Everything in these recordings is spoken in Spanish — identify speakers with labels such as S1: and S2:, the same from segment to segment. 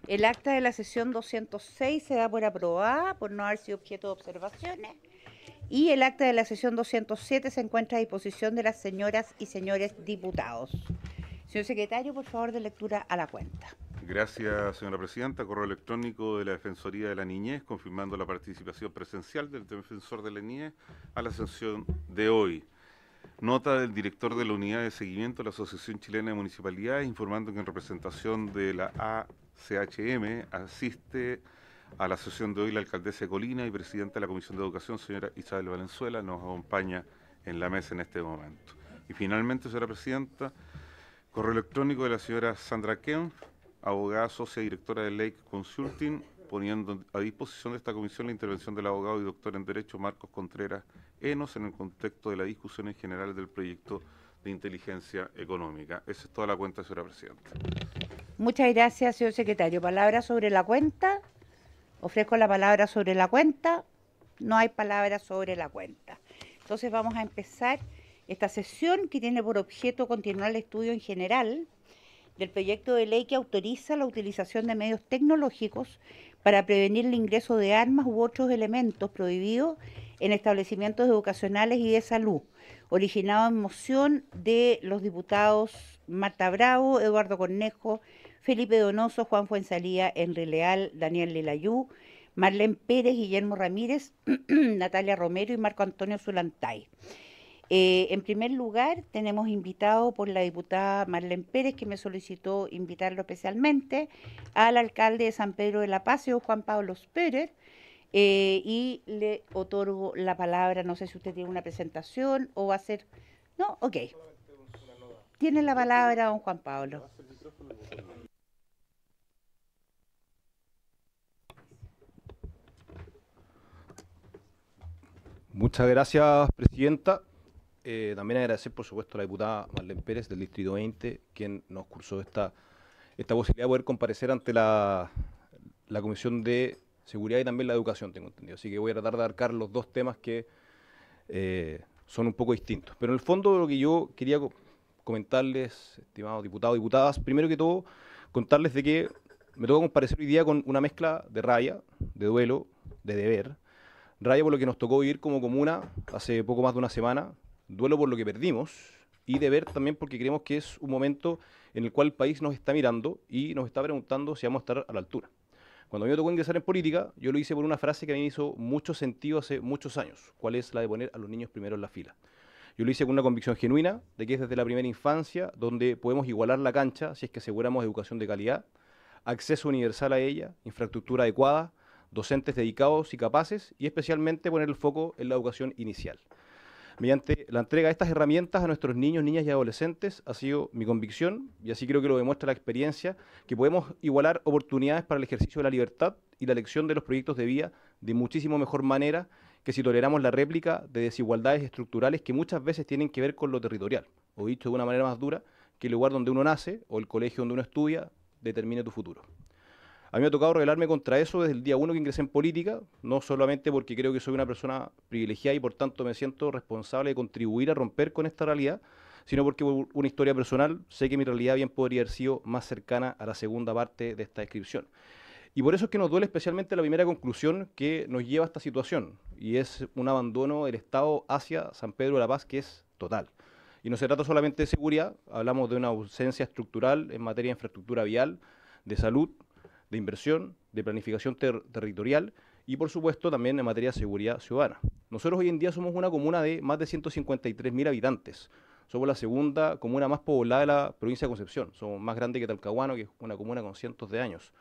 S1: El acta de la sesión 206 se da por aprobada por no haber sido objeto de observaciones. Y el acta de la sesión 207 se encuentra a disposición de las señoras y señores diputados. Señor secretario, por favor, de lectura a la cuenta.
S2: Gracias, señora presidenta. Correo electrónico de la Defensoría de la Niñez confirmando la participación presencial del Defensor de la Niñez a la sesión de hoy. Nota del director de la Unidad de Seguimiento de la Asociación Chilena de Municipalidades informando que en representación de la ACHM asiste a la sesión de hoy la alcaldesa de Colina y presidenta de la Comisión de Educación, señora Isabel Valenzuela, nos acompaña en la mesa en este momento. Y finalmente, señora presidenta, correo electrónico de la señora Sandra Kempf, abogada socia y directora de Lake Consulting, poniendo a disposición de esta comisión la intervención del abogado y doctor en Derecho Marcos Contreras Enos en el contexto de la discusión en general del proyecto de inteligencia económica. Esa es toda la cuenta, señora presidenta.
S1: Muchas gracias, señor secretario. ¿Palabra sobre la cuenta? Ofrezco la palabra sobre la cuenta. No hay palabra sobre la cuenta. Entonces vamos a empezar esta sesión que tiene por objeto continuar el estudio en general del proyecto de ley que autoriza la utilización de medios tecnológicos para prevenir el ingreso de armas u otros elementos prohibidos en establecimientos educacionales y de salud, originado en moción de los diputados Marta Bravo, Eduardo Cornejo, Felipe Donoso, Juan Fuenzalía, Henry Leal, Daniel Lilayú, Marlene Pérez, Guillermo Ramírez, Natalia Romero y Marco Antonio Zulantay. En primer lugar, tenemos invitado por la diputada Marlene Pérez, que me solicitó invitarlo especialmente, al alcalde de San Pedro de la Paz, Juan Pablo Pérez, y le otorgo la palabra. No sé si usted tiene una presentación o va a ser... No, ok. Tiene la palabra don Juan Pablo.
S3: Muchas gracias, presidenta. También agradecer, por supuesto, a la diputada Marlene Pérez del Distrito 20, quien nos cursó esta posibilidad de poder comparecer ante la Comisión de Seguridad y también la Educación, tengo entendido. Así que voy a tratar de abarcar los dos temas que son un poco distintos. Pero en el fondo lo que yo quería comentarles, estimados diputados y diputadas, primero que todo, contarles de que me toca comparecer hoy día con una mezcla de rabia, de duelo, de deber. Rabia por lo que nos tocó vivir como comuna hace poco más de una semana, duelo por lo que perdimos y deber también porque creemos que es un momento en el cual el país nos está mirando y nos está preguntando si vamos a estar a la altura. Cuando a mí me tocó ingresar en política, yo lo hice por una frase que a mí me hizo mucho sentido hace muchos años, cuál es la de poner a los niños primero en la fila. Yo lo hice con una convicción genuina de que es desde la primera infancia donde podemos igualar la cancha si es que aseguramos educación de calidad, acceso universal a ella, infraestructura adecuada, docentes dedicados y capaces y especialmente poner el foco en la educación inicial. Mediante la entrega de estas herramientas a nuestros niños, niñas y adolescentes ha sido mi convicción, y así creo que lo demuestra la experiencia, que podemos igualar oportunidades para el ejercicio de la libertad y la elección de los proyectos de vida de muchísimo mejor manera que si toleramos la réplica de desigualdades estructurales que muchas veces tienen que ver con lo territorial, o dicho de una manera más dura, que el lugar donde uno nace o el colegio donde uno estudia determine tu futuro. A mí me ha tocado rebelarme contra eso desde el día 1 que ingresé en política, no solamente porque creo que soy una persona privilegiada y por tanto me siento responsable de contribuir a romper con esta realidad, sino porque por una historia personal sé que mi realidad bien podría haber sido más cercana a la segunda parte de esta descripción. Y por eso es que nos duele especialmente la primera conclusión que nos lleva a esta situación, y es un abandono del Estado hacia San Pedro de la Paz que es total. Y no se trata solamente de seguridad, hablamos de una ausencia estructural en materia de infraestructura vial, de salud, de inversión, de planificación territorial y, por supuesto, también en materia de seguridad ciudadana. Nosotros hoy en día somos una comuna de más de 153.000 habitantes. Somos la segunda comuna más poblada de la provincia de Concepción. Somos más grande que Talcahuano, que es una comuna con cientos de años.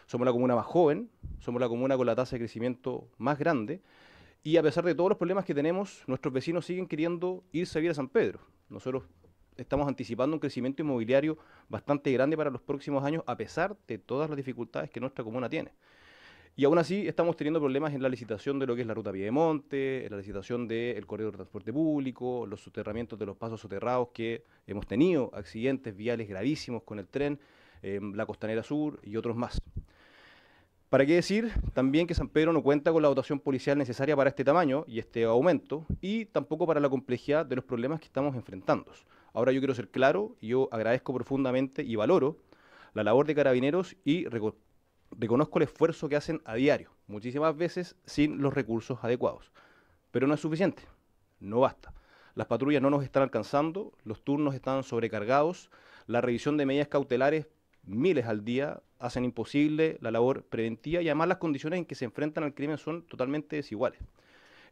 S3: Somos la comuna más joven, somos la comuna con la tasa de crecimiento más grande y a pesar de todos los problemas que tenemos, nuestros vecinos siguen queriendo irse a vivir a San Pedro. Nosotros estamos anticipando un crecimiento inmobiliario bastante grande para los próximos años, a pesar de todas las dificultades que nuestra comuna tiene. Y aún así estamos teniendo problemas en la licitación de lo que es la ruta Piedemonte, en la licitación del corredor de transporte público, los soterramientos de los pasos soterrados que hemos tenido, accidentes viales gravísimos con el tren, la Costanera Sur y otros más. ¿Para qué decir? También que San Pedro no cuenta con la dotación policial necesaria para este tamaño y este aumento, y tampoco para la complejidad de los problemas que estamos enfrentando. Ahora yo quiero ser claro, y yo agradezco profundamente y valoro la labor de Carabineros y reconozco el esfuerzo que hacen a diario, muchísimas veces sin los recursos adecuados. Pero no es suficiente, no basta. Las patrullas no nos están alcanzando, los turnos están sobrecargados, la revisión de medidas cautelares, miles al día, hacen imposible la labor preventiva y además las condiciones en que se enfrentan al crimen son totalmente desiguales.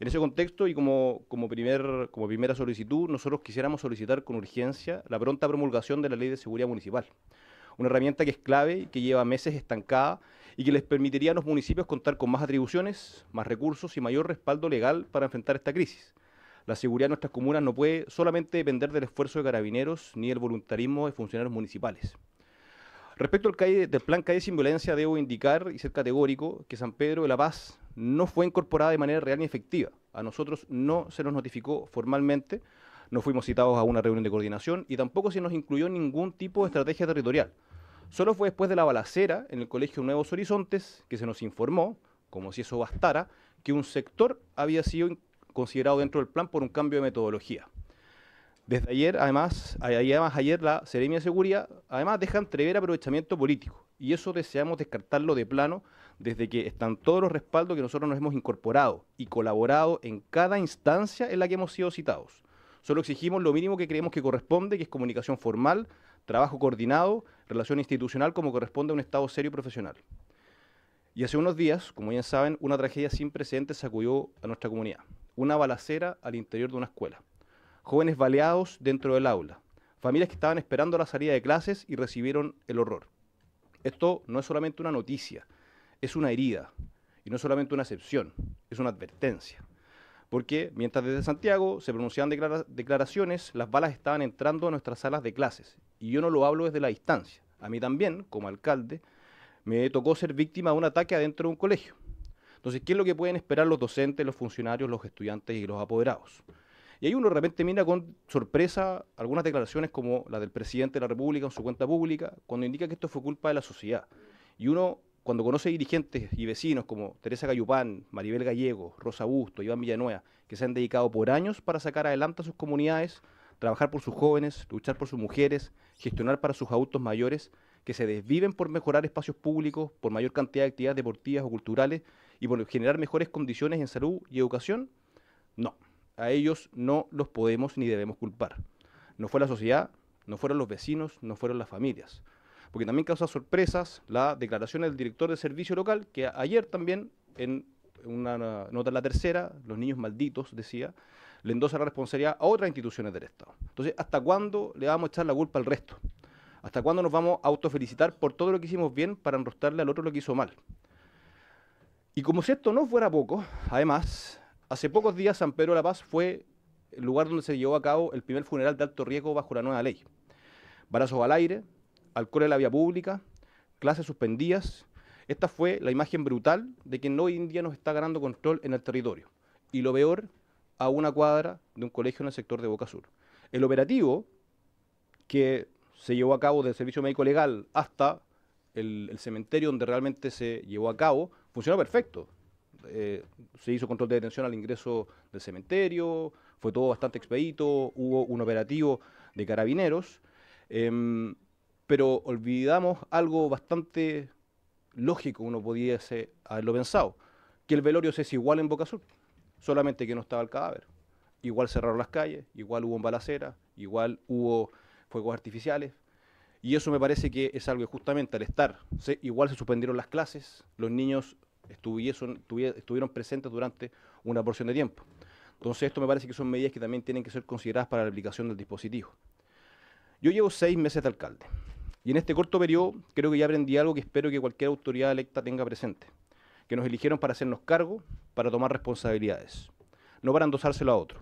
S3: En ese contexto y como primera solicitud, nosotros quisiéramos solicitar con urgencia la pronta promulgación de la Ley de Seguridad Municipal, una herramienta que es clave y que lleva meses estancada y que les permitiría a los municipios contar con más atribuciones, más recursos y mayor respaldo legal para enfrentar esta crisis. La seguridad de nuestras comunas no puede solamente depender del esfuerzo de carabineros ni del voluntarismo de funcionarios municipales. Respecto del plan Calle Sin Violencia, debo indicar y ser categórico que San Pedro de la Paz no fue incorporada de manera real ni efectiva. A nosotros no se nos notificó formalmente, no fuimos citados a una reunión de coordinación y tampoco se nos incluyó ningún tipo de estrategia territorial. Solo fue después de la balacera en el Colegio Nuevos Horizontes que se nos informó, como si eso bastara, que un sector había sido considerado dentro del plan por un cambio de metodología. Desde ayer, ayer la Seremia de Seguridad, además deja entrever aprovechamiento político, y eso deseamos descartarlo de plano desde que están todos los respaldos que nosotros nos hemos incorporado y colaborado en cada instancia en la que hemos sido citados. Solo exigimos lo mínimo que creemos que corresponde, que es comunicación formal, trabajo coordinado, relación institucional como corresponde a un Estado serio y profesional. Y hace unos días, como bien saben, una tragedia sin precedentes sacudió a nuestra comunidad. Una balacera al interior de una escuela. Jóvenes baleados dentro del aula, familias que estaban esperando la salida de clases y recibieron el horror. Esto no es solamente una noticia, es una herida, y no es solamente una excepción, es una advertencia. Porque mientras desde Santiago se pronunciaban declaraciones, las balas estaban entrando a nuestras salas de clases, y yo no lo hablo desde la distancia. A mí también, como alcalde, me tocó ser víctima de un ataque adentro de un colegio. Entonces, ¿qué es lo que pueden esperar los docentes, los funcionarios, los estudiantes y los apoderados? Y ahí uno de repente mira con sorpresa algunas declaraciones como la del presidente de la República en su cuenta pública, cuando indica que esto fue culpa de la sociedad. Y uno, cuando conoce dirigentes y vecinos como Teresa Gayupán, Maribel Gallego, Rosa Busto, Iván Villanueva, que se han dedicado por años para sacar adelante a sus comunidades, trabajar por sus jóvenes, luchar por sus mujeres, gestionar para sus adultos mayores, que se desviven por mejorar espacios públicos, por mayor cantidad de actividades deportivas o culturales y por generar mejores condiciones en salud y educación, no. A ellos no los podemos ni debemos culpar. No fue la sociedad, no fueron los vecinos, no fueron las familias. Porque también causa sorpresas la declaración del director de servicio local, que ayer también, en una nota en La Tercera, los niños malditos, decía, le endosa la responsabilidad a otras instituciones del Estado. Entonces, ¿hasta cuándo le vamos a echar la culpa al resto? ¿Hasta cuándo nos vamos a autofelicitar por todo lo que hicimos bien para enroscarle al otro lo que hizo mal? Y como si esto no fuera poco, además, hace pocos días San Pedro de la Paz fue el lugar donde se llevó a cabo el primer funeral de alto riesgo bajo la nueva ley. Balazos al aire, alcohol en la vía pública, clases suspendidas. Esta fue la imagen brutal de quien hoy en día nos está ganando control en el territorio. Y lo peor, a una cuadra de un colegio en el sector de Boca Sur. El operativo que se llevó a cabo del Servicio Médico Legal hasta el cementerio donde realmente se llevó a cabo, funcionó perfecto. Se hizo control de detención al ingreso del cementerio, fue todo bastante expedito, hubo un operativo de carabineros, pero olvidamos algo bastante lógico, uno pudiese haberlo pensado, que el velorio se hizo igual en Boca Sur, solamente que no estaba el cadáver. Igual cerraron las calles, igual hubo balaceras, igual hubo fuegos artificiales, y eso me parece que es algo que justamente al estar, igual se suspendieron las clases, los niños estuvieron presentes durante una porción de tiempo. Entonces esto me parece que son medidas que también tienen que ser consideradas para la aplicación del dispositivo. Yo llevo 6 meses de alcalde, y en este corto periodo creo que ya aprendí algo que espero que cualquier autoridad electa tenga presente, que nos eligieron para hacernos cargo, para tomar responsabilidades, no para endosárselo a otro.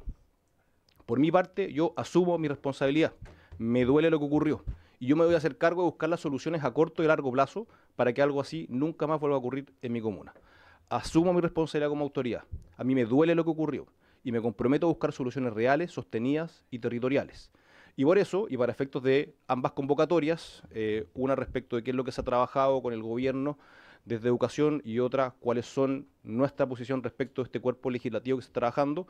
S3: Por mi parte, yo asumo mi responsabilidad, me duele lo que ocurrió, y yo me voy a hacer cargo de buscar las soluciones a corto y largo plazo para que algo así nunca más vuelva a ocurrir en mi comuna. Asumo mi responsabilidad como autoridad, a mí me duele lo que ocurrió, y me comprometo a buscar soluciones reales, sostenidas y territoriales. Y por eso, y para efectos de ambas convocatorias, una respecto de qué es lo que se ha trabajado con el gobierno desde educación y otra cuáles son nuestra posición respecto de este cuerpo legislativo que se está trabajando,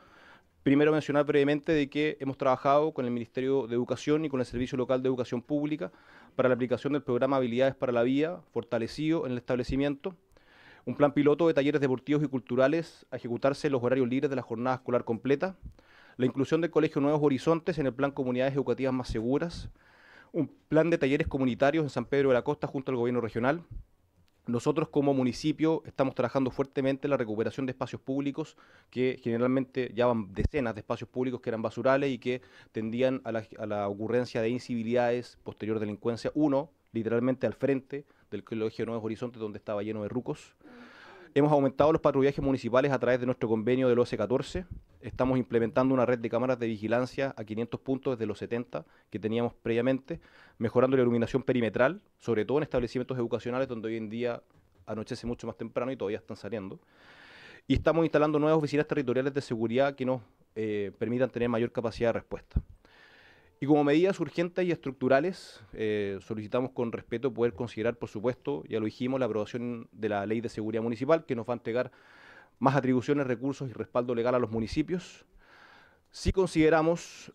S3: Primero mencionar brevemente de que hemos trabajado con el Ministerio de Educación y con el Servicio Local de Educación Pública para la aplicación del programa Habilidades para la Vida, fortalecido en el establecimiento. Un plan piloto de talleres deportivos y culturales a ejecutarse en los horarios libres de la jornada escolar completa. La inclusión del Colegio Nuevos Horizontes en el plan Comunidades Educativas Más Seguras. Un plan de talleres comunitarios en San Pedro de la Costa junto al gobierno regional. Nosotros como municipio estamos trabajando fuertemente en la recuperación de espacios públicos, que generalmente ya van decenas de espacios públicos que eran basurales y que tendían a la ocurrencia de incivilidades, posterior delincuencia. Uno, literalmente al frente del Colegio Nuevos Horizontes, donde estaba lleno de rucos. Hemos aumentado los patrullajes municipales a través de nuestro convenio del OCE 14. Estamos implementando una red de cámaras de vigilancia a 500 puntos desde los 70 que teníamos previamente, mejorando la iluminación perimetral, sobre todo en establecimientos educacionales donde hoy en día anochece mucho más temprano y todavía están saliendo. Y estamos instalando nuevas oficinas territoriales de seguridad que nos permitan tener mayor capacidad de respuesta. Y como medidas urgentes y estructurales, solicitamos con respeto poder considerar, por supuesto, ya lo dijimos, la aprobación de la Ley de Seguridad Municipal, que nos va a entregar más atribuciones, recursos y respaldo legal a los municipios. Sí consideramos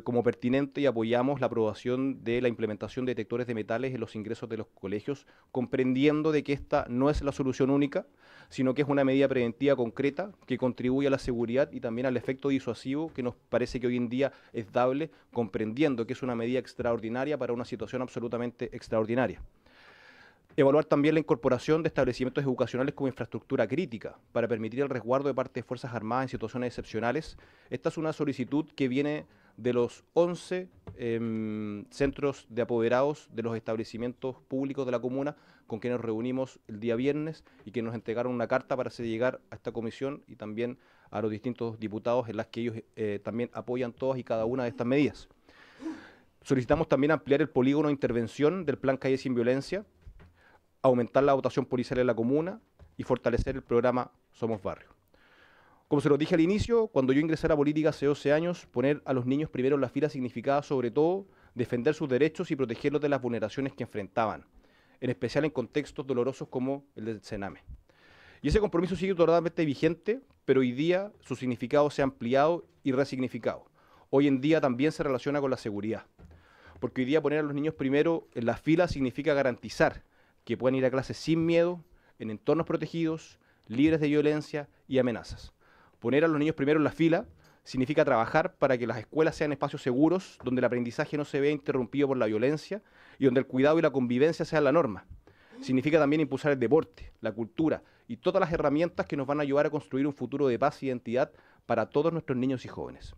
S3: como pertinente y apoyamos la aprobación de la implementación de detectores de metales en los ingresos de los colegios, comprendiendo de que esta no es la solución única, sino que es una medida preventiva concreta que contribuye a la seguridad y también al efecto disuasivo que nos parece que hoy en día es dable, comprendiendo que es una medida extraordinaria para una situación absolutamente extraordinaria. Evaluar también la incorporación de establecimientos educacionales como infraestructura crítica para permitir el resguardo de parte de Fuerzas Armadas en situaciones excepcionales. Esta es una solicitud que viene de los 11 centros de apoderados de los establecimientos públicos de la comuna con quienes nos reunimos el día viernes y que nos entregaron una carta para hacer llegar a esta comisión y también a los distintos diputados en las que ellos también apoyan todas y cada una de estas medidas. Solicitamos también ampliar el polígono de intervención del Plan Calle Sin Violencia, aumentar la dotación policial en la comuna y fortalecer el programa Somos Barrio. Como se lo dije al inicio, cuando yo ingresé a la política hace 12 años, poner a los niños primero en la fila significaba sobre todo defender sus derechos y protegerlos de las vulneraciones que enfrentaban, en especial en contextos dolorosos como el del Sename. Y ese compromiso sigue totalmente vigente, pero hoy día su significado se ha ampliado y resignificado. Hoy en día también se relaciona con la seguridad, porque hoy día poner a los niños primero en la fila significa garantizar que puedan ir a clases sin miedo, en entornos protegidos, libres de violencia y amenazas. Poner a los niños primero en la fila significa trabajar para que las escuelas sean espacios seguros, donde el aprendizaje no se vea interrumpido por la violencia y donde el cuidado y la convivencia sean la norma. Significa también impulsar el deporte, la cultura y todas las herramientas que nos van a ayudar a construir un futuro de paz y identidad para todos nuestros niños y jóvenes.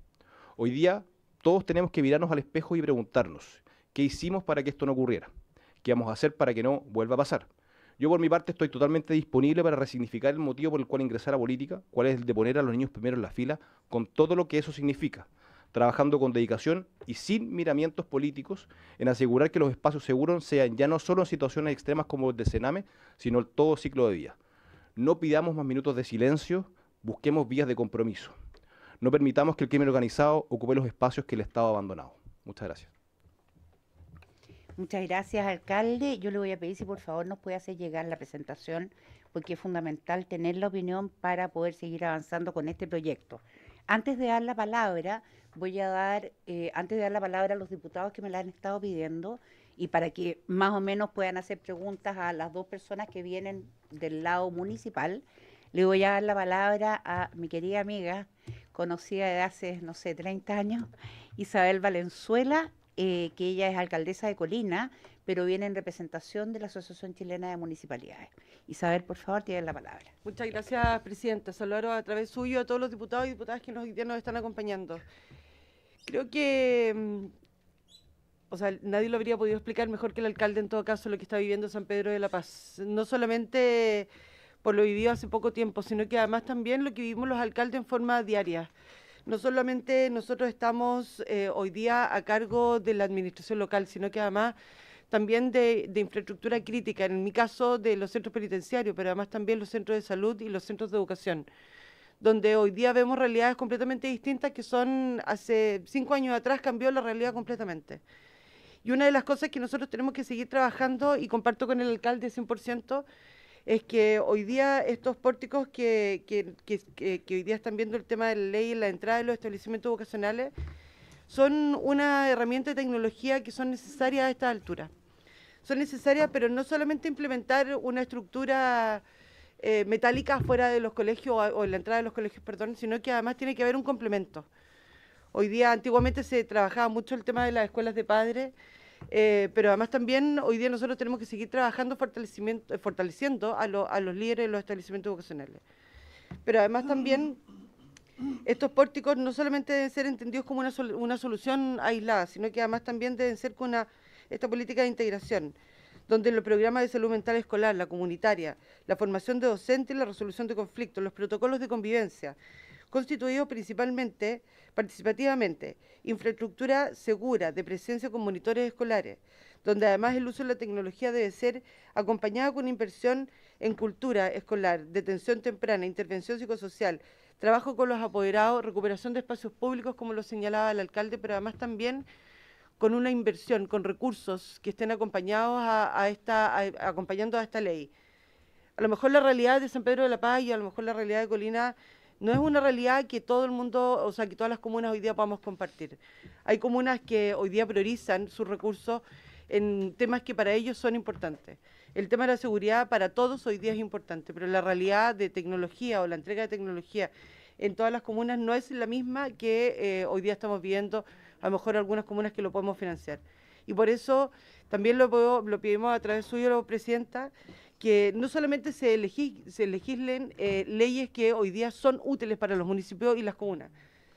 S3: Hoy día todos tenemos que mirarnos al espejo y preguntarnos, ¿qué hicimos para que esto no ocurriera? ¿Qué vamos a hacer para que no vuelva a pasar? Yo por mi parte estoy totalmente disponible para resignificar el motivo por el cual ingresar a política, cuál es el de poner a los niños primero en la fila, con todo lo que eso significa, trabajando con dedicación y sin miramientos políticos en asegurar que los espacios seguros sean ya no solo en situaciones extremas como el de Sename, sino el todo ciclo de vida. No pidamos más minutos de silencio, busquemos vías de compromiso. No permitamos que el crimen organizado ocupe los espacios que el Estado ha abandonado. Muchas gracias.
S1: Muchas gracias, alcalde. Yo le voy a pedir si por favor nos puede hacer llegar la presentación, porque es fundamental tener la opinión para poder seguir avanzando con este proyecto. Antes de dar la palabra, antes de dar la palabra a los diputados que me la han estado pidiendo, y para que más o menos puedan hacer preguntas a las dos personas que vienen del lado municipal, le voy a dar la palabra a mi querida amiga, conocida de hace, no sé, 30 años, Isabel Valenzuela, que ella es alcaldesa de Colina, pero viene en representación de la Asociación Chilena de Municipalidades. Isabel, por favor, tiene la palabra.
S4: Muchas gracias, presidenta. Saludo a través suyo a todos los diputados y diputadas que hoy día nos están acompañando. Creo que, nadie lo habría podido explicar mejor que el alcalde en todo caso lo que está viviendo San Pedro de la Paz. No solamente por lo vivido hace poco tiempo, sino que además también lo que vivimos los alcaldes en forma diaria. No solamente nosotros estamos hoy día a cargo de la administración local, sino que además también de infraestructura crítica, en mi caso de los centros penitenciarios, pero además también los centros de salud y los centros de educación, donde hoy día vemos realidades completamente distintas que son, hace 5 años atrás cambió la realidad completamente. Y una de las cosas que nosotros tenemos que seguir trabajando, y comparto con el alcalde 100%, es que hoy día estos pórticos que hoy día están viendo el tema de la ley en la entrada de los establecimientos vocacionales son una herramienta de tecnología que son necesarias a esta altura. Son necesarias, pero no solamente implementar una estructura metálica fuera de los colegios o en la entrada de los colegios, perdón, sino que además tiene que haber un complemento. Hoy día, antiguamente se trabajaba mucho el tema de las escuelas de padres, pero además también hoy día nosotros tenemos que seguir trabajando fortaleciendo a los líderes de los establecimientos vocacionales. Pero además también estos pórticos no solamente deben ser entendidos como una solución aislada, sino que además también deben ser con esta política de integración, donde los programas de salud mental escolar, la comunitaria, la formación de docentes, la resolución de conflictos, los protocolos de convivencia, constituidos principalmente, participativamente, infraestructura segura de presencia con monitores escolares, donde además el uso de la tecnología debe ser acompañado con inversión en cultura escolar, detención temprana, intervención psicosocial, trabajo con los apoderados, recuperación de espacios públicos, como lo señalaba el alcalde, pero además también con una inversión, con recursos que estén acompañados acompañando a esta ley. A lo mejor la realidad de San Pedro de la Paz y a lo mejor la realidad de Colina no es una realidad que todo el mundo, o sea, que todas las comunas hoy día podamos compartir. Hay comunas que hoy día priorizan sus recursos en temas que para ellos son importantes. El tema de la seguridad para todos hoy día es importante, pero la realidad de tecnología o la entrega de tecnología en todas las comunas no es la misma que hoy día estamos viendo, a lo mejor algunas comunas que lo podemos financiar. Y por eso también lo pedimos a través suyo, Presidenta, que no solamente se legislen leyes que hoy día son útiles para los municipios y las comunas,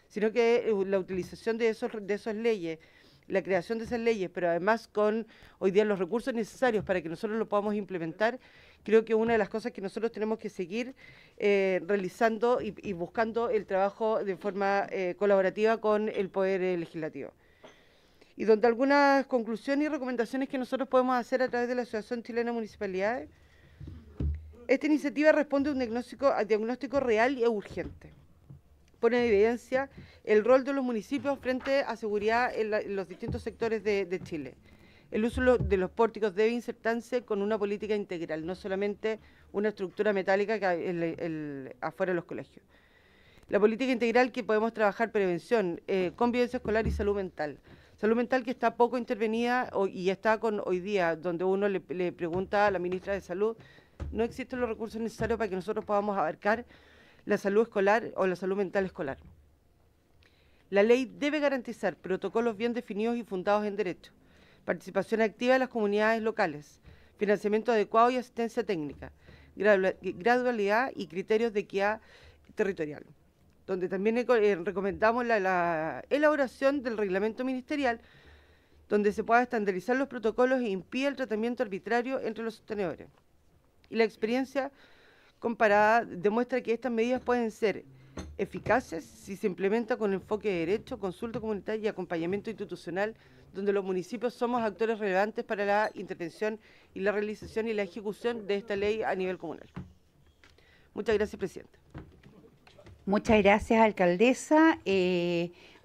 S4: sino que la utilización de esas leyes, la creación de esas leyes, pero además con hoy día los recursos necesarios para que nosotros lo podamos implementar, creo que una de las cosas que nosotros tenemos que seguir realizando y buscando el trabajo de forma colaborativa con el Poder Legislativo. Y donde algunas conclusiones y recomendaciones que nosotros podemos hacer a través de la Asociación Chilena de Municipalidades. Esta iniciativa responde a un diagnóstico real y urgente. Pone en evidencia el rol de los municipios frente a seguridad en los distintos sectores de Chile. El uso de los pórticos debe insertarse con una política integral, no solamente una estructura metálica que afuera de los colegios. La política integral que podemos trabajar prevención, convivencia escolar y salud mental. Salud mental que está poco intervenida y está con hoy día, donde uno le pregunta a la ministra de Salud, no existen los recursos necesarios para que nosotros podamos abarcar la salud escolar o la salud mental escolar. La ley debe garantizar protocolos bien definidos y fundados en derecho, participación activa de las comunidades locales, financiamiento adecuado y asistencia técnica, gradualidad y criterios de equidad territorial, donde también recomendamos la elaboración del reglamento ministerial, donde se pueda estandarizar los protocolos e impida el tratamiento arbitrario entre los sostenedores. Y la experiencia comparada demuestra que estas medidas pueden ser eficaces si se implementa con enfoque de derecho, consulta comunitaria y acompañamiento institucional, donde los municipios somos actores relevantes para la intervención y la realización y la ejecución de esta ley a nivel comunal. Muchas gracias, Presidenta.
S1: Muchas gracias, alcaldesa.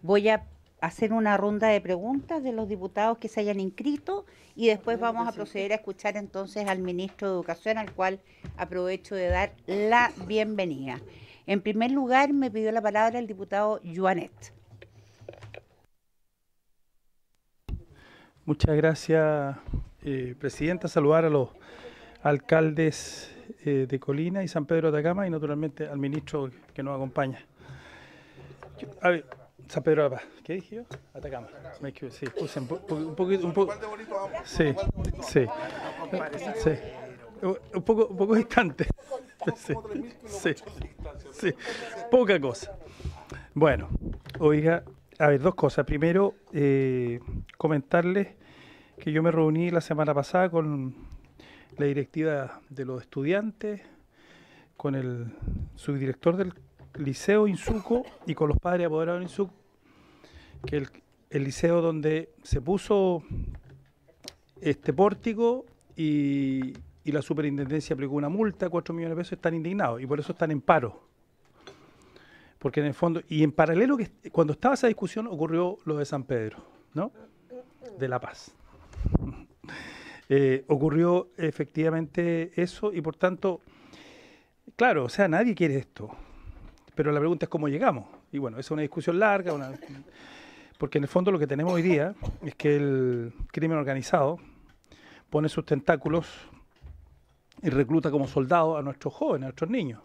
S1: Voy a hacer una ronda de preguntas de los diputados que se hayan inscrito y después vamos a proceder a escuchar entonces al ministro de Educación, al cual aprovecho de dar la bienvenida. En primer lugar, me pidió la palabra el diputado Joanet.
S5: Muchas gracias, Presidenta. Saludar a los alcaldes de Colina y San Pedro de Atacama y naturalmente al ministro que nos acompaña. A ver, San Pedro de la Paz. ¿Qué dije yo? Atacama. Sí, puse un poquito. Sí. Un poco distante. Sí. Poca cosa. Bueno, oiga, a ver, dos cosas. Primero, comentarles que yo me reuní la semana pasada con la directiva de los estudiantes, con el subdirector del Liceo Insuco y con los padres apoderados de Insuco, que el liceo donde se puso este pórtico y la superintendencia aplicó una multa, 4 millones de pesos, están indignados y por eso están en paro. Porque en el fondo, y en paralelo, cuando estaba esa discusión ocurrió lo de San Pedro, ¿no? De La Paz. ocurrió efectivamente eso y por tanto, claro, o sea, nadie quiere esto, pero la pregunta es cómo llegamos. Y bueno, esa es una discusión larga, porque en el fondo lo que tenemos hoy día es que el crimen organizado pone sus tentáculos y recluta como soldados a nuestros jóvenes, a nuestros niños.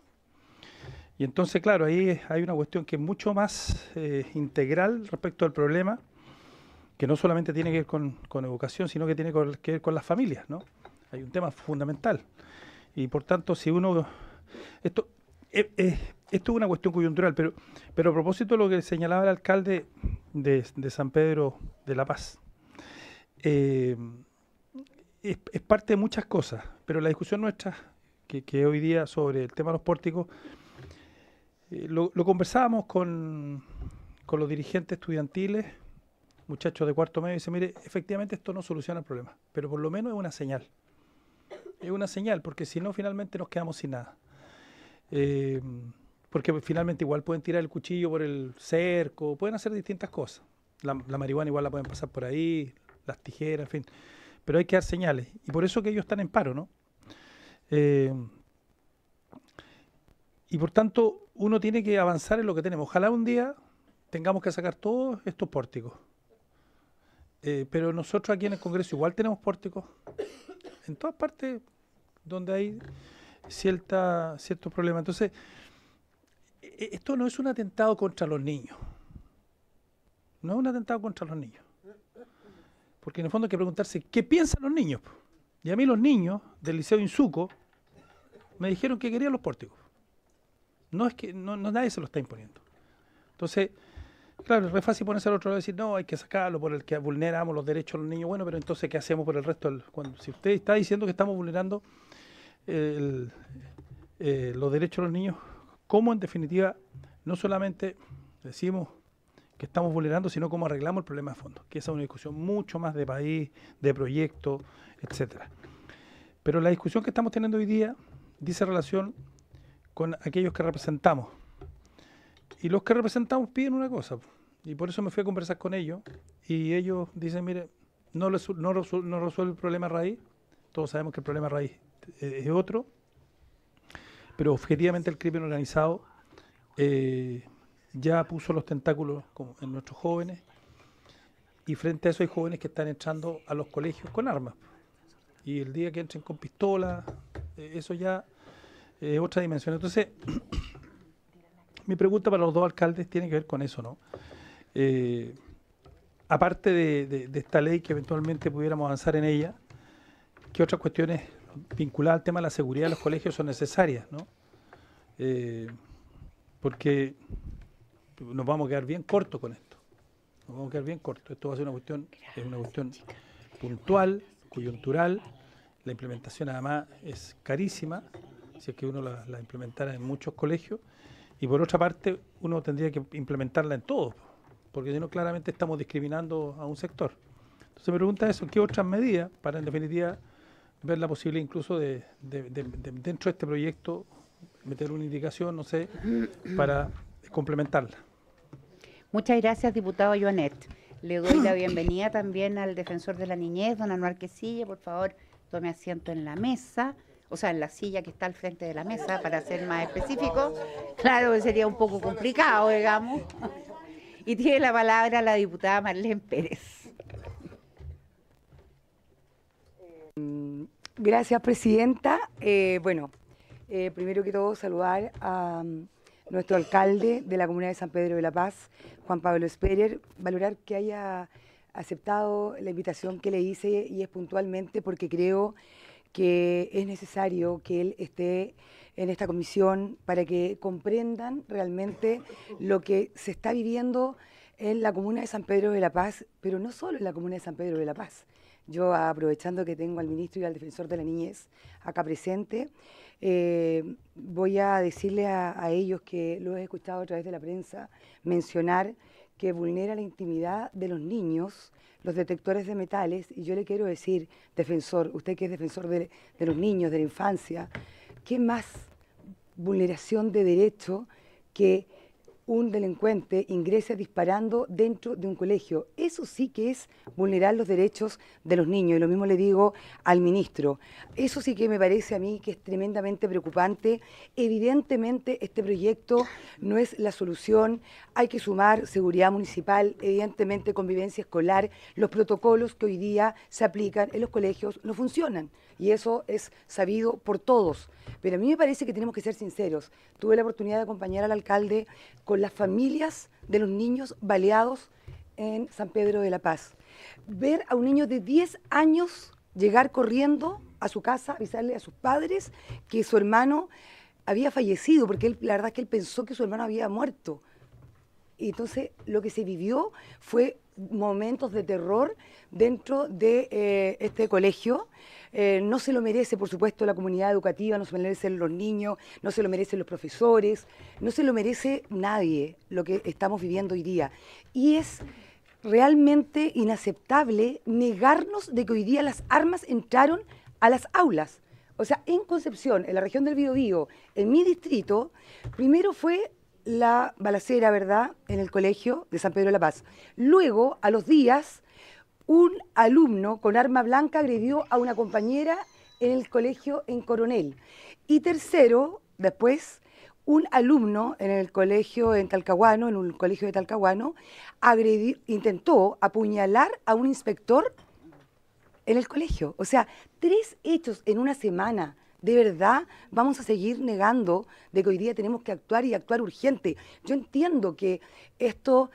S5: Y entonces, claro, ahí hay una cuestión que es mucho más integral respecto al problema, que no solamente tiene que ver con educación, sino que tiene que ver con las familias, ¿no? Hay un tema fundamental. Y por tanto, si uno... Esto es una cuestión coyuntural, pero a propósito de lo que señalaba el alcalde de San Pedro de la Paz, es parte de muchas cosas, pero la discusión nuestra, que hoy día sobre el tema de los pórticos, lo conversábamos con los dirigentes estudiantiles, muchachos de cuarto medio, y dice, mire, efectivamente esto no soluciona el problema, pero por lo menos es una señal. Es una señal, porque si no, finalmente nos quedamos sin nada. Porque finalmente igual pueden tirar el cuchillo por el cerco, pueden hacer distintas cosas. La marihuana igual la pueden pasar por ahí, las tijeras, en fin. Pero hay que dar señales. Y por eso que ellos están en paro, ¿no? Y por tanto, uno tiene que avanzar en lo que tenemos. Ojalá un día tengamos que sacar todos estos pórticos. Pero nosotros aquí en el Congreso igual tenemos pórticos. En todas partes donde hay ciertos problemas. Entonces, esto no es un atentado contra los niños. No es un atentado contra los niños. Porque en el fondo hay que preguntarse, ¿qué piensan los niños? Y a mí los niños del Liceo Insuco me dijeron que querían los pórticos. No es que nadie se lo está imponiendo. Entonces, claro, es re fácil ponerse al otro lado y decir, no, hay que sacarlo por el que vulneramos los derechos de los niños. Bueno, pero entonces, ¿qué hacemos por el resto? Si usted está diciendo que estamos vulnerando los derechos de los niños, ¿cómo en definitiva no solamente decimos que estamos vulnerando, sino cómo arreglamos el problema de fondo? Que esa es una discusión mucho más de país, de proyecto, etcétera. Pero la discusión que estamos teniendo hoy día dice relación con aquellos que representamos. Y los que representamos piden una cosa, y por eso me fui a conversar con ellos, y ellos dicen, mire, no resuelve el problema raíz, todos sabemos que el problema raíz es otro, pero objetivamente el crimen organizado ya puso los tentáculos en nuestros jóvenes, y frente a eso hay jóvenes que están entrando a los colegios con armas. Y el día que entren con pistolas, eso ya es otra dimensión. Entonces, mi pregunta para los dos alcaldes tiene que ver con eso, ¿no? Aparte de esta ley que eventualmente pudiéramos avanzar en ella, ¿qué otras cuestiones vinculadas al tema de la seguridad de los colegios son necesarias, ¿no? Porque nos vamos a quedar bien cortos con esto. Nos vamos a quedar bien cortos. Esto va a ser una cuestión puntual, coyuntural. La implementación además es carísima, si es que uno la implementara en muchos colegios. Y por otra parte, uno tendría que implementarla en todos, porque si no, claramente estamos discriminando a un sector. Entonces me pregunta eso, ¿qué otras medidas para en definitiva ver la posibilidad incluso de dentro de este proyecto meter una indicación, no sé, para complementarla?
S1: Muchas gracias, diputado Joanet. Le doy la bienvenida también al defensor de la niñez, don Anuar Quesilla. Por favor, tome asiento en la mesa, o sea, en la silla que está al frente de la mesa, para ser más específico. Claro que sería un poco complicado, digamos. Y tiene la palabra la diputada Marlene Pérez.
S6: Gracias, presidenta. Primero que todo, saludar a nuestro alcalde de la comuna de San Pedro de la Paz, Juan Pablo Sperer, valorar que haya aceptado la invitación que le hice, y es puntualmente porque creo que es necesario que él esté en esta comisión para que comprendan realmente lo que se está viviendo en la comuna de San Pedro de la Paz, pero no solo en la comuna de San Pedro de la Paz. Yo, aprovechando que tengo al ministro y al defensor de la niñez acá presente, voy a decirle a ellos que lo he escuchado a través de la prensa mencionar que vulnera la intimidad de los niños los detectores de metales, y yo le quiero decir, defensor, usted que es defensor de los niños, de la infancia, ¿qué más vulneración de derecho que un delincuente ingrese disparando dentro de un colegio? eso sí que es vulnerar los derechos de los niños, y lo mismo le digo al ministro. Eso sí que me parece a mí que es tremendamente preocupante. Evidentemente este proyecto no es la solución, hay que sumar seguridad municipal, evidentemente convivencia escolar, los protocolos que hoy día se aplican en los colegios no funcionan, y eso es sabido por todos. Pero a mí me parece que tenemos que ser sinceros. Tuve la oportunidad de acompañar al alcalde con las familias de los niños baleados en San Pedro de la Paz. Ver a un niño de 10 años llegar corriendo a su casa, avisarle a sus padres que su hermano había fallecido, porque él, la verdad es que él pensó que su hermano había muerto. Y entonces lo que se vivió fue momentos de terror dentro de este colegio. No se lo merece, por supuesto, la comunidad educativa, no se lo merecen los niños, no se lo merecen los profesores, no se lo merece nadie lo que estamos viviendo hoy día. Y es realmente inaceptable negarnos de que hoy día las armas entraron a las aulas. O sea, en Concepción, en la región del Biobío, en mi distrito, primero fue la balacera, ¿verdad?, en el colegio de San Pedro de la Paz. Luego, a los días, un alumno con arma blanca agredió a una compañera en el colegio en Coronel. Y tercero, después, un alumno en el colegio en Talcahuano, en un colegio de Talcahuano, intentó apuñalar a un inspector en el colegio. O sea, 3 hechos en una semana. ¿De verdad vamos a seguir negando de que hoy día tenemos que actuar y actuar urgente? Yo entiendo que esto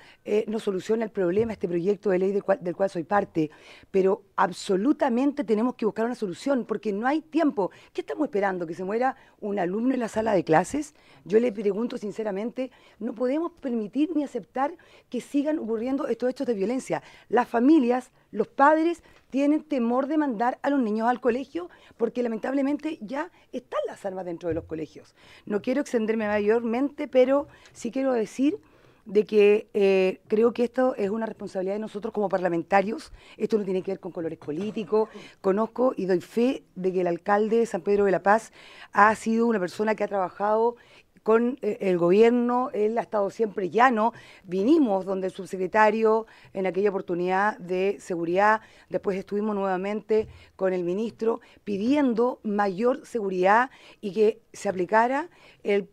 S6: no soluciona el problema, este proyecto de ley del cual soy parte, pero absolutamente tenemos que buscar una solución porque no hay tiempo. ¿Qué estamos esperando? ¿Que se muera un alumno en la sala de clases? Yo le pregunto sinceramente, no podemos permitir ni aceptar que sigan ocurriendo estos hechos de violencia. Las familias, los padres tienen temor de mandar a los niños al colegio porque lamentablemente ya están las armas dentro de los colegios. No quiero extenderme mayormente, pero sí quiero decir de que creo que esto es una responsabilidad de nosotros como parlamentarios. Esto no tiene que ver con colores políticos. Conozco y doy fe de que el alcalde de San Pedro de la Paz ha sido una persona que ha trabajado con el gobierno, él ha estado siempre llano. Vinimos donde el subsecretario en aquella oportunidad de seguridad, después estuvimos nuevamente con el ministro pidiendo mayor seguridad y que se aplicara el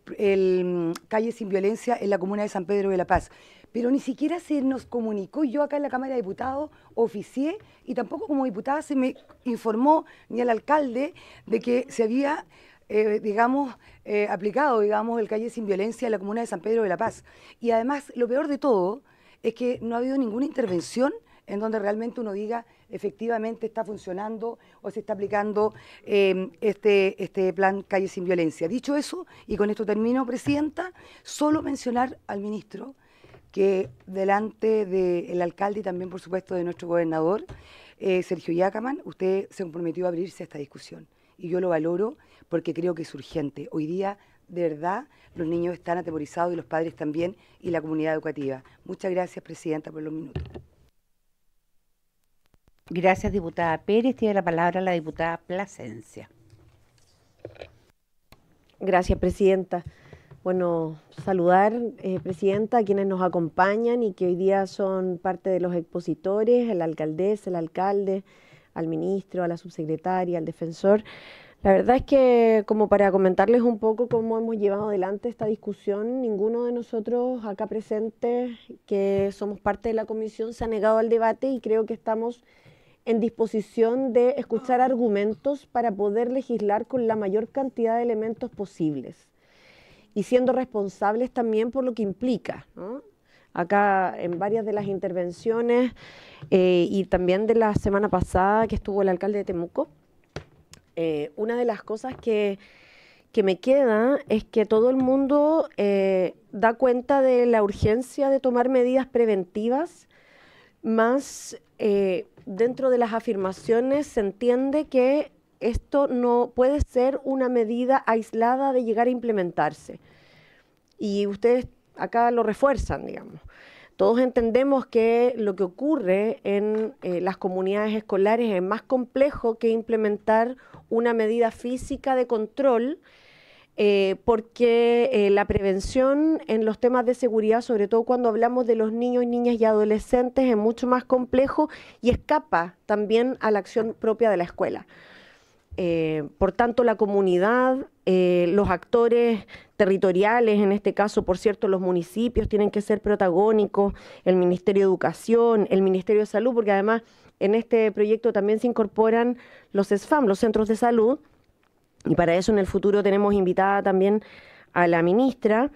S6: Calle Sin Violencia en la comuna de San Pedro de la Paz. Pero ni siquiera se nos comunicó, yo acá en la Cámara de Diputados oficié y tampoco como diputada se me informó ni al alcalde de que se había aplicado, el Calle Sin Violencia en la comuna de San Pedro de la Paz. Y además, lo peor de todo es que no ha habido ninguna intervención en donde realmente uno diga efectivamente está funcionando o se está aplicando este plan Calle Sin Violencia. Dicho eso, y con esto termino, Presidenta, solo mencionar al ministro que delante del alcalde y también, por supuesto, de nuestro gobernador, Sergio Yacaman, usted se comprometió a abrirse a esta discusión. Y yo lo valoro porque creo que es urgente. Hoy día, de verdad, los niños están atemorizados y los padres también y la comunidad educativa. Muchas gracias, Presidenta, por los minutos.
S1: Gracias, diputada Pérez. Tiene la palabra la diputada Plasencia.
S7: Gracias, Presidenta. Bueno, saludar, Presidenta, a quienes nos acompañan y que hoy día son parte de los expositores, a la alcaldesa, el alcalde, al ministro, a la subsecretaria, al defensor. La verdad es que, como para comentarles un poco cómo hemos llevado adelante esta discusión, ninguno de nosotros acá presentes, que somos parte de la comisión, se ha negado al debate y creo que estamos en disposición de escuchar argumentos para poder legislar con la mayor cantidad de elementos posibles y siendo responsables también por lo que implica, ¿no? Acá en varias de las intervenciones y también de la semana pasada que estuvo el alcalde de Temuco, una de las cosas que me queda es que todo el mundo da cuenta de la urgencia de tomar medidas preventivas, más dentro de las afirmaciones se entiende que esto no puede ser una medida aislada de llegar a implementarse. Y ustedes acá lo refuerzan, digamos. Todos entendemos que lo que ocurre en las comunidades escolares es más complejo que implementar una medida física de control porque la prevención en los temas de seguridad, sobre todo cuando hablamos de los niños, niñas y adolescentes, es mucho más complejo y escapa también a la acción propia de la escuela. Por tanto, la comunidad, los actores territoriales, en este caso, por cierto, los municipios tienen que ser protagónicos, el Ministerio de Educación, el Ministerio de Salud, porque además en este proyecto también se incorporan los SFAM, los centros de salud, y para eso en el futuro tenemos invitada también a la ministra,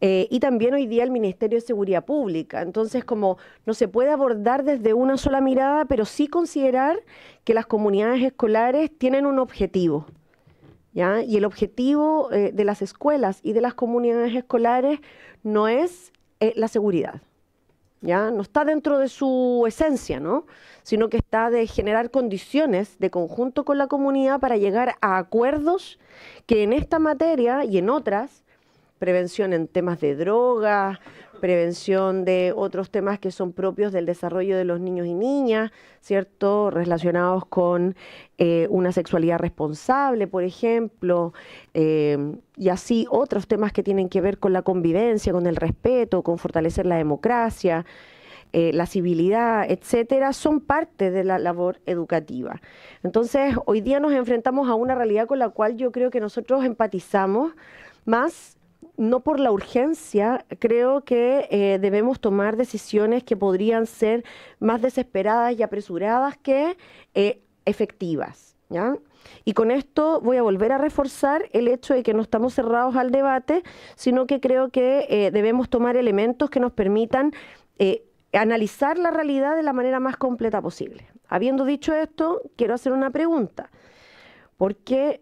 S7: y también hoy día el Ministerio de Seguridad Pública. Entonces, como no se puede abordar desde una sola mirada, pero sí considerar que las comunidades escolares tienen un objetivo, ¿ya? Y el objetivo de las escuelas y de las comunidades escolares no es la seguridad, ¿ya? No está dentro de su esencia, ¿no? Sino que está de generar condiciones de conjunto con la comunidad para llegar a acuerdos que en esta materia y en otras, prevención en temas de drogas, prevención de otros temas que son propios del desarrollo de los niños y niñas, ¿cierto? Relacionados con una sexualidad responsable, por ejemplo, y así otros temas que tienen que ver con la convivencia, con el respeto, con fortalecer la democracia, la civilidad, etcétera, son parte de la labor educativa. Entonces, hoy día nos enfrentamos a una realidad con la cual yo creo que nosotros empatizamos más. No por la urgencia, creo que debemos tomar decisiones que podrían ser más desesperadas y apresuradas que efectivas, ¿ya? Y con esto voy a volver a reforzar el hecho de que no estamos cerrados al debate, sino que creo que debemos tomar elementos que nos permitan analizar la realidad de la manera más completa posible. Habiendo dicho esto, quiero hacer una pregunta, porque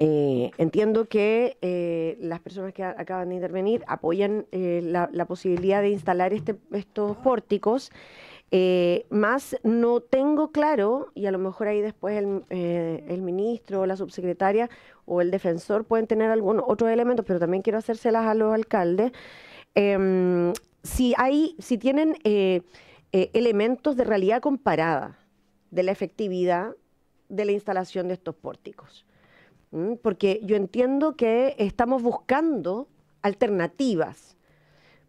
S7: entiendo que las personas que acaban de intervenir apoyan la posibilidad de instalar estos pórticos, más no tengo claro, y a lo mejor ahí después el ministro o la subsecretaria o el defensor pueden tener algún otros elementos, pero también quiero hacérselas a los alcaldes, si tienen elementos de realidad comparada de la efectividad de la instalación de estos pórticos. Porque yo entiendo que estamos buscando alternativas,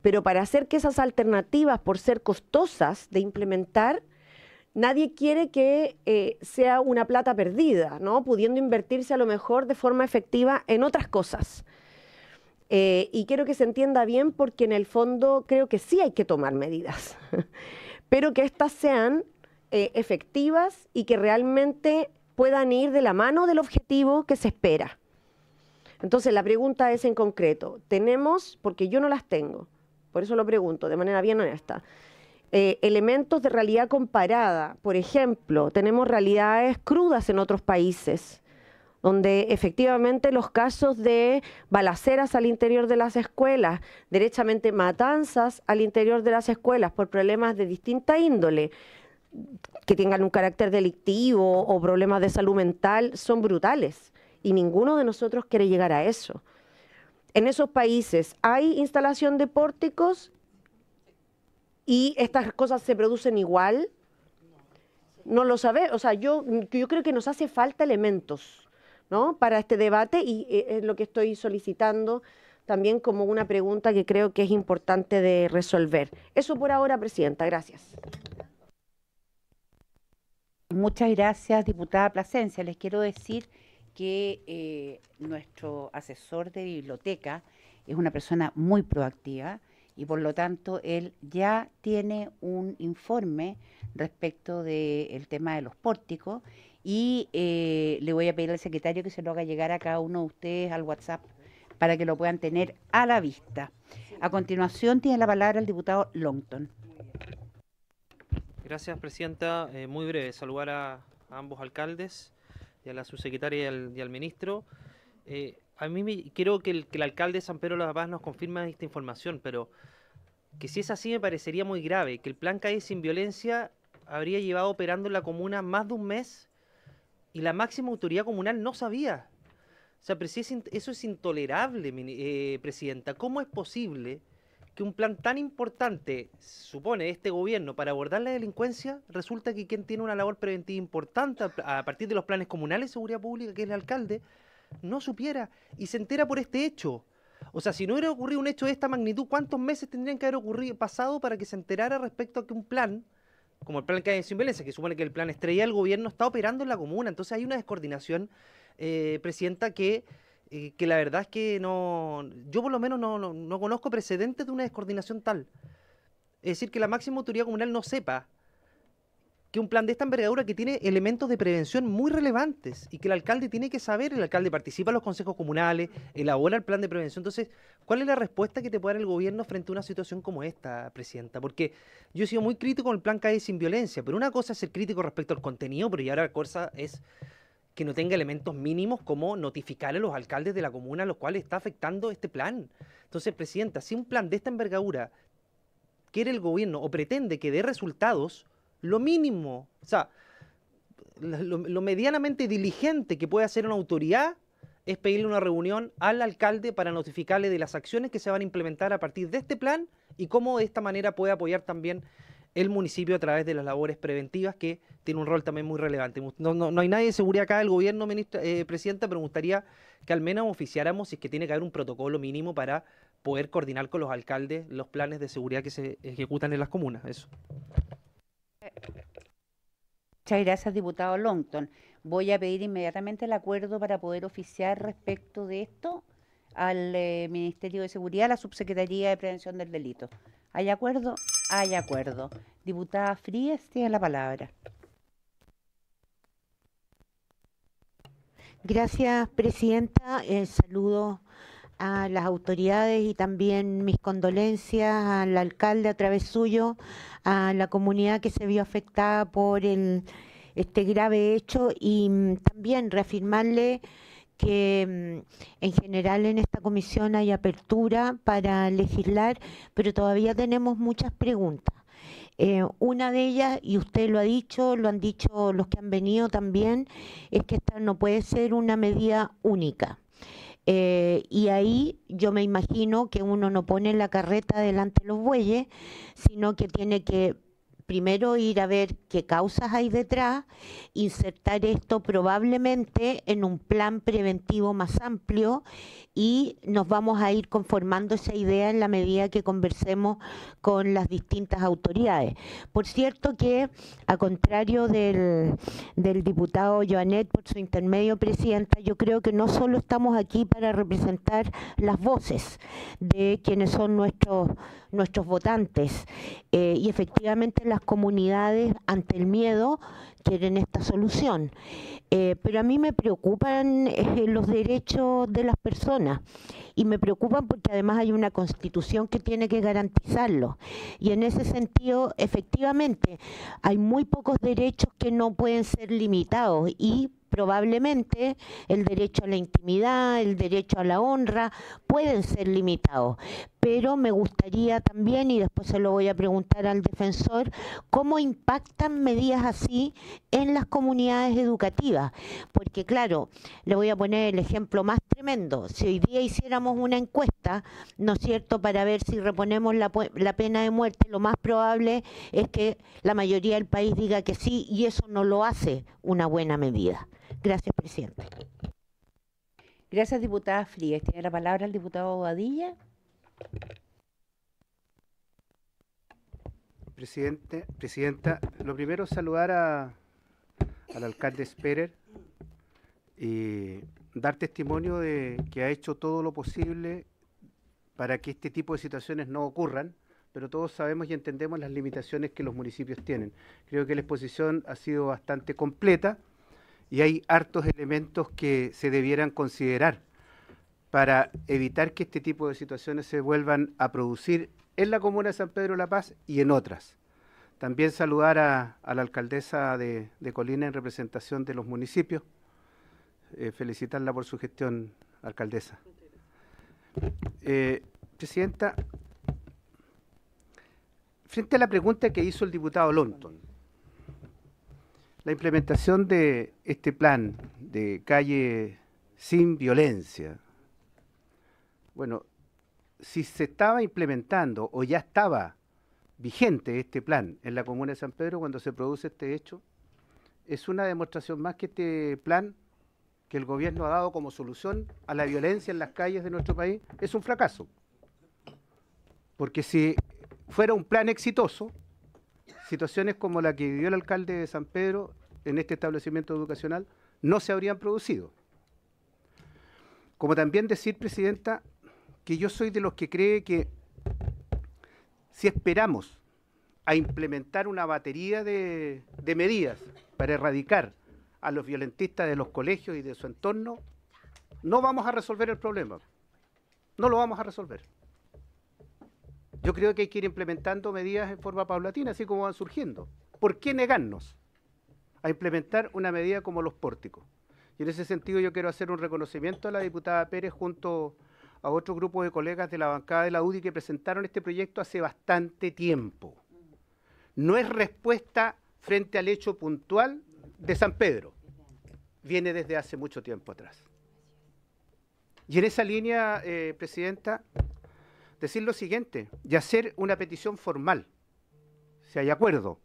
S7: pero para hacer que esas alternativas, por ser costosas de implementar, nadie quiere que sea una plata perdida, ¿no? Pudiendo invertirse a lo mejor de forma efectiva en otras cosas. Y quiero que se entienda bien porque en el fondo creo que sí hay que tomar medidas, pero que éstas sean efectivas y que realmente puedan ir de la mano del objetivo que se espera. Entonces la pregunta es en concreto, tenemos, porque yo no las tengo, por eso lo pregunto de manera bien honesta, elementos de realidad comparada. Por ejemplo, tenemos realidades crudas en otros países, donde efectivamente los casos de balaceras al interior de las escuelas, derechamente matanzas al interior de las escuelas por problemas de distinta índole, que tengan un carácter delictivo o problemas de salud mental, son brutales. Y ninguno de nosotros quiere llegar a eso. En esos países hay instalación de pórticos y estas cosas se producen igual. No lo sabe, o sea, yo creo que nos hace falta elementos, ¿no?, para este debate y es lo que estoy solicitando también como una pregunta que creo que es importante de resolver. Eso por ahora, Presidenta. Gracias.
S1: Muchas gracias, diputada Plasencia. Les quiero decir que nuestro asesor de biblioteca es una persona muy proactiva y por lo tanto él ya tiene un informe respecto del tema de los pórticos y le voy a pedir al secretario que se lo haga llegar a cada uno de ustedes al WhatsApp para que lo puedan tener a la vista. A continuación tiene la palabra el diputado Longton.
S8: Gracias, Presidenta. Muy breve, saludar a ambos alcaldes, y a la subsecretaria y al ministro. A mí quiero que el alcalde de San Pedro de la Paz nos confirme esta información, pero que si es así me parecería muy grave, que el plan Calle Sin Violencia habría llevado operando en la comuna más de un mes y la máxima autoridad comunal no sabía. O sea, pero si eso es intolerable, Presidenta. ¿Cómo es posible que un plan tan importante, supone este gobierno, para abordar la delincuencia, resulta que quien tiene una labor preventiva importante a partir de los planes comunales de seguridad pública, que es el alcalde, no supiera y se entera por este hecho. O sea, si no hubiera ocurrido un hecho de esta magnitud, ¿cuántos meses tendrían que haber pasado para que se enterara respecto a que un plan, como el plan que hay sin violencia, que supone que el plan estrella del gobierno, está operando en la comuna? Entonces hay una descoordinación, Presidenta, que la verdad es que yo por lo menos no conozco precedentes de una descoordinación tal. Es decir, que la máxima autoridad comunal no sepa que un plan de esta envergadura, que tiene elementos de prevención muy relevantes y que el alcalde tiene que saber, el alcalde participa en los consejos comunales, elabora el plan de prevención. Entonces, ¿cuál es la respuesta que te puede dar el gobierno frente a una situación como esta, Presidenta? Porque yo he sido muy crítico con el plan CAE sin violencia, pero una cosa es ser crítico respecto al contenido, pero ya otra cosa es que no tenga elementos mínimos como notificar a los alcaldes de la comuna a los cuales está afectando este plan. Entonces, Presidenta, si un plan de esta envergadura quiere el gobierno o pretende que dé resultados, lo mínimo, o sea, lo medianamente diligente que puede hacer una autoridad es pedirle una reunión al alcalde para notificarle de las acciones que se van a implementar a partir de este plan y cómo de esta manera puede apoyar también el municipio a través de las labores preventivas, que tiene un rol también muy relevante. No hay nadie de seguridad acá del gobierno, Presidenta, pero me gustaría que al menos oficiáramos si es que tiene que haber un protocolo mínimo para poder coordinar con los alcaldes los planes de seguridad que se ejecutan en las comunas. Eso.
S1: Muchas gracias, diputado Longton. Voy a pedir inmediatamente el acuerdo para poder oficiar respecto de esto al Ministerio de Seguridad, a la Subsecretaría de Prevención del Delito. ¿Hay acuerdo? Hay acuerdo. Diputada Frías tiene la palabra.
S9: Gracias, Presidenta. Saludo a las autoridades y también mis condolencias al alcalde a través suyo, a la comunidad que se vio afectada por este grave hecho, y también reafirmarle que en general en esta comisión hay apertura para legislar, pero todavía tenemos muchas preguntas. Una de ellas, y usted lo ha dicho, lo han dicho los que han venido también, es que esta no puede ser una medida única. Y ahí yo me imagino que uno no pone la carreta delante de los bueyes, sino que tiene que primero ir a ver qué causas hay detrás, insertar esto probablemente en un plan preventivo más amplio, y nos vamos a ir conformando esa idea en la medida que conversemos con las distintas autoridades. Por cierto que, a contrario del diputado Joanet, por su intermedio, Presidenta, yo creo que no solo estamos aquí para representar las voces de quienes son nuestros votantes, y efectivamente las comunidades ante el miedo quieren esta solución, pero a mí me preocupan los derechos de las personas, y me preocupan porque además hay una Constitución que tiene que garantizarlo, y en ese sentido efectivamente hay muy pocos derechos que no pueden ser limitados, y probablemente el derecho a la intimidad, el derecho a la honra pueden ser limitados, pero me gustaría también, y después se lo voy a preguntar al defensor, cómo impactan medidas así en las comunidades educativas, porque claro, le voy a poner el ejemplo más tremendo: si hoy día hiciéramos una encuesta, ¿no es cierto?, para ver si reponemos la pena de muerte, lo más probable es que la mayoría del país diga que sí, y eso no lo hace una buena medida. Gracias, Presidente.
S1: Gracias, diputada Frías. Tiene la palabra el diputado Bobadilla.
S10: Presidenta, lo primero es saludar al alcalde Sperer y dar testimonio de que ha hecho todo lo posible para que este tipo de situaciones no ocurran, pero todos sabemos y entendemos las limitaciones que los municipios tienen. Creo que la exposición ha sido bastante completa y hay hartos elementos que se debieran considerar para evitar que este tipo de situaciones se vuelvan a producir en la comuna de San Pedro de la Paz y en otras. También saludar a la alcaldesa de Colina en representación de los municipios, felicitarla por su gestión, alcaldesa. Presidenta, frente a la pregunta que hizo el diputado Longton, la implementación de este plan de calle sin violencia, bueno, si se estaba implementando o ya estaba vigente este plan en la comuna de San Pedro cuando se produce este hecho, es una demostración más que este plan que el gobierno ha dado como solución a la violencia en las calles de nuestro país es un fracaso. Porque si fuera un plan exitoso, situaciones como la que vivió el alcalde de San Pedro en este establecimiento educacional no se habrían producido. Como también decir, Presidenta, que yo soy de los que cree que si esperamos a implementar una batería de medidas para erradicar a los violentistas de los colegios y de su entorno, no vamos a resolver el problema. No lo vamos a resolver. Yo creo que hay que ir implementando medidas en forma paulatina, así como van surgiendo. ¿Por qué negarnos a implementar una medida como los pórticos? Y en ese sentido yo quiero hacer un reconocimiento a la diputada Pérez junto a otro grupo de colegas de la bancada de la UDI que presentaron este proyecto hace bastante tiempo. No es respuesta frente al hecho puntual de San Pedro. Viene desde hace mucho tiempo atrás. Y en esa línea, Presidenta, decir lo siguiente, y hacer una petición formal, si hay acuerdo,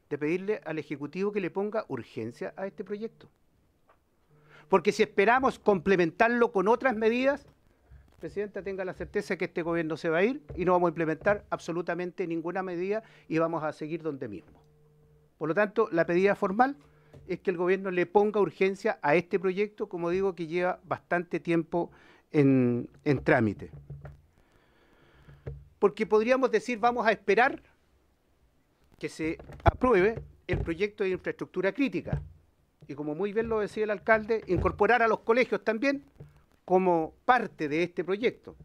S10: de pedirle al Ejecutivo que le ponga urgencia a este proyecto. Porque si esperamos complementarlo con otras medidas, Presidenta, tenga la certeza que este gobierno se va a ir y no vamos a implementar absolutamente ninguna medida y vamos a seguir donde mismo. Por lo tanto, la pedida formal es que el gobierno le ponga urgencia a este proyecto, como digo, que lleva bastante tiempo en trámite. Porque podríamos decir, vamos a esperar que se apruebe el proyecto de infraestructura crítica. Y como muy bien lo decía el alcalde, incorporar a los colegios también como parte de este proyecto.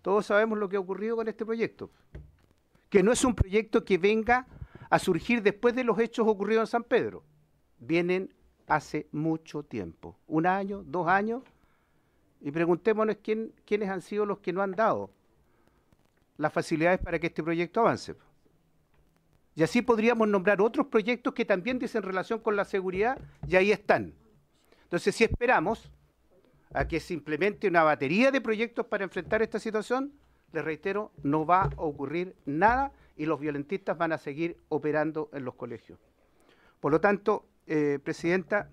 S10: Todos sabemos lo que ha ocurrido con este proyecto, que no es un proyecto que venga a surgir después de los hechos ocurridos en San Pedro. Vienen hace mucho tiempo, 1 año, 2 años, y preguntémonos quiénes han sido los que no han dado las facilidades para que este proyecto avance. Y así podríamos nombrar otros proyectos que también dicen relación con la seguridad, y ahí están. Entonces, si esperamos a que se implemente una batería de proyectos para enfrentar esta situación, les reitero, no va a ocurrir nada y los violentistas van a seguir operando en los colegios. Por lo tanto, Presidenta,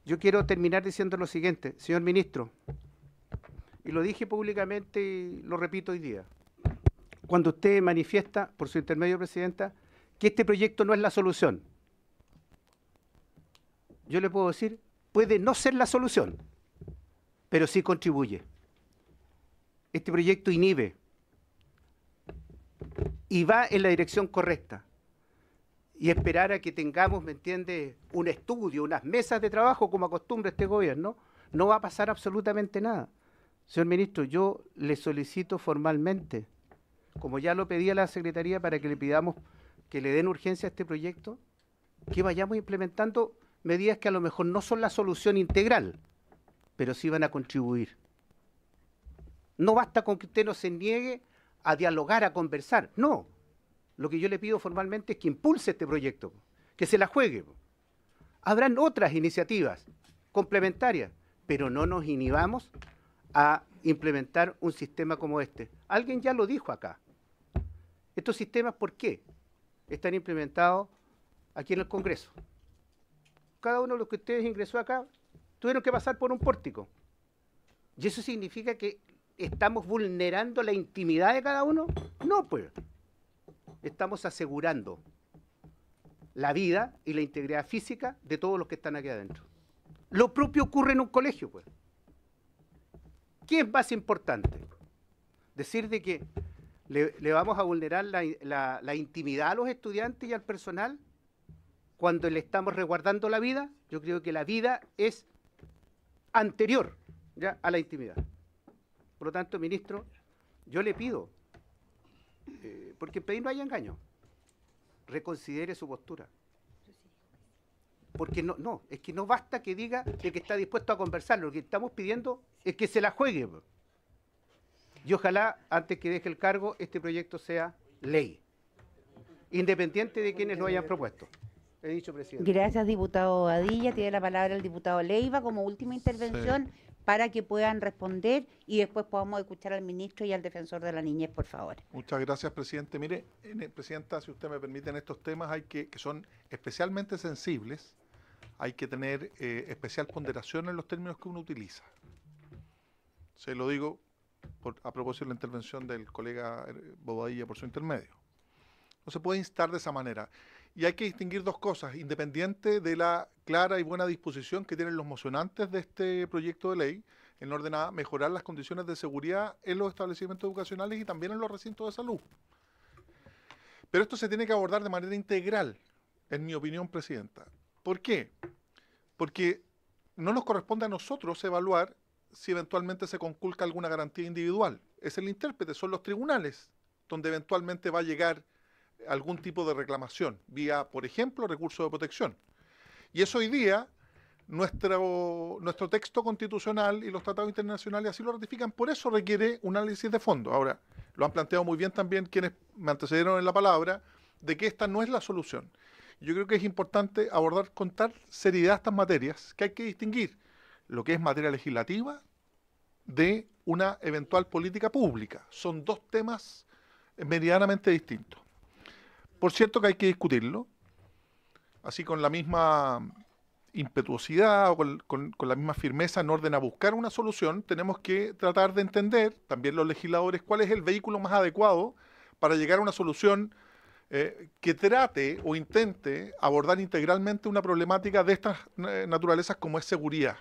S10: yo quiero terminar diciendo lo siguiente, señor ministro, y lo dije públicamente y lo repito hoy día, cuando usted manifiesta, por su intermedio, Presidenta, que este proyecto no es la solución, yo le puedo decir, puede no ser la solución, pero sí contribuye. Este proyecto inhibe y va en la dirección correcta. Y esperar a que tengamos, ¿me entiende?, un estudio, unas mesas de trabajo, como acostumbra este gobierno, no va a pasar absolutamente nada. Señor ministro, yo le solicito formalmente, como ya lo pedí a la Secretaría para que le pidamos que le den urgencia a este proyecto, que vayamos implementando medidas que a lo mejor no son la solución integral, pero sí van a contribuir. No basta con que usted no se niegue a dialogar, a conversar, no. Lo que yo le pido formalmente es que impulse este proyecto, que se la juegue. Habrán otras iniciativas complementarias, pero no nos inhibamos a implementar un sistema como este. Alguien ya lo dijo acá. Estos sistemas, ¿por qué? Están implementados aquí en el Congreso. Cada uno de los que ustedes ingresó acá tuvieron que pasar por un pórtico. ¿Y eso significa que estamos vulnerando la intimidad de cada uno? No, pues. Estamos asegurando la vida y la integridad física de todos los que están aquí adentro. Lo propio ocurre en un colegio, pues. ¿Qué es más importante? Decir de que le vamos a vulnerar la intimidad a los estudiantes y al personal cuando le estamos resguardando la vida. Yo creo que la vida es anterior ya a la intimidad. Por lo tanto, ministro, yo le pido, porque en pedir no hay engaño, reconsidere su postura. Porque es que no basta que diga de que está dispuesto a conversar, lo que estamos pidiendo es que se la juegue. Y ojalá, antes que deje el cargo, este proyecto sea ley, independiente de quienes lo hayan propuesto. He dicho, presidente.
S1: Gracias, diputado Badilla. Tiene la palabra el diputado Leiva como última intervención, sí, para que puedan responder y después podamos escuchar al ministro y al defensor de la niñez, por favor.
S11: Muchas gracias, presidente. Mire, Presidenta, si usted me permite, en estos temas que son especialmente sensibles, hay que tener especial ponderación en los términos que uno utiliza. Se lo digo a propósito de la intervención del colega Bobadilla por su intermedio. No se puede instar de esa manera. Y hay que distinguir dos cosas, independiente de la clara y buena disposición que tienen los mocionantes de este proyecto de ley, en orden a mejorar las condiciones de seguridad en los establecimientos educacionales y también en los recintos de salud. Pero esto se tiene que abordar de manera integral, en mi opinión, Presidenta. ¿Por qué? Porque no nos corresponde a nosotros evaluar si eventualmente se conculca alguna garantía individual. Es el intérprete, son los tribunales, donde eventualmente va a llegar algún tipo de reclamación, vía, por ejemplo, recurso de protección. Y eso hoy día, nuestro texto constitucional y los tratados internacionales así lo ratifican, por eso requiere un análisis de fondo. Ahora, lo han planteado muy bien también quienes me antecedieron en la palabra, de que esta no es la solución. Yo creo que es importante abordar con tal seriedad estas materias, que hay que distinguir lo que es materia legislativa de una eventual política pública. Son dos temas medianamente distintos. Por cierto que hay que discutirlo, así con la misma impetuosidad o con la misma firmeza en orden a buscar una solución, tenemos que tratar de entender, también los legisladores, cuál es el vehículo más adecuado para llegar a una solución que trate o intente abordar integralmente una problemática de estas naturalezas como es seguridad.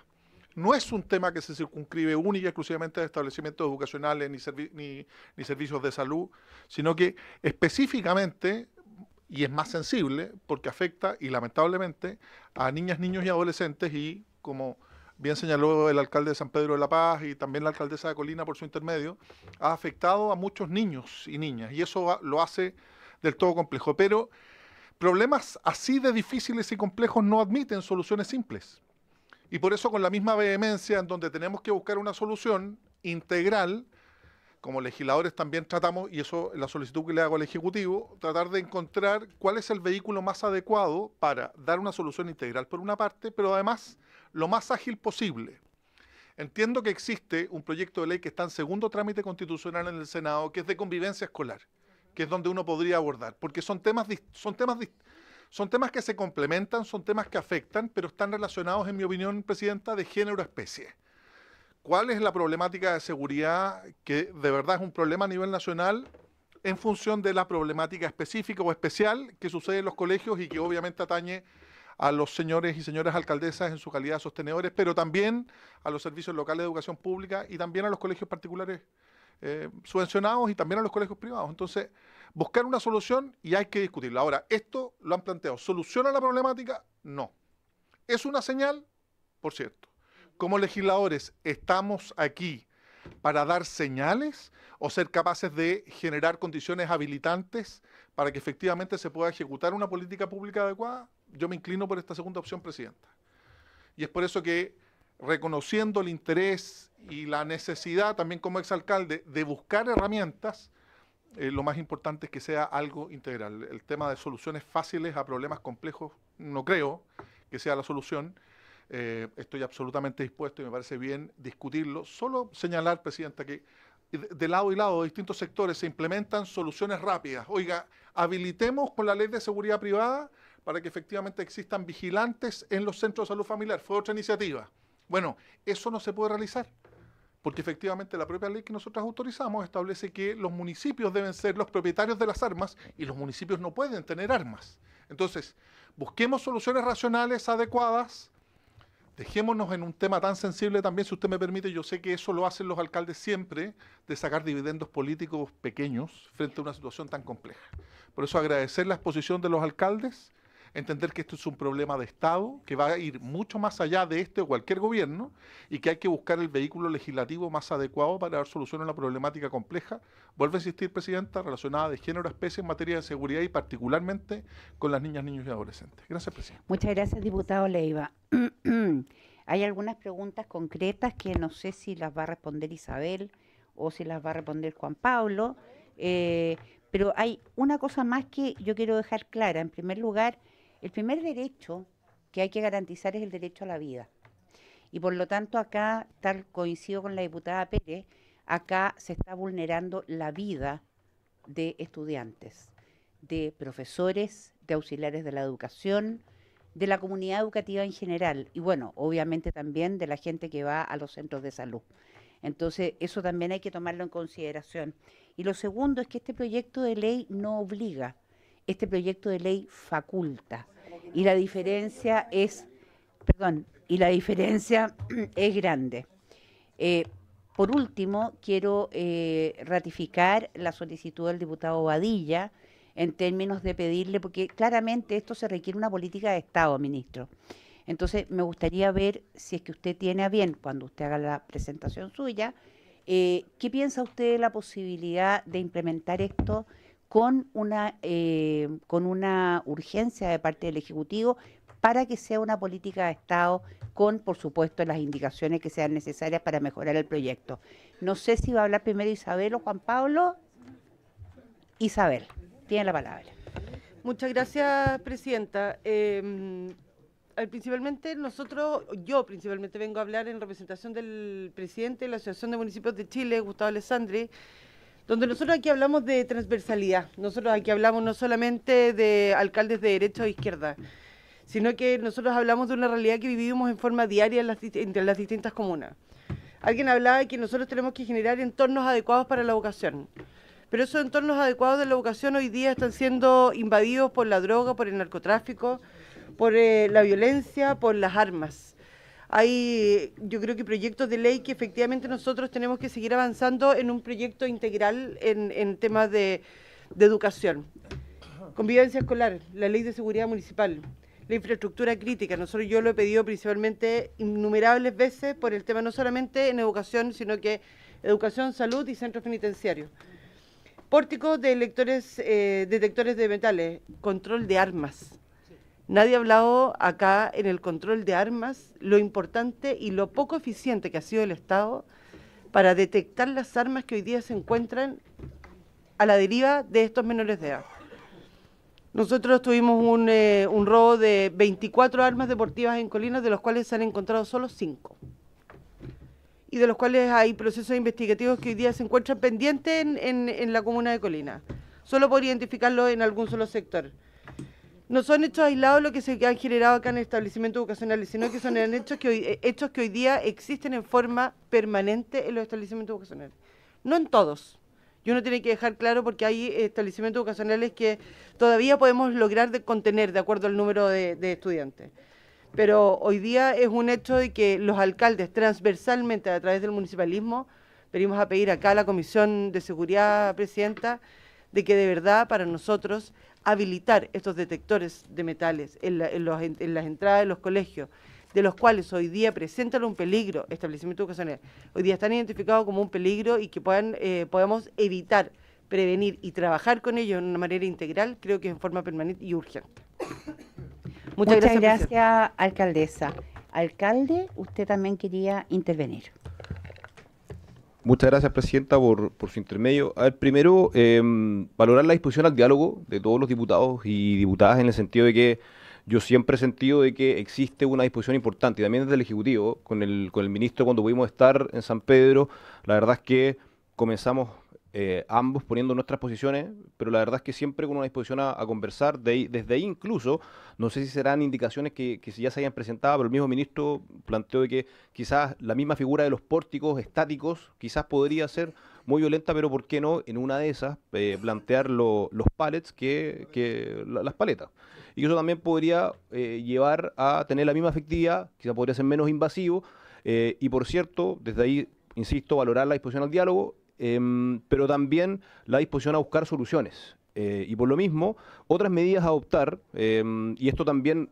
S11: No es un tema que se circunscribe única y exclusivamente a establecimientos educacionales ni servicios de salud, sino que específicamente, y es más sensible, porque afecta, y lamentablemente, a niñas, niños y adolescentes, y como bien señaló el alcalde de San Pedro de la Paz y también la alcaldesa de Colina por su intermedio, ha afectado a muchos niños y niñas, y eso lo hace del todo complejo. Pero problemas así de difíciles y complejos no admiten soluciones simples. Y por eso, con la misma vehemencia en donde tenemos que buscar una solución integral, como legisladores también tratamos, y eso es la solicitud que le hago al Ejecutivo, tratar de encontrar cuál es el vehículo más adecuado para dar una solución integral por una parte, pero además lo más ágil posible. Entiendo que existe un proyecto de ley que está en segundo trámite constitucional en el Senado, que es de convivencia escolar, que es donde uno podría abordar, porque son temas que se complementan, son temas que afectan, pero están relacionados, en mi opinión, Presidenta, de género a especie. ¿Cuál es la problemática de seguridad que de verdad es un problema a nivel nacional en función de la problemática específica o especial que sucede en los colegios y que obviamente atañe a los señores y señoras alcaldesas en su calidad de sostenedores, pero también a los servicios locales de educación pública y también a los colegios particulares subvencionados y también a los colegios privados? Entonces, buscar una solución y hay que discutirla. Ahora, esto lo han planteado. ¿Soluciona la problemática? No. ¿Es una señal? Por cierto. Como legisladores, ¿estamos aquí para dar señales o ser capaces de generar condiciones habilitantes para que efectivamente se pueda ejecutar una política pública adecuada? Yo me inclino por esta segunda opción, Presidenta. Y es por eso que, reconociendo el interés y la necesidad también como exalcalde de buscar herramientas, lo más importante es que sea algo integral. El tema de soluciones fáciles a problemas complejos no creo que sea la solución. Estoy absolutamente dispuesto y me parece bien discutirlo. Solo señalar, Presidenta, que de lado y lado, de distintos sectores, se implementan soluciones rápidas. Oiga, habilitemos con la ley de seguridad privada para que efectivamente existan vigilantes en los centros de salud familiar. Fue otra iniciativa. Bueno, eso no se puede realizar, porque efectivamente la propia ley que nosotros autorizamos establece que los municipios deben ser los propietarios de las armas y los municipios no pueden tener armas. Entonces, busquemos soluciones racionales, adecuadas. Dejémonos en un tema tan sensible también, si usted me permite, yo sé que eso lo hacen los alcaldes siempre, de sacar dividendos políticos pequeños frente a una situación tan compleja. Por eso agradecer la exposición de los alcaldes, entender que esto es un problema de Estado, que va a ir mucho más allá de este o cualquier gobierno, y que hay que buscar el vehículo legislativo más adecuado para dar solución a una problemática compleja. Vuelvo a insistir, Presidenta, relacionada de género a especie en materia de seguridad y particularmente con las niñas, niños y adolescentes. Gracias, Presidenta.
S1: Muchas gracias, diputado Leiva. Hay algunas preguntas concretas que no sé si las va a responder Isabel o si las va a responder Juan Pablo, pero hay una cosa más que yo quiero dejar clara. En primer lugar, el primer derecho que hay que garantizar es el derecho a la vida. Y por lo tanto acá, tal coincido con la diputada Pérez, acá se está vulnerando la vida de estudiantes, de profesores, de auxiliares de la educación, de la comunidad educativa en general y bueno, obviamente también de la gente que va a los centros de salud. Entonces, eso también hay que tomarlo en consideración. Y lo segundo es que este proyecto de ley no obliga, este proyecto de ley faculta. Y la diferencia es, y la diferencia es grande. Por último, quiero ratificar la solicitud del diputado Badilla en términos de pedirle, porque claramente esto se requiere una política de Estado, ministro. Entonces, me gustaría ver si es que usted tiene a bien, cuando usted haga la presentación suya, ¿qué piensa usted de la posibilidad de implementar esto con una urgencia de parte del Ejecutivo para que sea una política de Estado con, por supuesto, las indicaciones que sean necesarias para mejorar el proyecto? No sé si va a hablar primero Isabel o Juan Pablo. Isabel, tiene la palabra.
S4: Muchas gracias, presidenta. Principalmente yo principalmente vengo a hablar en representación del presidente de la Asociación de Municipios de Chile, Gustavo Alessandri, donde nosotros aquí hablamos de transversalidad. Nosotros aquí hablamos no solamente de alcaldes de derecha o izquierda, sino que nosotros hablamos de una realidad que vivimos en forma diaria entre las distintas comunas. Alguien hablaba de que nosotros tenemos que generar entornos adecuados para la educación, pero esos entornos adecuados de la educación hoy día están siendo invadidos por la droga, por el narcotráfico, por la violencia, por las armas. Hay, yo creo que proyectos de ley que efectivamente nosotros tenemos que seguir avanzando en un proyecto integral en temas de educación. Convivencia escolar, la ley de seguridad municipal, la infraestructura crítica. Yo lo he pedido principalmente innumerables veces por el tema no solamente en educación, sino que educación, salud y centros penitenciarios. Pórticos de detectores de metales, control de armas. Nadie ha hablado acá en el control de armas, lo importante y lo poco eficiente que ha sido el Estado para detectar las armas que hoy día se encuentran a la deriva de estos menores de edad. Nosotros tuvimos un robo de 24 armas deportivas en Colinas, de los cuales se han encontrado solo 5. Y de los cuales hay procesos investigativos que hoy día se encuentran pendientes en la comuna de Colinas, solo por identificarlo en algún solo sector. No son hechos aislados lo que se han generado acá en establecimientos educacionales, sino que son hechos que hoy día existen en forma permanente en los establecimientos educacionales. No en todos. Y uno tiene que dejar claro porque hay establecimientos educacionales que todavía podemos lograr contener de acuerdo al número de estudiantes. Pero hoy día es un hecho de que los alcaldes transversalmente a través del municipalismo venimos a pedir acá a la Comisión de Seguridad, Presidenta, de que de verdad para nosotros habilitar estos detectores de metales en las entradas de los colegios, de los cuales hoy día presentan un peligro, establecimientos educacionales, hoy día están identificados como un peligro y que podamos evitar, prevenir y trabajar con ellos de una manera integral, creo que en forma permanente y urgente.
S1: Muchas gracias, alcaldesa. Alcalde, usted también quería intervenir.
S3: Muchas gracias, presidenta, por su intermedio. A ver, primero, valorar la disposición al diálogo de todos los diputados y diputadas en el sentido de que yo siempre he sentido de que existe una disposición importante, y también desde el Ejecutivo, con el ministro cuando pudimos estar en San Pedro, la verdad es que comenzamos ambos poniendo nuestras posiciones, pero la verdad es que siempre con una disposición a conversar, desde ahí incluso, no sé si serán indicaciones que ya se hayan presentado, pero el mismo ministro planteó de que quizás la misma figura de los pórticos estáticos quizás podría ser muy violenta, pero ¿por qué no en una de esas plantear los pallets que las paletas? Y eso también podría llevar a tener la misma efectividad, quizás podría ser menos invasivo, y por cierto, desde ahí, insisto, valorar la disposición al diálogo, pero también la disposición a buscar soluciones. Y por lo mismo, otras medidas a adoptar, y esto también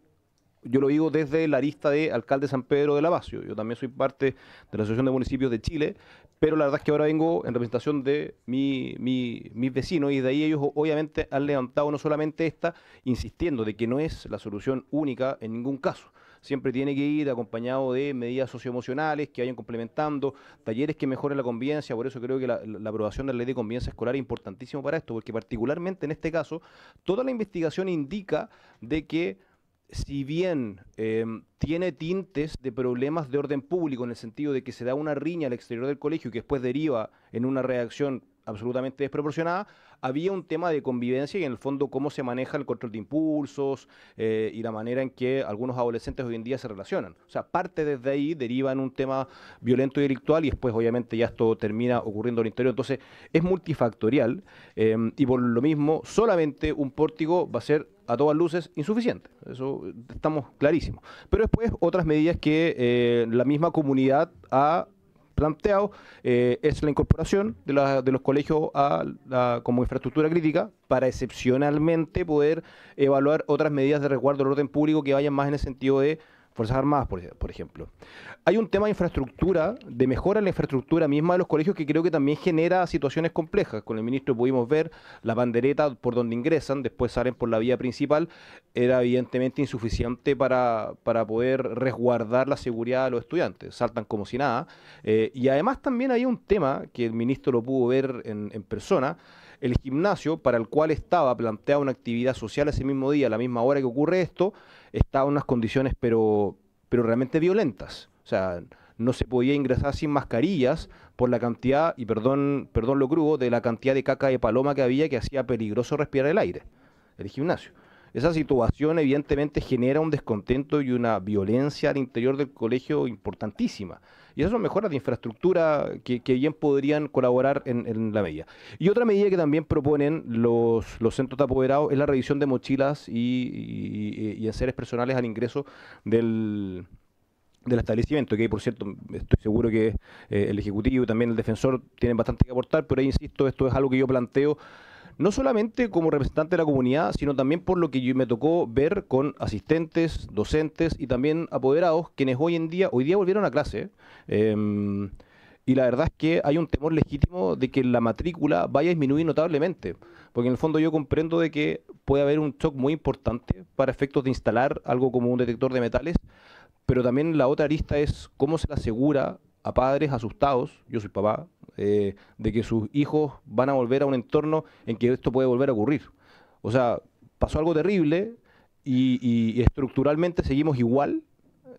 S3: yo lo digo desde la arista de alcalde de San Pedro de la Paz. Yo también soy parte de la Asociación de Municipios de Chile, pero la verdad es que ahora vengo en representación de mis vecinos, y de ahí ellos obviamente han levantado no solamente esta, insistiendo de que no es la solución única en ningún caso. Siempre tiene que ir acompañado de medidas socioemocionales que vayan complementando, talleres que mejoren la convivencia. Por eso creo que la aprobación de la ley de convivencia escolar es importantísimo para esto, porque particularmente en este caso, toda la investigación indica de que si bien tiene tintes de problemas de orden público, en el sentido de que se da una riña al exterior del colegio y que después deriva en una reacción absolutamente desproporcionada. Había un tema de convivencia y en el fondo cómo se maneja el control de impulsos y la manera en que algunos adolescentes hoy en día se relacionan. O sea, parte desde ahí, deriva en un tema violento y delictual y después obviamente ya esto termina ocurriendo al interior. Entonces es multifactorial y por lo mismo solamente un pórtico va a ser a todas luces insuficiente. Eso estamos clarísimos. Pero después otras medidas que la misma comunidad ha planteado es la incorporación de los colegios como infraestructura crítica para excepcionalmente poder evaluar otras medidas de resguardo del orden público que vayan más en el sentido de Fuerzas Armadas, por ejemplo. Hay un tema de infraestructura, de mejora en la infraestructura misma de los colegios que creo que también genera situaciones complejas. Con el ministro pudimos ver la bandereta por donde ingresan, después salen por la vía principal, era evidentemente insuficiente para poder resguardar la seguridad de los estudiantes. Saltan como si nada. Y además también hay un tema que el ministro lo pudo ver en persona. El gimnasio, para el cual estaba planteada una actividad social ese mismo día, a la misma hora que ocurre esto, estaba en unas condiciones pero realmente violentas. O sea, no se podía ingresar sin mascarillas por la cantidad, y perdón lo crudo, de la cantidad de caca de paloma que había que hacía peligroso respirar el aire, el gimnasio. Esa situación evidentemente genera un descontento y una violencia al interior del colegio importantísima. Y esas son mejoras de infraestructura que bien podrían colaborar en la medida. Y otra medida que también proponen los centros de apoderados es la revisión de mochilas y enseres personales al ingreso del establecimiento, que por cierto estoy seguro que el Ejecutivo y también el Defensor tienen bastante que aportar, pero ahí insisto, esto es algo que yo planteo no solamente como representante de la comunidad, sino también por lo que me tocó ver con asistentes, docentes y también apoderados, quienes hoy día volvieron a clase. Y la verdad es que hay un temor legítimo de que la matrícula vaya a disminuir notablemente, porque en el fondo yo comprendo de que puede haber un shock muy importante para efectos de instalar algo como un detector de metales, pero también la otra arista es cómo se le asegura a padres asustados, yo soy papá, de que sus hijos van a volver a un entorno en que esto puede volver a ocurrir. O sea, pasó algo terrible y estructuralmente seguimos igual.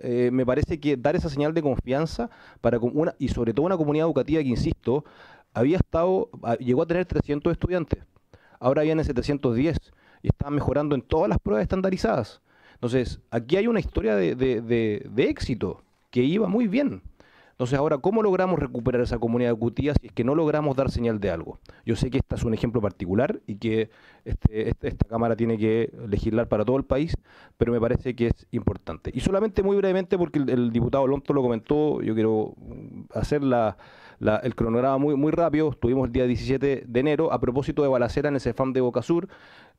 S3: Me parece que dar esa señal de confianza para y sobre todo una comunidad educativa que, insisto, llegó a tener 300 estudiantes, ahora vienen 710 y están mejorando en todas las pruebas estandarizadas. Entonces, aquí hay una historia de éxito que iba muy bien. Entonces, ahora, ¿cómo logramos recuperar esa comunidad educativa si es que no logramos dar señal de algo? Yo sé que este es un ejemplo particular y que esta Cámara tiene que legislar para todo el país, pero me parece que es importante. Y solamente muy brevemente, porque el diputado Lonto lo comentó, yo quiero hacer el cronograma muy rápido. Estuvimos el día 17 de enero a propósito de balacera en el CEFAM de Boca Sur,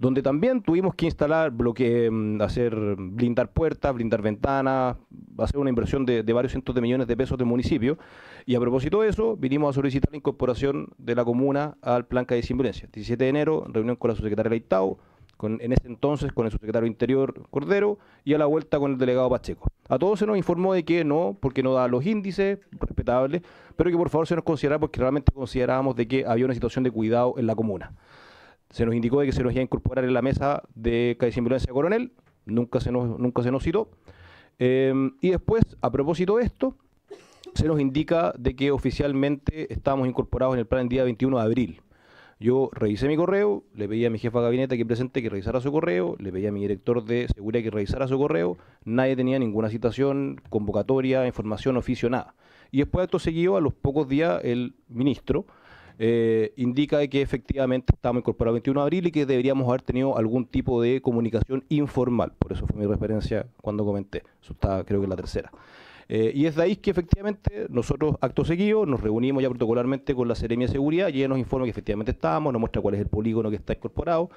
S3: donde también tuvimos que instalar blindar puertas, blindar ventanas, hacer una inversión de varios cientos de millones de pesos del municipio. Y a propósito de eso, vinimos a solicitar la incorporación de la comuna al plan Calle Sin Violencia. 17 de enero, reunión con la subsecretaria Leitao, en ese entonces con el subsecretario Interior Cordero y a la vuelta con el delegado Pacheco. A todos se nos informó de que no, porque no da los índices, respetables, pero que por favor se nos considerara porque realmente considerábamos de que había una situación de cuidado en la comuna. Se nos indicó de que se nos iba a incorporar en la mesa de Calle Sin Violencia Coronel, nunca se nos citó. Y después, a propósito de esto, se nos indica de que oficialmente estábamos incorporados en el plan el día 21 de abril. Yo revisé mi correo, le pedí a mi jefa de gabinete aquí presente que revisara su correo, le pedí a mi director de seguridad que revisara su correo, nadie tenía ninguna citación, convocatoria, información, oficio, nada. Y después de esto seguido, a los pocos días, el ministro indica de que efectivamente estábamos incorporados el 21 de abril y que deberíamos haber tenido algún tipo de comunicación informal. Por eso fue mi referencia cuando comenté. Eso está, creo que es la tercera. Y es de ahí que efectivamente nosotros, acto seguido, nos reunimos ya protocolarmente con la Seremia de Seguridad y ella nos informa que efectivamente estábamos, nos muestra cuál es el polígono que está incorporado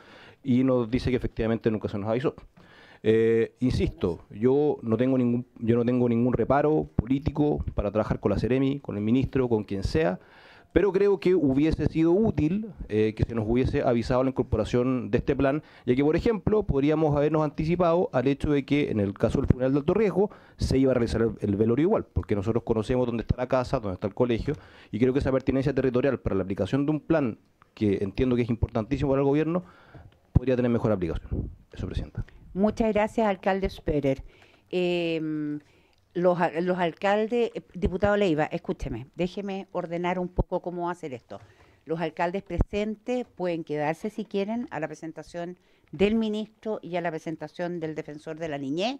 S3: y nos dice que efectivamente nunca se nos avisó. Insisto, yo no tengo ningún reparo político para trabajar con la Seremi, con el ministro, con quien sea, pero creo que hubiese sido útil que se nos hubiese avisado la incorporación de este plan, ya que, por ejemplo, podríamos habernos anticipado al hecho de que en el caso del funeral de alto riesgo se iba a realizar el velorio igual, porque nosotros conocemos dónde está la casa, dónde está el colegio, y creo que esa pertinencia territorial para la aplicación de un plan que entiendo que es importantísimo para el gobierno, podría tener mejor aplicación. Eso, Presidenta.
S1: Muchas gracias, alcalde Sperer. Los alcaldes, diputado Leiva, escúcheme, déjeme ordenar un poco cómo hacer esto. Los alcaldes presentes pueden quedarse si quieren a la presentación del ministro y a la presentación del defensor de la niñez.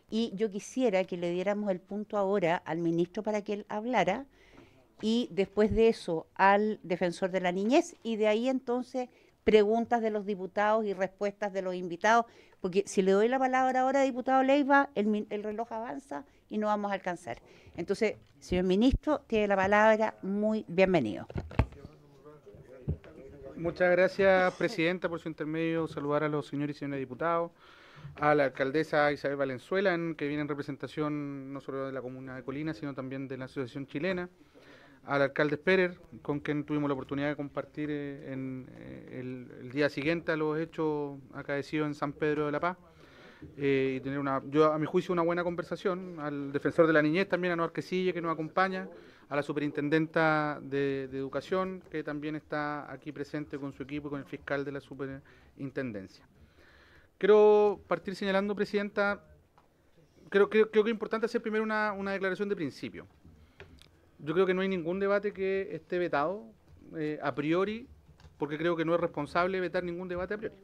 S1: Y yo quisiera que le diéramos el punto ahora al ministro para que él hablara y después de eso al defensor de la niñez y de ahí entonces preguntas de los diputados y respuestas de los invitados, porque si le doy la palabra ahora, diputado Leiva, el reloj avanza y no vamos a alcanzar. Entonces, señor ministro, tiene la palabra, muy bienvenido.
S12: Muchas gracias, presidenta, por su intermedio. Saludar a los señores y señores diputados, a la alcaldesa Isabel Valenzuela, que viene en representación no solo de la comuna de Colina, sino también de la Asociación Chilena, al alcalde Sperer, con quien tuvimos la oportunidad de compartir el día siguiente a los hechos acaecidos en San Pedro de la Paz, y tener yo a mi juicio una buena conversación, al defensor de la niñez también, a Noar Quesille, que nos acompaña, a la superintendenta de educación, que también está aquí presente con su equipo y con el fiscal de la superintendencia. Quiero partir señalando, presidenta, creo que es importante hacer primero una declaración de principio. Yo creo que no hay ningún debate que esté vetado a priori, porque creo que no es responsable vetar ningún debate a priori.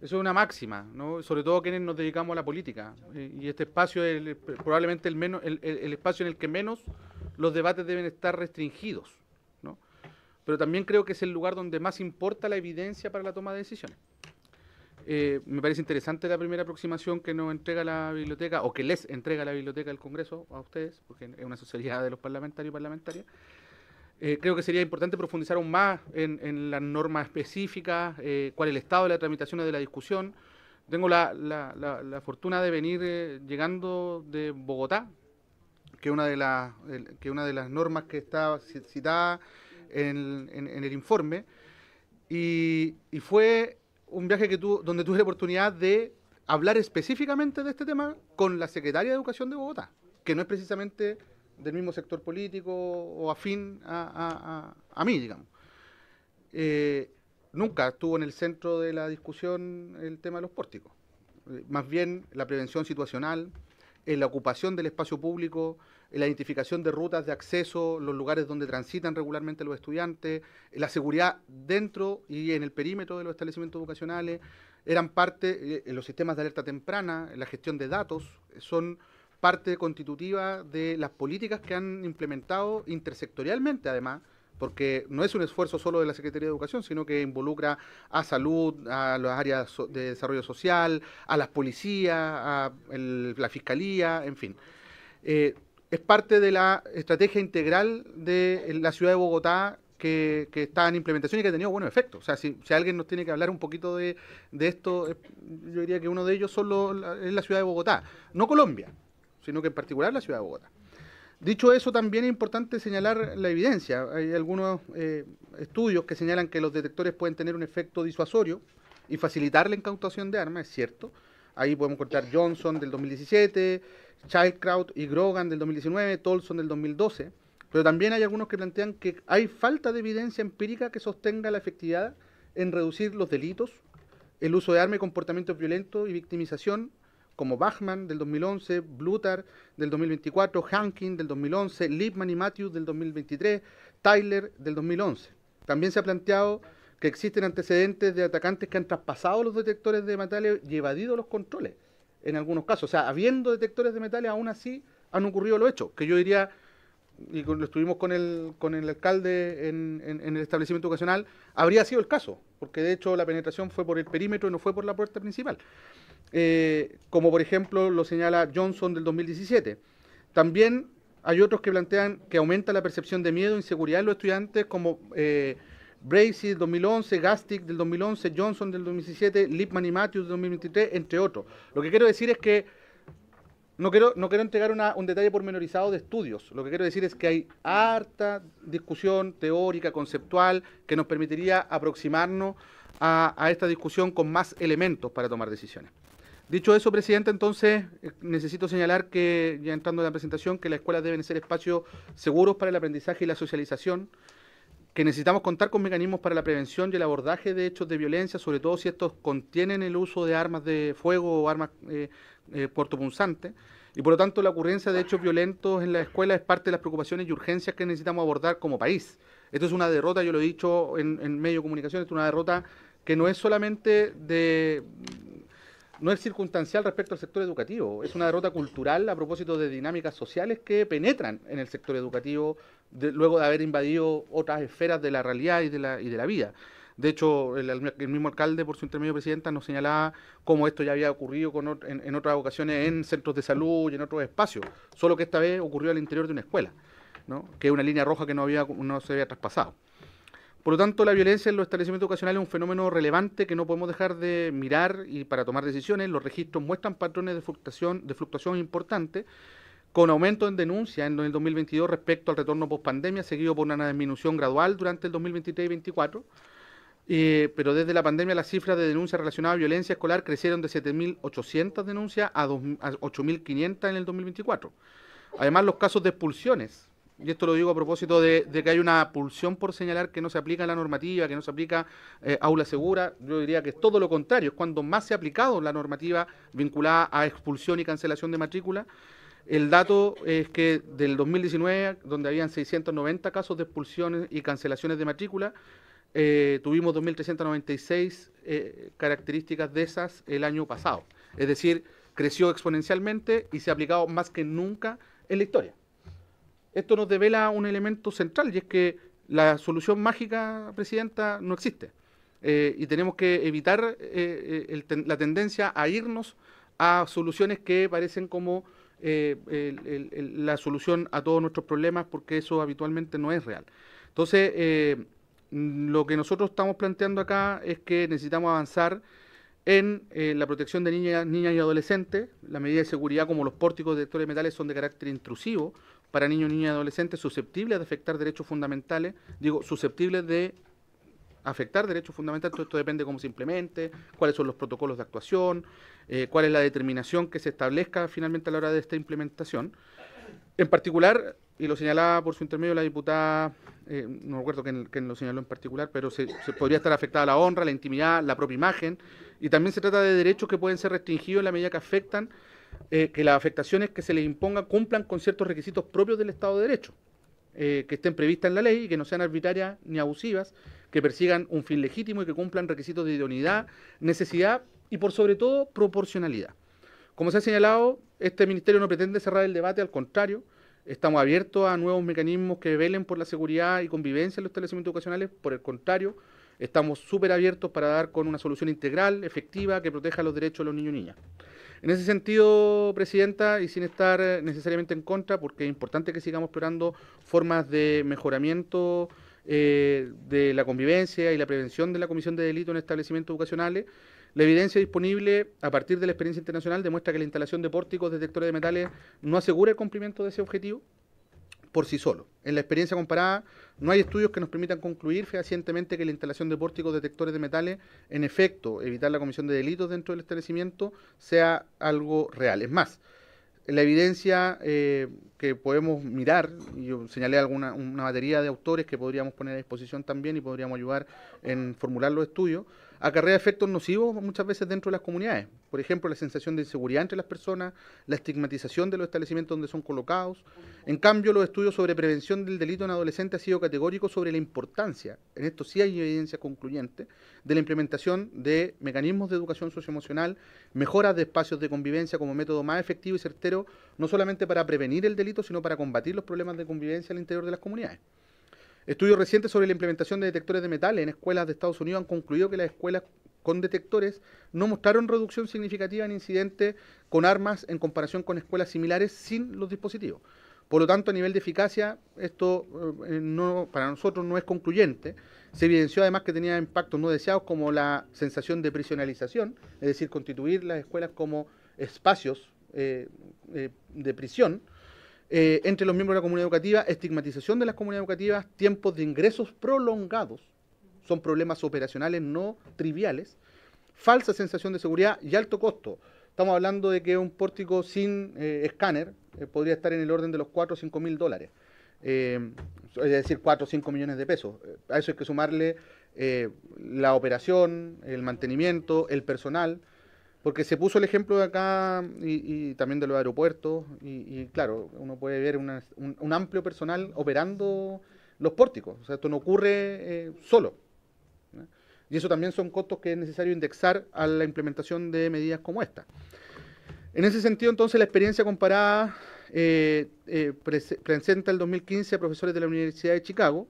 S12: Eso es una máxima, ¿no? Sobre todo quienes nos dedicamos a la política. Y este espacio es probablemente el espacio en el que menos los debates deben estar restringidos, ¿no? Pero también creo que es el lugar donde más importa la evidencia para la toma de decisiones. Me parece interesante la primera aproximación que nos entrega la biblioteca, o que les entrega la biblioteca del Congreso a ustedes, porque es una sociedad de los parlamentarios y parlamentarias. Creo que sería importante profundizar aún más en las normas específicas, cuál es el estado de la tramitación y de la discusión. Tengo la fortuna de venir llegando de Bogotá, que una de las normas que está citada en el informe, y fue un viaje donde tuve la oportunidad de hablar específicamente de este tema con la secretaria de Educación de Bogotá, que no es precisamente del mismo sector político o afín a mí, digamos. Nunca estuvo en el centro de la discusión el tema de los pórticos. Más bien la prevención situacional, la ocupación del espacio público, la identificación de rutas de acceso, los lugares donde transitan regularmente los estudiantes, la seguridad dentro y en el perímetro de los establecimientos educacionales, eran parte, los sistemas de alerta temprana, la gestión de datos, son parte constitutiva de las políticas que han implementado intersectorialmente, además, porque no es un esfuerzo solo de la Secretaría de Educación, sino que involucra a salud, a las áreas de desarrollo social, a las policías, a la fiscalía, en fin. Es parte de la estrategia integral de la ciudad de Bogotá que está en implementación y que ha tenido buenos efectos. O sea, si alguien nos tiene que hablar un poquito de esto, yo diría que uno de ellos es la ciudad de Bogotá, no Colombia, sino que en particular la ciudad de Bogotá. Dicho eso, también es importante señalar la evidencia. Hay algunos estudios que señalan que los detectores pueden tener un efecto disuasorio y facilitar la incautación de armas, es cierto. Ahí podemos encontrar Johnson del 2017, Childcraft y Grogan del 2019, Tolson del 2012. Pero también hay algunos que plantean que hay falta de evidencia empírica que sostenga la efectividad en reducir los delitos, el uso de armas y comportamientos violentos y victimización, como Bachman del 2011, Blutar del 2024, Hankin del 2011, Liebman y Matthews del 2023, Tyler del 2011. También se ha planteado que existen antecedentes de atacantes que han traspasado los detectores de metales y evadido los controles, en algunos casos. O sea, habiendo detectores de metales, aún así han ocurrido los hechos, que yo diría, y lo estuvimos con el alcalde en el establecimiento educacional, habría sido el caso, porque de hecho la penetración fue por el perímetro y no fue por la puerta principal. Como por ejemplo lo señala Johnson del 2017. También hay otros que plantean que aumenta la percepción de miedo e inseguridad en los estudiantes, como Bracy del 2011, Gastick del 2011, Johnson del 2017, Liebman y Matthews del 2023, entre otros. Lo que quiero decir es que no quiero entregar un detalle pormenorizado de estudios. Lo que quiero decir es que hay harta discusión teórica, conceptual, que nos permitiría aproximarnos a esta discusión con más elementos para tomar decisiones. Dicho eso, Presidenta, entonces necesito señalar que, ya entrando en la presentación, que las escuelas deben ser espacios seguros para el aprendizaje y la socialización, que necesitamos contar con mecanismos para la prevención y el abordaje de hechos de violencia, sobre todo si estos contienen el uso de armas de fuego o armas cortopunzantes, y por lo tanto la ocurrencia de hechos violentos en la escuela es parte de las preocupaciones y urgencias que necesitamos abordar como país. Esto es una derrota, yo lo he dicho en medio de comunicación, es una derrota que no es solamente no es circunstancial respecto al sector educativo, es una derrota cultural a propósito de dinámicas sociales que penetran en el sector educativo luego de haber invadido otras esferas de la realidad y de la vida. De hecho, el mismo alcalde, por su intermedio presidenta, nos señalaba cómo esto ya había ocurrido en otras ocasiones en centros de salud y en otros espacios, solo que esta vez ocurrió al interior de una escuela, ¿no? Que es una línea roja que no se había traspasado. Por lo tanto, la violencia en los establecimientos educacionales es un fenómeno relevante que no podemos dejar de mirar y para tomar decisiones. Los registros muestran patrones de fluctuación importantes, con aumento en denuncia en el 2022 respecto al retorno post-pandemia, seguido por una disminución gradual durante el 2023 y 2024. Pero desde la pandemia las cifras de denuncias relacionadas a violencia escolar crecieron de 7.800 denuncias a 8.500 en el 2024. Además, los casos de expulsiones, y esto lo digo a propósito de que hay una pulsión por señalar que no se aplica la normativa, que no se aplica aula segura, yo diría que es todo lo contrario, es cuando más se ha aplicado la normativa vinculada a expulsión y cancelación de matrícula. El dato es que del 2019, donde habían 690 casos de expulsiones y cancelaciones de matrícula, tuvimos 2.396 características de esas el año pasado. Es decir, creció exponencialmente y se ha aplicado más que nunca en la historia. Esto nos devela un elemento central y es que la solución mágica, Presidenta, no existe. Y tenemos que evitar la tendencia a irnos a soluciones que parecen como la solución a todos nuestros problemas, porque eso habitualmente no es real. Entonces, lo que nosotros estamos planteando acá es que necesitamos avanzar en la protección de niñas y adolescentes. Las medidas de seguridad como los pórticos detectores de metales son de carácter intrusivo para niños, niñas y adolescentes, susceptibles de afectar derechos fundamentales. Digo, susceptibles de afectar derechos fundamentales. Todo esto depende de cómo se implemente, cuáles son los protocolos de actuación, cuál es la determinación que se establezca finalmente a la hora de esta implementación. En particular, y lo señalaba por su intermedio la diputada, no recuerdo quién lo señaló en particular, pero se podría estar afectada la honra, la intimidad, la propia imagen, y también se trata de derechos que pueden ser restringidos en la medida que afectan, que las afectaciones que se les impongan cumplan con ciertos requisitos propios del Estado de Derecho, que estén previstas en la ley y que no sean arbitrarias ni abusivas, que persigan un fin legítimo y que cumplan requisitos de idoneidad, necesidad y por sobre todo proporcionalidad. Como se ha señalado, este ministerio no pretende cerrar el debate, al contrario, estamos abiertos a nuevos mecanismos que velen por la seguridad y convivencia en los establecimientos educacionales. Por el contrario, estamos súper abiertos para dar con una solución integral, efectiva, que proteja los derechos de los niños y niñas. En ese sentido, Presidenta, y sin estar necesariamente en contra, porque es importante que sigamos explorando formas de mejoramiento de la convivencia y la prevención de la comisión de delitos en establecimientos educacionales, la evidencia disponible a partir de la experiencia internacional demuestra que la instalación de pórticos detectores de metales no asegura el cumplimiento de ese objetivo por sí solo. En la experiencia comparada, no hay estudios que nos permitan concluir fehacientemente que la instalación de pórticos detectores de metales, en efecto, evitar la comisión de delitos dentro del establecimiento, sea algo real. Es más, la evidencia que podemos mirar, y yo señalé una batería de autores que podríamos poner a disposición también y podríamos ayudar en formular los estudios, acarrea efectos nocivos muchas veces dentro de las comunidades. Por ejemplo, la sensación de inseguridad entre las personas, la estigmatización de los establecimientos donde son colocados. En cambio, los estudios sobre prevención del delito en adolescentes han sido categóricos sobre la importancia, en esto sí hay evidencia concluyente, de la implementación de mecanismos de educación socioemocional, mejoras de espacios de convivencia como método más efectivo y certero, no solamente para prevenir el delito, sino para combatir los problemas de convivencia al interior de las comunidades. Estudios recientes sobre la implementación de detectores de metales en escuelas de Estados Unidos han concluido que las escuelas con detectores no mostraron reducción significativa en incidentes con armas en comparación con escuelas similares sin los dispositivos. Por lo tanto, a nivel de eficacia, esto para nosotros no es concluyente. Se evidenció además que tenía impactos no deseados como la sensación de prisionalización, es decir, constituir las escuelas como espacios de prisión, entre los miembros de la comunidad educativa, estigmatización de las comunidades educativas, tiempos de ingresos prolongados, son problemas operacionales no triviales, falsa sensación de seguridad y alto costo. Estamos hablando de que un pórtico sin escáner podría estar en el orden de los 4 o 5 mil dólares, es decir, 4 o 5 millones de pesos. A eso hay que sumarle la operación, el mantenimiento, el personal, porque se puso el ejemplo de acá y también de los aeropuertos y claro, uno puede ver un amplio personal operando los pórticos. O sea, esto no ocurre solo. ¿no? Y eso también son costos que es necesario indexar a la implementación de medidas como esta. En ese sentido, entonces, la experiencia comparada presenta el 2015 a profesores de la Universidad de Chicago,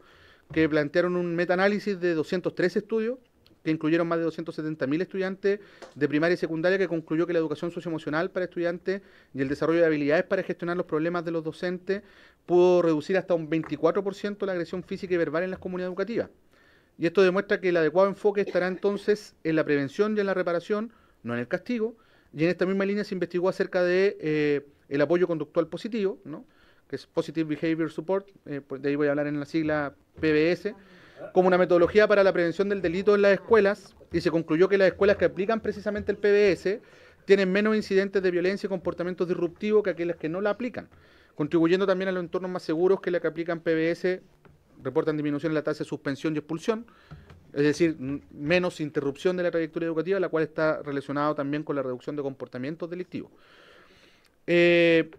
S12: que plantearon un metaanálisis de 203 estudios, que incluyeron más de 270.000 estudiantes de primaria y secundaria, que concluyó que la educación socioemocional para estudiantes y el desarrollo de habilidades para gestionar los problemas de los docentes pudo reducir hasta un 24% la agresión física y verbal en las comunidades educativas. Y esto demuestra que el adecuado enfoque estará entonces en la prevención y en la reparación, no en el castigo. Y en esta misma línea se investigó acerca de el apoyo conductual positivo, ¿no? Que es Positive Behavior Support, de ahí voy a hablar en la sigla PBS, como una metodología para la prevención del delito en las escuelas, y se concluyó que las escuelas que aplican precisamente el PBS tienen menos incidentes de violencia y comportamientos disruptivos que aquellas que no la aplican, contribuyendo también a los entornos más seguros que las que aplican PBS reportan disminución en la tasa de suspensión y expulsión, es decir, menos interrupción de la trayectoria educativa, la cual está relacionado también con la reducción de comportamientos delictivos. De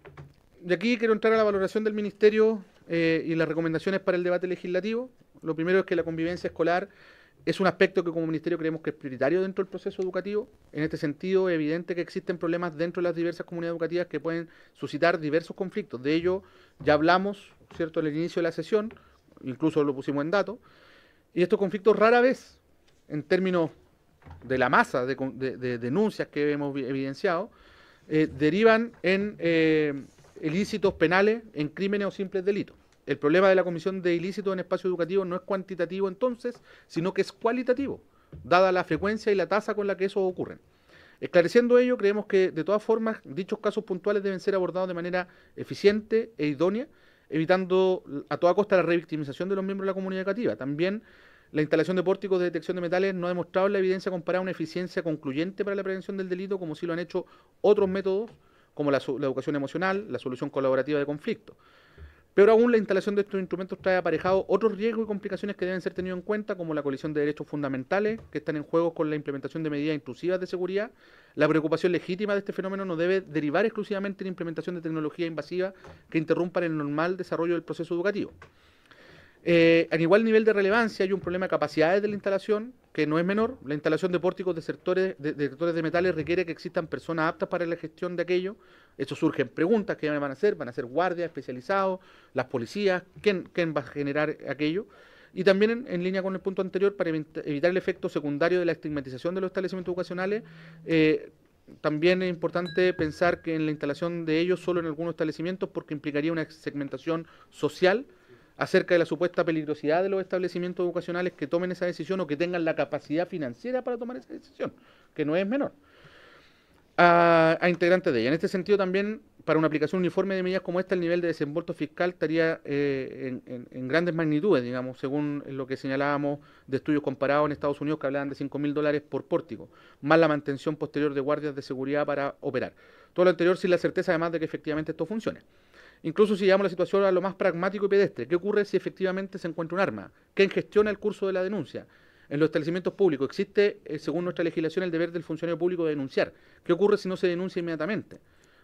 S12: aquí quiero entrar a la valoración del Ministerio y las recomendaciones para el debate legislativo. Lo primero es que la convivencia escolar es un aspecto que como Ministerio creemos que es prioritario dentro del proceso educativo. En este sentido, es evidente que existen problemas dentro de las diversas comunidades educativas que pueden suscitar diversos conflictos. De ello ya hablamos, ¿cierto?, al inicio de la sesión, incluso lo pusimos en datos. Y estos conflictos rara vez, en términos de la masa de denuncias que hemos evidenciado, derivan en ilícitos penales, en crímenes o simples delitos. El problema de la comisión de ilícitos en espacio educativo no es cuantitativo entonces, sino que es cualitativo, dada la frecuencia y la tasa con la que eso ocurren. Esclareciendo ello, creemos que de todas formas dichos casos puntuales deben ser abordados de manera eficiente e idónea, evitando a toda costa la revictimización de los miembros de la comunidad educativa. También la instalación de pórticos de detección de metales no ha demostrado en la evidencia comparada una eficiencia concluyente para la prevención del delito, como sí lo han hecho otros métodos, como la educación emocional, la solución colaborativa de conflictos. Peor aún, la instalación de estos instrumentos trae aparejado otros riesgos y complicaciones que deben ser tenidos en cuenta, como la colisión de derechos fundamentales que están en juego con la implementación de medidas intrusivas de seguridad. La preocupación legítima de este fenómeno no debe derivar exclusivamente en la implementación de tecnología invasiva que interrumpan el normal desarrollo del proceso educativo. A igual nivel de relevancia hay un problema de capacidades de la instalación, que no es menor. La instalación de pórticos de detectores de metales requiere que existan personas aptas para la gestión de aquello. Eso surgen preguntas: ¿qué van a hacer? ¿Van a ser guardias especializados? ¿Las policías? ¿Quién va a generar aquello? Y también en línea con el punto anterior, para evitar el efecto secundario de la estigmatización de los establecimientos educacionales, también es importante pensar que en la instalación de ellos solo en algunos establecimientos, porque implicaría una segmentación social acerca de la supuesta peligrosidad de los establecimientos educacionales que tomen esa decisión o que tengan la capacidad financiera para tomar esa decisión, que no es menor, a integrantes de ella. En este sentido también, para una aplicación uniforme de medidas como esta, el nivel de desembolso fiscal estaría en grandes magnitudes, digamos, según lo que señalábamos de estudios comparados en Estados Unidos que hablaban de $5.000 por pórtico, más la mantención posterior de guardias de seguridad para operar. Todo lo anterior sin la certeza además de que efectivamente esto funcione. Incluso si llevamos la situación a lo más pragmático y pedestre, ¿qué ocurre si efectivamente se encuentra un arma? ¿Quién gestiona el curso de la denuncia? En los establecimientos públicos existe, según nuestra legislación, el deber del funcionario público de denunciar. ¿Qué ocurre si no se denuncia inmediatamente?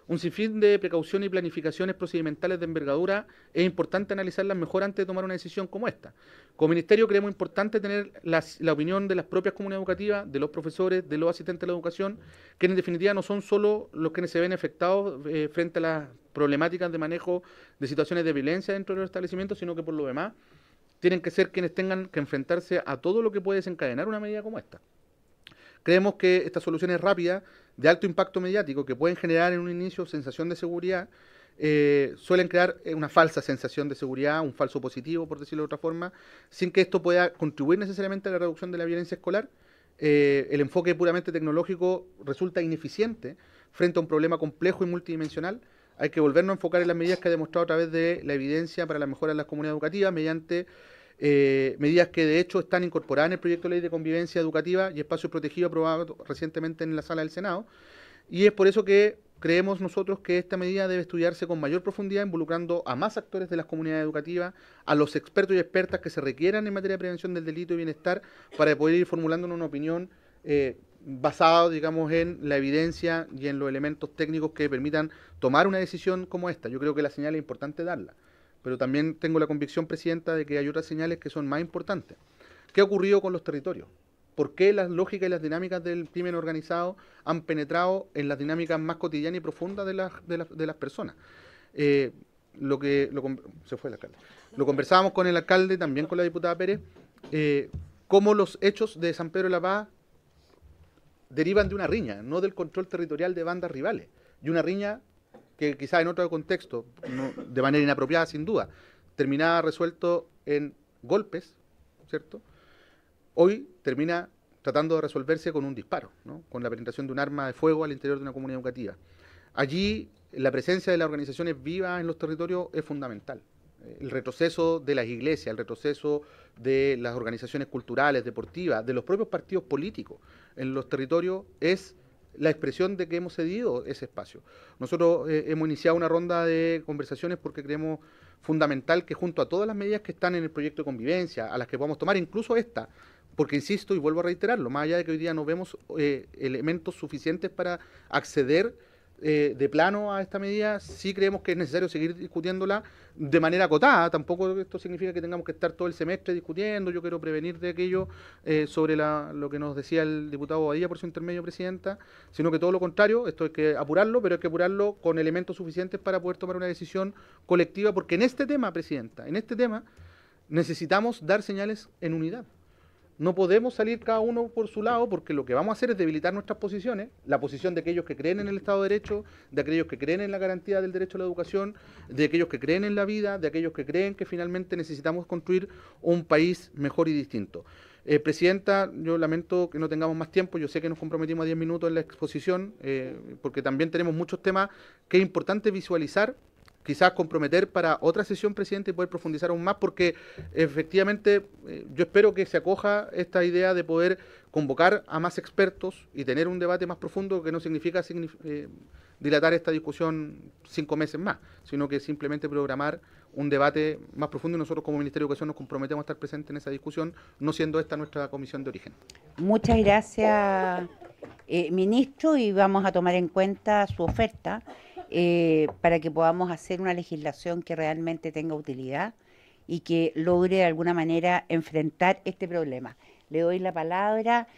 S12: Un sinfín de precaución y planificaciones procedimentales de envergadura es importante analizarlas mejor antes de tomar una decisión como esta. Como Ministerio creemos importante tener la opinión de las propias comunidades educativas, de los profesores, de los asistentes de la educación, que en definitiva no son solo los que se ven afectados frente a las problemáticas de manejo de situaciones de violencia dentro de los establecimientos, sino que por lo demás tienen que ser quienes tengan que enfrentarse a todo lo que puede desencadenar una medida como esta. Creemos que estas soluciones rápidas, de alto impacto mediático, que pueden generar en un inicio sensación de seguridad, suelen crear una falsa sensación de seguridad, un falso positivo, por decirlo de otra forma, sin que esto pueda contribuir necesariamente a la reducción de la violencia escolar. El enfoque puramente tecnológico resulta ineficiente frente a un problema complejo y multidimensional. Hay que volvernos a enfocar en las medidas que ha demostrado a través de la evidencia para la mejora de las comunidades educativas mediante medidas que de hecho están incorporadas en el proyecto de ley de convivencia educativa y espacio protegido aprobado recientemente en la sala del Senado. Y es por eso que creemos nosotros que esta medida debe estudiarse con mayor profundidad, involucrando a más actores de las comunidades educativas, a los expertos y expertas que se requieran en materia de prevención del delito y bienestar, para poder ir formulando una opinión basada, digamos, en la evidencia y en los elementos técnicos que permitan tomar una decisión como esta. Yo creo que la señal es importante darla, pero también tengo la convicción, Presidenta, de que hay otras señales que son más importantes. ¿Qué ha ocurrido con los territorios? ¿Por qué las lógicas y las dinámicas del crimen organizado han penetrado en las dinámicas más cotidianas y profundas de las personas? Se fue el alcalde. Lo conversábamos con el alcalde, también con la diputada Pérez, cómo los hechos de San Pedro de la Paz derivan de una riña, no del control territorial de bandas rivales. Y una riña que quizás en otro contexto, de manera inapropiada sin duda, terminaba resuelto en golpes, ¿cierto? Hoy termina tratando de resolverse con un disparo, ¿no? Con la penetración de un arma de fuego al interior de una comunidad educativa. Allí la presencia de las organizaciones vivas en los territorios es fundamental. El retroceso de las iglesias, el retroceso de las organizaciones culturales, deportivas, de los propios partidos políticos en los territorios es la expresión de que hemos cedido ese espacio. Nosotros hemos iniciado una ronda de conversaciones porque creemos fundamental que junto a todas las medidas que están en el proyecto de convivencia, a las que podamos tomar, incluso esta, porque insisto y vuelvo a reiterarlo, más allá de que hoy día no vemos elementos suficientes para acceder de plano a esta medida, sí creemos que es necesario seguir discutiéndola de manera acotada. Tampoco esto significa que tengamos que estar todo el semestre discutiendo. Yo quiero prevenir de aquello sobre lo que nos decía el diputado Bobadilla por su intermedio, Presidenta, sino que todo lo contrario, esto hay que apurarlo, pero hay que apurarlo con elementos suficientes para poder tomar una decisión colectiva, porque en este tema, Presidenta, en este tema necesitamos dar señales en unidad. No podemos salir cada uno por su lado, porque lo que vamos a hacer es debilitar nuestras posiciones, la posición de aquellos que creen en el Estado de Derecho, de aquellos que creen en la garantía del derecho a la educación, de aquellos que creen en la vida, de aquellos que creen que finalmente necesitamos construir un país mejor y distinto. Presidenta, yo lamento que no tengamos más tiempo, yo sé que nos comprometimos a 10 minutos en la exposición, porque también tenemos muchos temas que es importante visualizar, quizás comprometer para otra sesión, Presidente, y poder profundizar aún más, porque efectivamente yo espero que se acoja esta idea de poder convocar a más expertos y tener un debate más profundo, que no significa dilatar esta discusión 5 meses más, sino que simplemente programar un debate más profundo, y nosotros como Ministerio de Educación nos comprometemos a estar presentes en esa discusión, no siendo esta nuestra comisión de origen.
S1: Muchas gracias, ministro, y vamos a tomar en cuenta su oferta para que podamos hacer una legislación que realmente tenga utilidad y que logre de alguna manera enfrentar este problema. Le doy la palabra.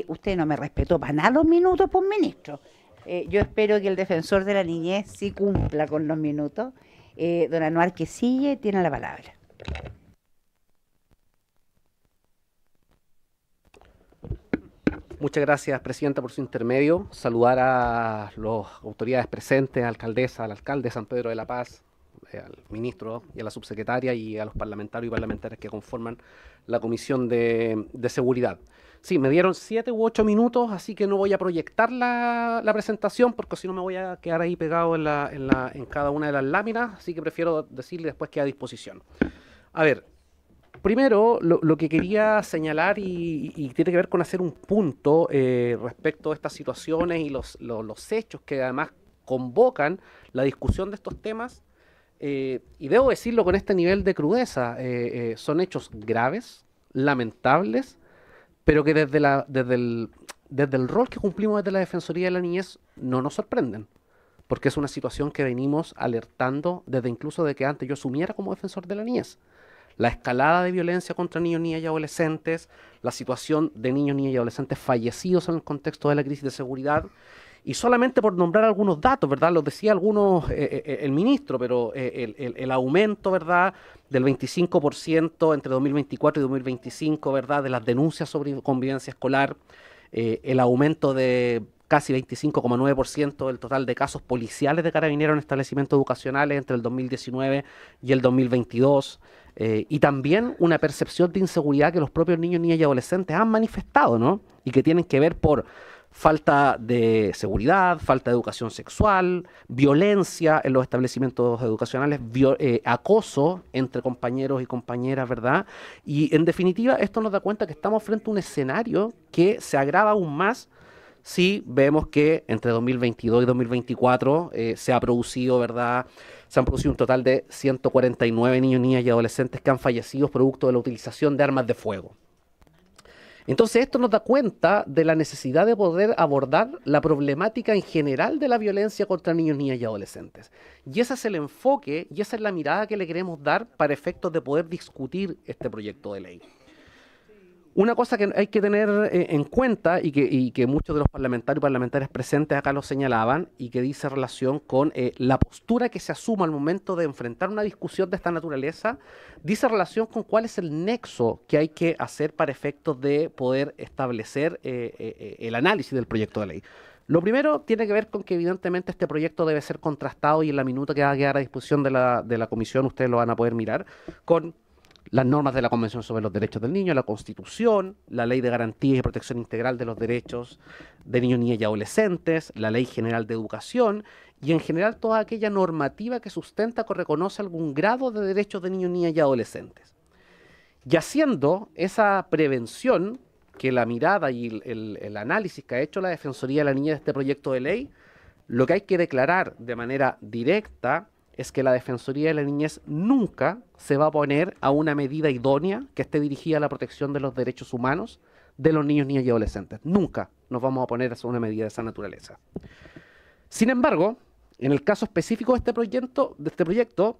S1: Usted no me respetó para nada los minutos, por ministro. Yo espero que el defensor de la niñez sí cumpla con los minutos. Don Anuar Quesille tiene la palabra.
S13: Muchas gracias, Presidenta, por su intermedio. Saludar a las autoridades presentes, alcaldesa, al alcalde de San Pedro de la Paz, al ministro y a la subsecretaria y a los parlamentarios y parlamentarias que conforman la Comisión de Seguridad. Sí, me dieron 7 u 8 minutos, así que no voy a proyectar la presentación porque si no me voy a quedar ahí pegado en cada una de las láminas, así que prefiero decirle después que a disposición. A ver, primero lo que quería señalar y tiene que ver con hacer un punto respecto a estas situaciones y los hechos que además convocan la discusión de estos temas, y debo decirlo con este nivel de crudeza, son hechos graves, lamentables, pero que desde el rol que cumplimos desde la Defensoría de la Niñez no nos sorprenden, porque es una situación que venimos alertando desde incluso de que antes yo asumiera como defensor de la niñez. La escalada de violencia contra niños, niñas y adolescentes, la situación de niños, niñas y adolescentes fallecidos en el contexto de la crisis de seguridad, y solamente por nombrar algunos datos, ¿verdad? Los decía algunos el ministro, pero el aumento, ¿verdad?, del 25% entre 2024 y 2025, ¿verdad?, de las denuncias sobre convivencia escolar, el aumento de casi 25,9% del total de casos policiales de carabineros en establecimientos educacionales entre el 2019 y el 2022, y también una percepción de inseguridad que los propios niños, niñas y adolescentes han manifestado, ¿no? Y que tienen que ver por falta de seguridad, falta de educación sexual, violencia en los establecimientos educacionales, acoso entre compañeros y compañeras, ¿verdad? Y en definitiva esto nos da cuenta que estamos frente a un escenario que se agrava aún más si vemos que entre 2022 y 2024 se han producido un total de 149 niños, niñas y adolescentes que han fallecido producto de la utilización de armas de fuego. Entonces esto nos da cuenta de la necesidad de poder abordar la problemática en general de la violencia contra niños, niñas y adolescentes. Y ese es el enfoque y esa es la mirada que le queremos dar para efectos de poder discutir este proyecto de ley. Una cosa que hay que tener en cuenta y que muchos de los parlamentarios y parlamentarias presentes acá lo señalaban y que dice relación con la postura que se asuma al momento de enfrentar una discusión de esta naturaleza, dice relación con cuál es el nexo que hay que hacer para efectos de poder establecer el análisis del proyecto de ley. Lo primero tiene que ver con que evidentemente este proyecto debe ser contrastado y en la minuta que va a quedar a disposición de la comisión ustedes lo van a poder mirar con las normas de la Convención sobre los Derechos del Niño, la Constitución, la Ley de Garantía y Protección Integral de los Derechos de Niños, Niñas y Adolescentes, la Ley General de Educación y en general toda aquella normativa que sustenta o reconoce algún grado de derechos de niños, niñas y adolescentes. Y haciendo esa prevención, que la mirada y el análisis que ha hecho la Defensoría de la Niñez de este proyecto de ley, lo que hay que declarar de manera directa es que la Defensoría de la Niñez nunca se va a oponer a una medida idónea que esté dirigida a la protección de los derechos humanos de los niños, niñas y adolescentes. Nunca nos vamos a oponer a una medida de esa naturaleza. Sin embargo, en el caso específico de este proyecto,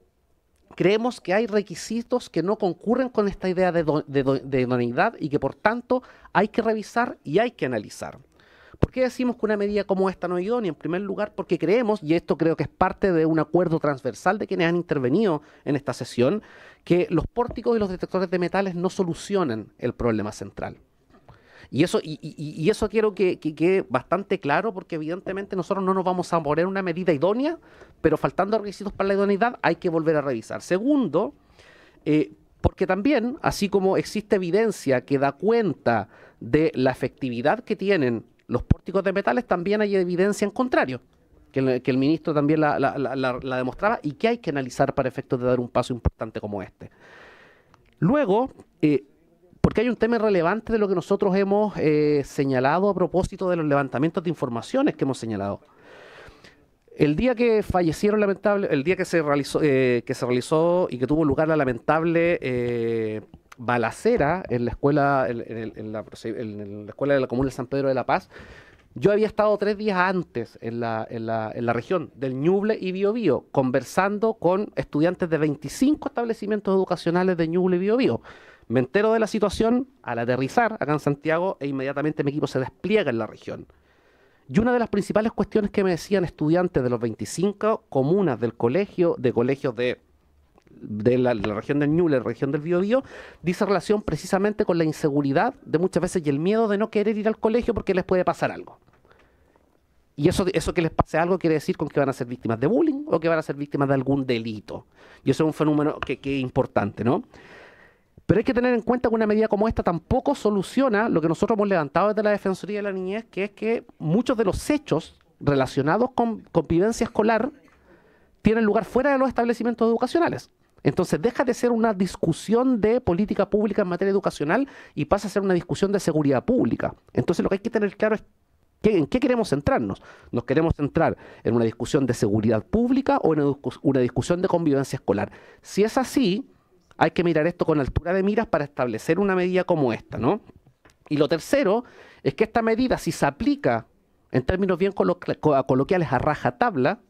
S13: creemos que hay requisitos que no concurren con esta idea de idoneidad y que por tanto hay que revisar y hay que analizar. ¿Por qué decimos que una medida como esta no es idónea? En primer lugar, porque creemos, y esto creo que es parte de un acuerdo transversal de quienes han intervenido en esta sesión, que los pórticos y los detectores de metales no solucionan el problema central. Y eso quiero que quede bastante claro, porque evidentemente nosotros no nos vamos a poner una medida idónea, pero faltando requisitos para la idoneidad hay que volver a revisar. Segundo, porque también, así como existe evidencia que da cuenta de la efectividad que tienen los pórticos de metales, también hay evidencia en contrario, que el ministro también la demostraba y que hay que analizar para efectos de dar un paso importante como este. Luego, porque hay un tema relevante de lo que nosotros hemos señalado a propósito de los levantamientos de informaciones que hemos señalado. El día que fallecieron, el día que se realizó y que tuvo lugar la lamentable balacera en la escuela en la escuela de la Comuna de San Pedro de la Paz, yo había estado 3 días antes en la región del Ñuble y Biobío conversando con estudiantes de 25 establecimientos educacionales de Ñuble y Biobío. Me entero de la situación al aterrizar acá en Santiago e inmediatamente mi equipo se despliega en la región. Y una de las principales cuestiones que me decían estudiantes de los 25 comunas del colegios de la región del Ñuble, la región del Biobío, dice relación precisamente con la inseguridad de muchas veces y el miedo de no querer ir al colegio porque les puede pasar algo. Y eso que les pase algo quiere decir con que van a ser víctimas de bullying o que van a ser víctimas de algún delito. Y eso es un fenómeno que es importante, ¿no? Pero hay que tener en cuenta que una medida como esta tampoco soluciona lo que nosotros hemos levantado desde la Defensoría de la Niñez, que es que muchos de los hechos relacionados con convivencia escolar tienen lugar fuera de los establecimientos educacionales. Entonces deja de ser una discusión de política pública en materia educacional y pasa a ser una discusión de seguridad pública. Entonces lo que hay que tener claro es en qué queremos centrarnos. ¿Nos queremos centrar en una discusión de seguridad pública o en una discusión de convivencia escolar? Si es así, hay que mirar esto con altura de miras para establecer una medida como esta, ¿no? Y lo tercero es que esta medida, si se aplica en términos bien coloquiales a rajatabla,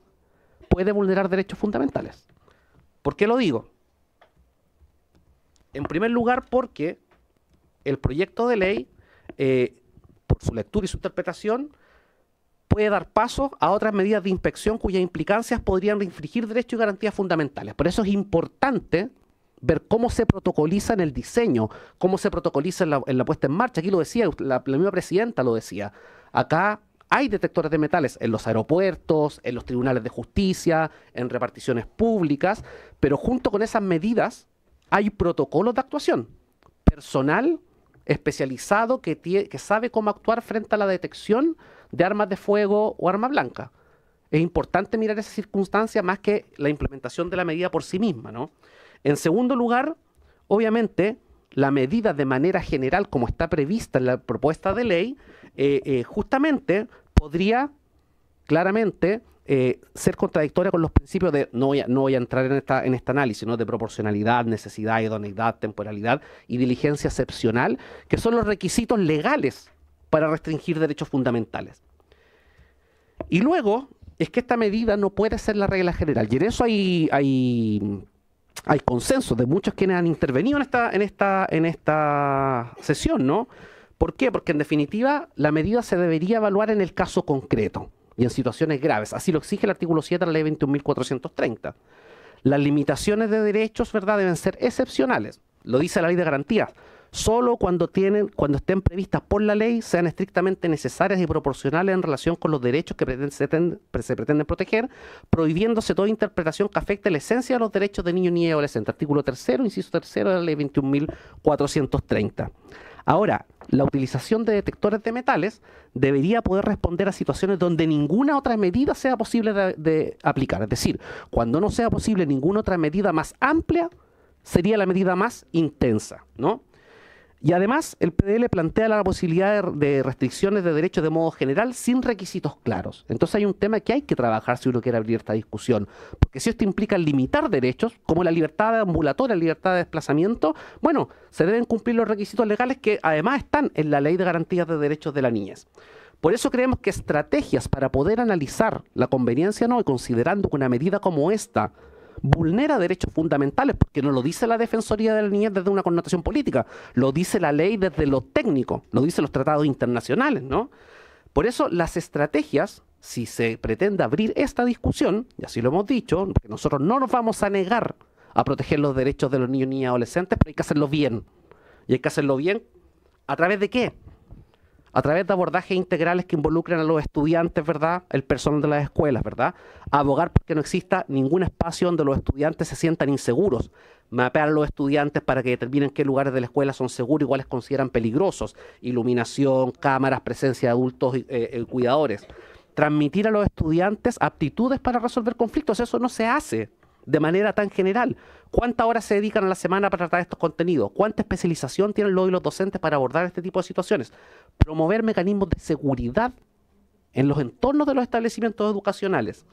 S13: puede vulnerar derechos fundamentales. ¿Por qué lo digo? En primer lugar, porque el proyecto de ley, por su lectura y su interpretación, puede dar paso a otras medidas de inspección cuyas implicancias podrían infringir derechos y garantías fundamentales. Por eso es importante ver cómo se protocoliza en el diseño, cómo se protocoliza en la puesta en marcha. Aquí lo decía, la misma presidenta lo decía. Acá hay detectores de metales en los aeropuertos, en los tribunales de justicia, en reparticiones públicas, pero junto con esas medidas hay protocolos de actuación. Personal especializado que sabe cómo actuar frente a la detección de armas de fuego o arma blanca. Es importante mirar esa circunstancia más que la implementación de la medida por sí misma, ¿no? En segundo lugar, obviamente, la medida de manera general, como está prevista en la propuesta de ley, justamente podría claramente ser contradictoria con los principios de, no voy a entrar en este análisis, ¿no?, de proporcionalidad, necesidad, idoneidad, temporalidad y diligencia excepcional, que son los requisitos legales para restringir derechos fundamentales. Y luego es que esta medida no puede ser la regla general, y en eso hay consenso de muchos quienes han intervenido en esta sesión, ¿no? ¿Por qué? Porque en definitiva la medida se debería evaluar en el caso concreto y en situaciones graves. Así lo exige el artículo 7 de la ley 21.430. Las limitaciones de derechos, ¿verdad?, deben ser excepcionales. Lo dice la ley de garantías. Solo cuando estén previstas por la ley sean estrictamente necesarias y proporcionales en relación con los derechos que se pretenden proteger, prohibiéndose toda interpretación que afecte la esencia de los derechos de niños, niñas y adolescentes. Artículo 3, inciso 3 de la ley 21.430. Ahora, la utilización de detectores de metales debería poder responder a situaciones donde ninguna otra medida sea posible de aplicar. Es decir, cuando no sea posible ninguna otra medida más amplia, sería la medida más intensa, ¿no? Y además, el PDL plantea la posibilidad de restricciones de derechos de modo general sin requisitos claros. Entonces hay un tema que hay que trabajar si uno quiere abrir esta discusión. Porque si esto implica limitar derechos, como la libertad ambulatoria, la libertad de desplazamiento, bueno, se deben cumplir los requisitos legales que además están en la Ley de Garantías de Derechos de la Niñez. Por eso creemos que estrategias para poder analizar la conveniencia no, y considerando que una medida como esta vulnera derechos fundamentales, porque no lo dice la Defensoría de la Niñez desde una connotación política, lo dice la ley desde lo técnico, lo dicen los tratados internacionales, ¿no? Por eso las estrategias, si se pretende abrir esta discusión, y así lo hemos dicho, porque nosotros no nos vamos a negar a proteger los derechos de los niños, niñas y adolescentes, pero hay que hacerlo bien. Y hay que hacerlo bien, ¿a través de qué? A través de abordajes integrales que involucren a los estudiantes, ¿verdad?, el personal de las escuelas, ¿verdad?, abogar porque no exista ningún espacio donde los estudiantes se sientan inseguros, mapear a los estudiantes para que determinen qué lugares de la escuela son seguros y cuáles consideran peligrosos, iluminación, cámaras, presencia de adultos cuidadores, transmitir a los estudiantes aptitudes para resolver conflictos. Eso no se hace de manera tan general. ¿Cuántas horas se dedican a la semana para tratar estos contenidos? ¿Cuánta especialización tienen los docentes para abordar este tipo de situaciones? Promover mecanismos de seguridad en los entornos de los establecimientos educacionales.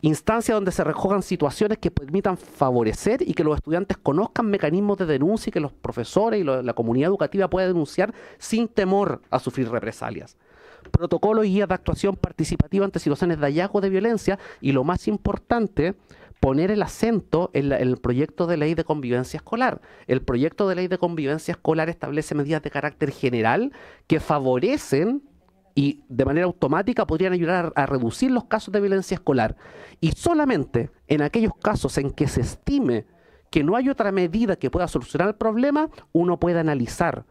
S13: Instancias donde se recojan situaciones que permitan favorecer y que los estudiantes conozcan mecanismos de denuncia y que los profesores y la comunidad educativa puedan denunciar sin temor a sufrir represalias. Protocolos y guías de actuación participativa ante situaciones de hallazgo de violencia y, lo más importante, poner el acento en el proyecto de ley de convivencia escolar. El proyecto de ley de convivencia escolar establece medidas de carácter general que favorecen y de manera automática podrían ayudar a reducir los casos de violencia escolar. Y solamente en aquellos casos en que se estime que no hay otra medida que pueda solucionar el problema, uno puede analizar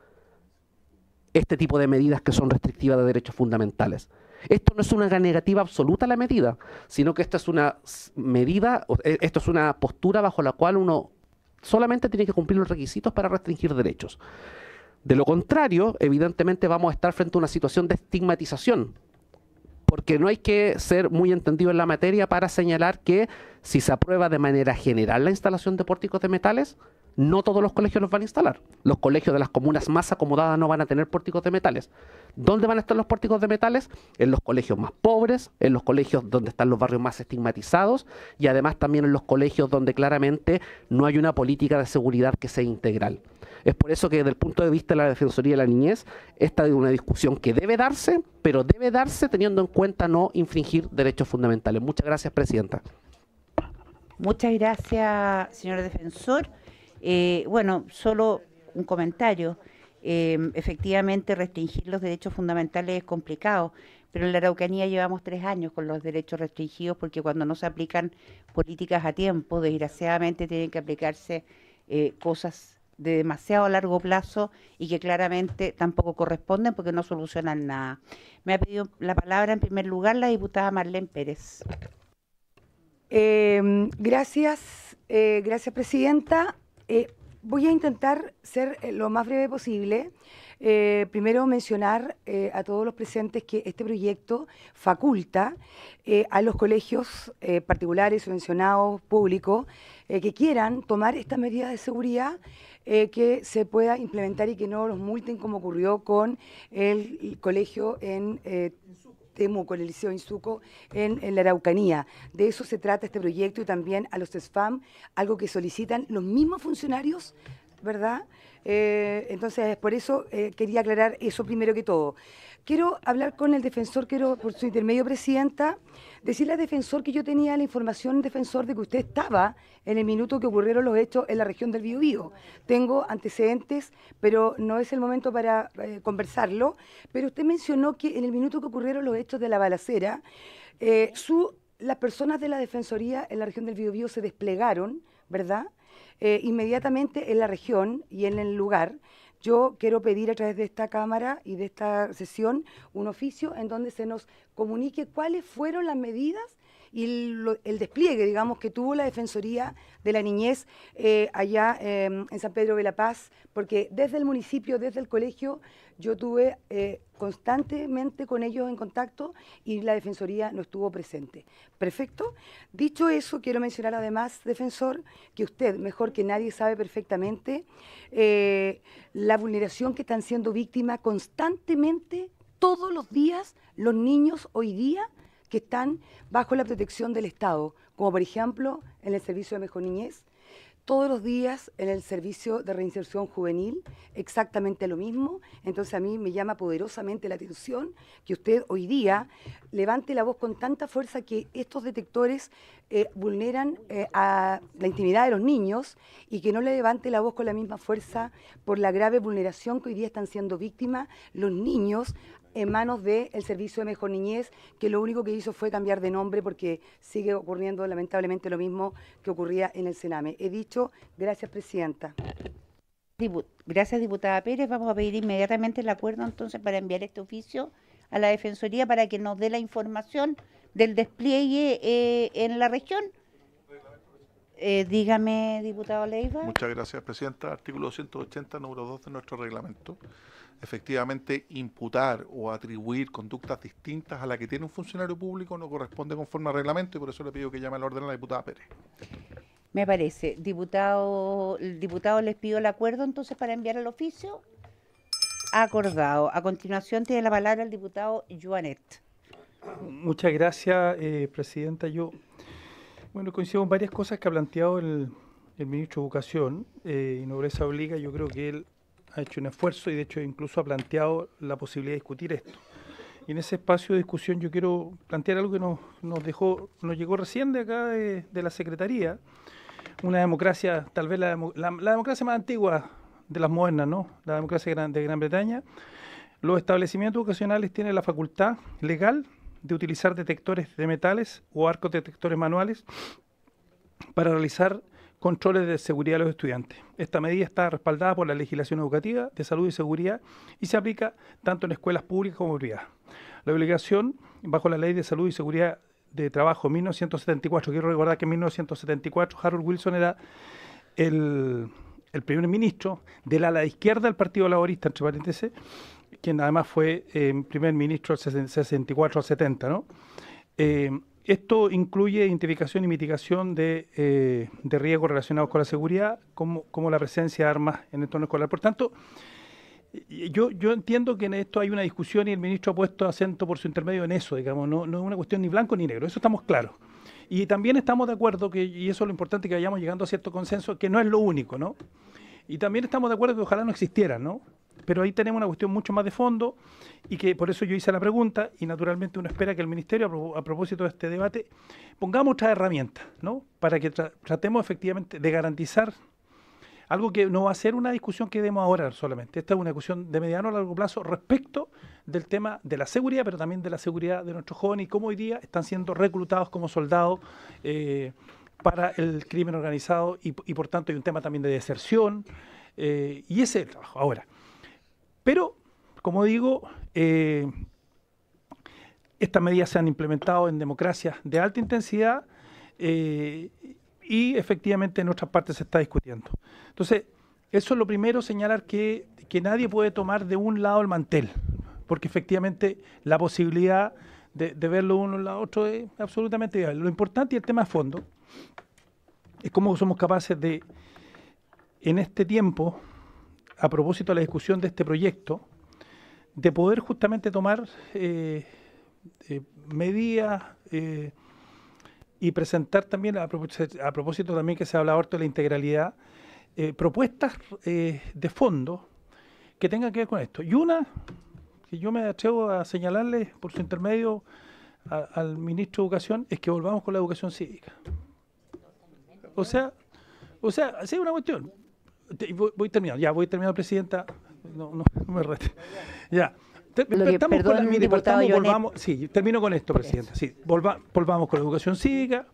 S13: este tipo de medidas que son restrictivas de derechos fundamentales. Esto no es una negativa absoluta a la medida, sino que esta es una medida, esto es una postura bajo la cual uno solamente tiene que cumplir los requisitos para restringir derechos. De lo contrario, evidentemente vamos a estar frente a una situación de estigmatización, porque no hay que ser muy entendido en la materia para señalar que si se aprueba de manera general la instalación de pórticos de metales, no todos los colegios los van a instalar. Los colegios de las comunas más acomodadas no van a tener pórticos de metales. ¿Dónde van a estar los pórticos de metales? En los colegios más pobres, en los colegios donde están los barrios más estigmatizados y además también en los colegios donde claramente no hay una política de seguridad que sea integral. Es por eso que desde el punto de vista de la Defensoría de la Niñez, esta es una discusión que debe darse, pero debe darse teniendo en cuenta no infringir derechos fundamentales. Muchas gracias, Presidenta.
S1: Muchas gracias, señor defensor. Bueno, solo un comentario. Efectivamente, restringir los derechos fundamentales es complicado, pero en la Araucanía llevamos 3 años con los derechos restringidos porque cuando no se aplican políticas a tiempo, desgraciadamente tienen que aplicarse cosas de demasiado largo plazo y que claramente tampoco corresponden porque no solucionan nada. Me ha pedido la palabra en primer lugar la diputada Marlene Pérez.
S6: Gracias, Presidenta. Voy a intentar ser lo más breve posible. Primero mencionar a todos los presentes que este proyecto faculta a los colegios particulares, subvencionados, públicos, que quieran tomar estas medidas de seguridad que se pueda implementar y que no los multen como ocurrió con el colegio en Temuco, en el Liceo Insuco, en la Araucanía. De eso se trata este proyecto y también a los SFAM, algo que solicitan los mismos funcionarios, ¿verdad? Entonces, por eso quería aclarar eso primero que todo. Quiero hablar con el defensor, quiero, por su intermedio, Presidenta, decirle al defensor que yo tenía la información, defensor, de que usted estaba en el minuto que ocurrieron los hechos en la región del Biobío. Tengo antecedentes, pero no es el momento para conversarlo. Pero usted mencionó que en el minuto que ocurrieron los hechos de la balacera, las personas de la Defensoría en la región del Biobío se desplegaron, ¿verdad? Inmediatamente en la región y en el lugar. Yo quiero pedir a través de esta Cámara y de esta sesión un oficio en donde se nos comunique cuáles fueron las medidas y el despliegue, digamos, que tuvo la Defensoría de la Niñez allá en San Pedro de la Paz, porque desde el municipio, desde el colegio, yo tuve constantemente con ellos en contacto y la Defensoría no estuvo presente. Perfecto. Dicho eso, quiero mencionar además, defensor, que usted, mejor que nadie, sabe perfectamente la vulneración que están siendo víctimas constantemente, todos los días, los niños hoy día que están bajo la protección del Estado, como por ejemplo en el Servicio de Mejor Niñez, todos los días en el Servicio de Reinserción Juvenil, exactamente lo mismo. Entonces a mí me llama poderosamente la atención que usted hoy día levante la voz con tanta fuerza que estos detectores vulneran a la intimidad de los niños y que no le levante la voz con la misma fuerza por la grave vulneración que hoy día están siendo víctimas los niños en manos del Servicio de Mejor Niñez, que lo único que hizo fue cambiar de nombre porque sigue ocurriendo lamentablemente lo mismo que ocurría en el Sename. He dicho, gracias, Presidenta.
S1: Gracias, diputada Pérez. Vamos a pedir inmediatamente el acuerdo entonces para enviar este oficio a la Defensoría para que nos dé la información del despliegue en la región. Dígame, diputado Leiva.
S11: Muchas gracias, Presidenta. Artículo 280, número 2 de nuestro reglamento. Efectivamente, imputar o atribuir conductas distintas a la que tiene un funcionario público no corresponde conforme al reglamento y por eso le pido que llame al orden a la diputada Pérez.
S1: Me parece. Diputado les pido el acuerdo entonces para enviar el oficio. Acordado. A continuación tiene la palabra el diputado Joanet.
S5: Muchas gracias, Presidenta. Yo coincido con varias cosas que ha planteado el ministro de Educación y Nobleza Obliga. Yo creo que él ha hecho un esfuerzo y de hecho incluso ha planteado la posibilidad de discutir esto. Y en ese espacio de discusión yo quiero plantear algo que nos llegó recién de acá de la Secretaría, una democracia, tal vez la democracia más antigua de las modernas, ¿no? La democracia de Gran Bretaña. Los establecimientos educacionales tienen la facultad legal de utilizar detectores de metales o arcos detectores manuales para realizar controles de seguridad de los estudiantes. Esta medida está respaldada por la legislación educativa de salud y seguridad y se aplica tanto en escuelas públicas como privadas. La obligación, bajo la Ley de Salud y Seguridad de Trabajo 1974, quiero recordar que en 1974 Harold Wilson era el primer ministro del ala izquierda del Partido Laborista, entre paréntesis, quien además fue primer ministro del 64 al 70, ¿no? Esto incluye identificación y mitigación de riesgos relacionados con la seguridad, como la presencia de armas en el entorno escolar. Por tanto, yo entiendo que en esto hay una discusión y el ministro ha puesto acento por su intermedio en eso, digamos, no es una cuestión ni blanco ni negro, eso estamos claros. Y también estamos de acuerdo, y eso es lo importante, que vayamos llegando a cierto consenso, que no es lo único, ¿no? Y también estamos de acuerdo que ojalá no existieran, ¿no? Pero ahí tenemos una cuestión mucho más de fondo y que por eso yo hice la pregunta y naturalmente uno espera que el Ministerio, a propósito de este debate, pongamos otras herramientas, ¿no? Para que tratemos efectivamente de garantizar algo que no va a ser una discusión que demos ahora solamente. Esta es una discusión de mediano a largo plazo respecto del tema de la seguridad, pero también de la seguridad de nuestros jóvenes y cómo hoy día están siendo reclutados como soldados para el crimen organizado y por tanto hay un tema también de deserción y ese es el trabajo. Ahora, pero, como digo, estas medidas se han implementado en democracias de alta intensidad y efectivamente en otras partes se está discutiendo. Entonces, eso es lo primero, señalar que nadie puede tomar de un lado el mantel, porque efectivamente la posibilidad de verlo uno al otro es absolutamente viable. Lo importante y el tema de fondo es cómo somos capaces de, en este tiempo, a propósito de la discusión de este proyecto, de poder justamente tomar medidas y presentar también, a propósito también que se habla harto de la integralidad, propuestas de fondo que tengan que ver con esto. Y una que yo me atrevo a señalarle por su intermedio al ministro de Educación es que volvamos con la educación cívica. O sea, sí, una cuestión. Voy terminando, Presidenta. No me rete. Ya. Sí, termino con esto, Presidenta. Sí, volvamos con la educación cívica,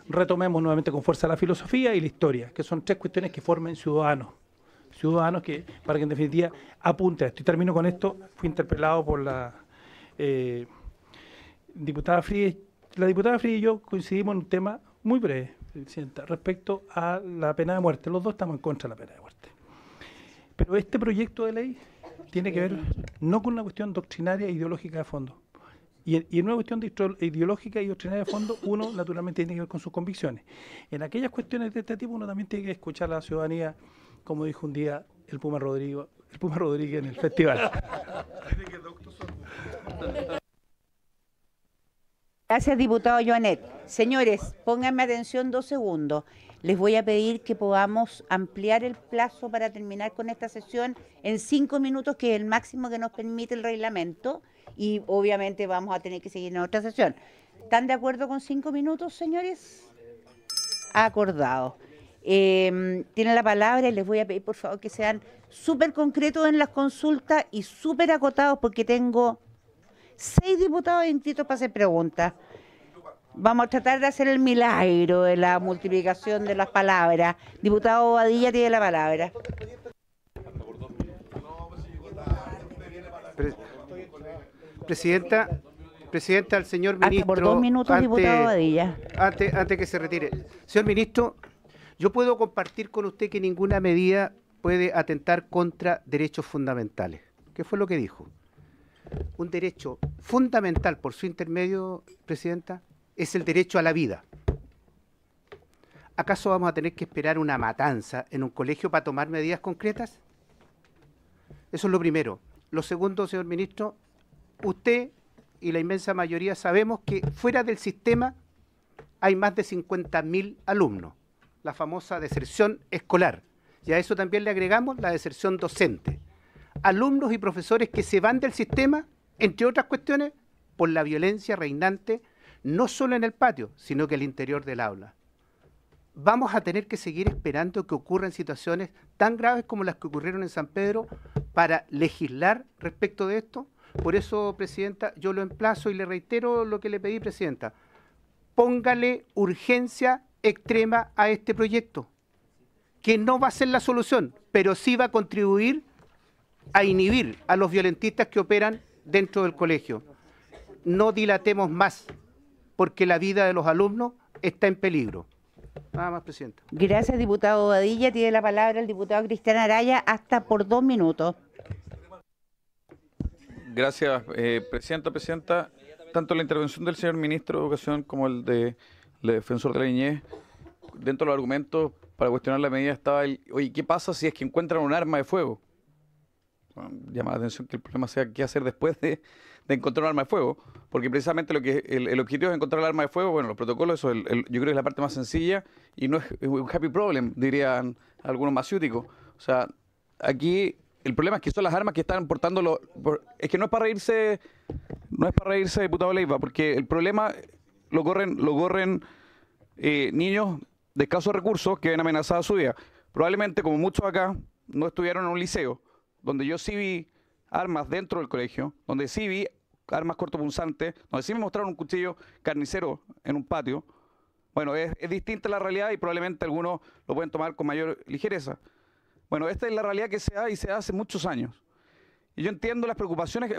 S5: retomemos nuevamente con fuerza la filosofía y la historia, que son tres cuestiones que formen ciudadanos que, para que en definitiva apunte a esto. Y termino con esto. Fui interpelado por la diputada Frías. La diputada Frías y yo coincidimos en un tema muy breve, Presidenta, respecto a la pena de muerte. Los dos estamos en contra de la pena de muerte. Pero este proyecto de ley tiene que ver no con una cuestión doctrinaria e ideológica de fondo. Y en una cuestión ideológica y doctrinaria de fondo, uno naturalmente tiene que ver con sus convicciones. En aquellas cuestiones de este tipo, uno también tiene que escuchar a la ciudadanía, como dijo un día el Puma Rodríguez en el festival.
S1: Gracias, diputado Joanet. Señores, pónganme atención 2 segundos. Les voy a pedir que podamos ampliar el plazo para terminar con esta sesión en 5 minutos, que es el máximo que nos permite el reglamento, y obviamente vamos a tener que seguir en otra sesión. ¿Están de acuerdo con 5 minutos, señores? Acordado. Tienen la palabra y les voy a pedir, por favor, que sean súper concretos en las consultas y súper acotados, porque tengo 6 diputados inscritos para hacer preguntas. Vamos a tratar de hacer el milagro de la multiplicación de las palabras. Diputado Bobadilla tiene la palabra.
S10: Presidenta, al señor ministro.
S1: Hasta por 2 minutos, diputado Bobadilla.
S10: Antes que se retire. Señor ministro, yo puedo compartir con usted que ninguna medida puede atentar contra derechos fundamentales. ¿Qué fue lo que dijo? Un derecho fundamental, por su intermedio, Presidenta, es el derecho a la vida. ¿Acaso vamos a tener que esperar una matanza en un colegio para tomar medidas concretas? Eso es lo primero. Lo segundo, señor ministro, usted y la inmensa mayoría sabemos que fuera del sistema hay más de 50.000 alumnos, la famosa deserción escolar. Y a eso también le agregamos la deserción docente. Alumnos y profesores que se van del sistema, entre otras cuestiones, por la violencia reinante, no solo en el patio, sino que al interior del aula. Vamos a tener que seguir esperando que ocurran situaciones tan graves como las que ocurrieron en San Pedro para legislar respecto de esto. Por eso, Presidenta, yo lo emplazo y le reitero lo que le pedí, Presidenta. Póngale urgencia extrema a este proyecto, que no va a ser la solución, pero sí va a contribuir a inhibir a los violentistas que operan dentro del colegio. No dilatemos más, porque la vida de los alumnos está en peligro. Nada más, Presidenta.
S1: Gracias, diputado Bobadilla. Tiene la palabra el diputado Cristian Araya, hasta por 2 minutos.
S14: Gracias, Presidenta. Tanto la intervención del señor Ministro de Educación como el del defensor de la niñez, dentro de los argumentos para cuestionar la medida estaba oye, ¿qué pasa si es que encuentran un arma de fuego? Bueno, llama la atención que el problema sea qué hacer después de encontrar un arma de fuego, porque precisamente lo que el objetivo es encontrar el arma de fuego. Bueno, los protocolos, yo creo que es la parte más sencilla y no es un happy problem, dirían algunos masiúticos. O sea, aquí el problema es que son las armas que están portando es que no es para reírse, diputado Leiva, porque el problema lo corren niños de escasos recursos que ven amenazada su vida. Probablemente, como muchos acá, no estudiaron en un liceo, donde yo sí vi armas dentro del colegio, donde sí vi armas cortopunzantes, donde sí me mostraron un cuchillo carnicero en un patio. Bueno, es distinta la realidad y probablemente algunos lo pueden tomar con mayor ligereza. Bueno, esta es la realidad que se da y se da hace muchos años. Y yo entiendo las preocupaciones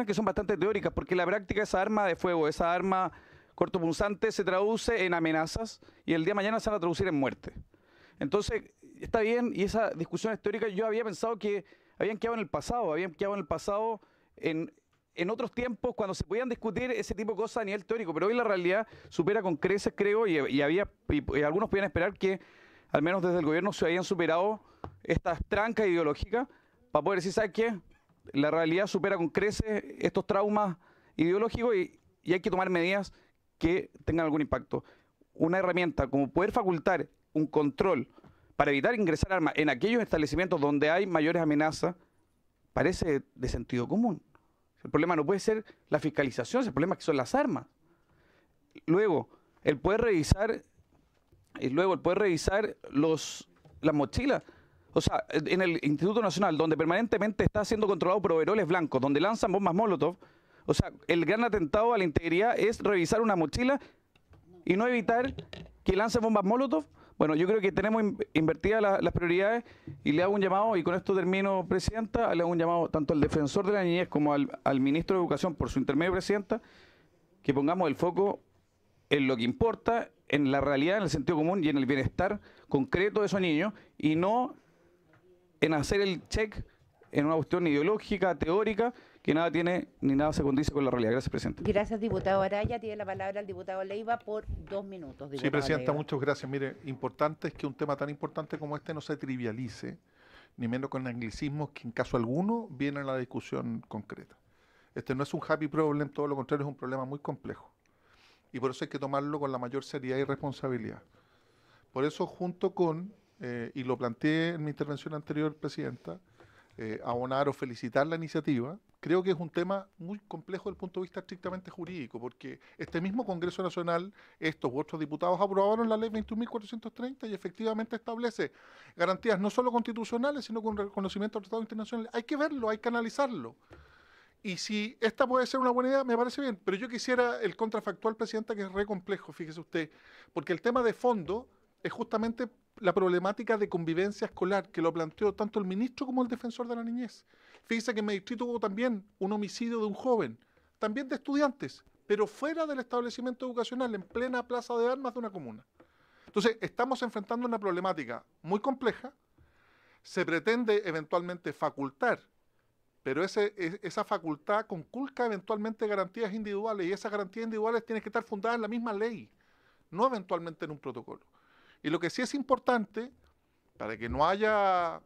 S14: que son bastante teóricas, porque en la práctica esa arma de fuego, esa arma cortopunzante se traduce en amenazas y el día de mañana se van a traducir en muerte. Entonces, está bien, y esas discusiones teóricas yo había pensado que habían quedado en el pasado, en otros tiempos cuando se podían discutir ese tipo de cosas a nivel teórico, pero hoy la realidad supera con creces, creo, y algunos podían esperar que al menos desde el gobierno se habían superado estas trancas ideológicas para poder decir, ¿sabes qué? La realidad supera con creces estos traumas ideológicos y hay que tomar medidas que tengan algún impacto. Una herramienta como poder facultar un control para evitar ingresar armas en aquellos establecimientos donde hay mayores amenazas parece de sentido común. El problema no puede ser la fiscalización, el problema es que son las armas. Luego, el poder revisar las mochilas. O sea, en el Instituto Nacional, donde permanentemente está siendo controlado por overoles blancos, donde lanzan bombas Molotov, o sea, el gran atentado a la integridad es revisar una mochila y no evitar que lancen bombas Molotov. Bueno, yo creo que tenemos invertidas las prioridades y le hago un llamado, y con esto termino, Presidenta, le hago un llamado tanto al defensor de la niñez como al ministro de Educación, por su intermedio, Presidenta, que pongamos el foco en lo que importa, en la realidad, en el sentido común y en el bienestar concreto de esos niños, y no en hacer el check en una cuestión ideológica, teórica, que nada tiene ni nada se condice con la realidad. Gracias, Presidenta.
S1: Gracias, diputado Araya. Tiene la palabra el diputado Leiva por 2 minutos.
S11: Sí, Presidenta,
S1: Leiva.
S11: muchas gracias. Mire, importante es que un tema tan importante como este no se trivialice, ni menos con anglicismos que en caso alguno vienen a la discusión concreta. Este no es un happy problem, todo lo contrario, es un problema muy complejo. Y por eso hay que tomarlo con la mayor seriedad y responsabilidad. Por eso, junto con, y lo planteé en mi intervención anterior, Presidenta, abonar o felicitar la iniciativa, creo que es un tema muy complejo desde el punto de vista estrictamente jurídico, porque este mismo Congreso Nacional, estos u otros diputados aprobaron la ley 21.430 y efectivamente establece garantías no solo constitucionales, sino con reconocimiento a tratados internacionales. Hay que verlo, hay que analizarlo. Y si esta puede ser una buena idea, me parece bien, pero yo quisiera el contrafactual, Presidenta, que es re complejo, fíjese usted, porque el tema de fondo es justamente la problemática de convivencia escolar, que lo planteó tanto el ministro como el defensor de la niñez. Fíjese que en mi distrito hubo también un homicidio de un joven, también de estudiantes, pero fuera del establecimiento educacional, en plena plaza de armas de una comuna. Entonces, estamos enfrentando una problemática muy compleja, se pretende eventualmente facultar, pero esa facultad conculca eventualmente garantías individuales, y esas garantías individuales tienen que estar fundadas en la misma ley, no eventualmente en un protocolo. Y lo que sí es importante, para que no haya,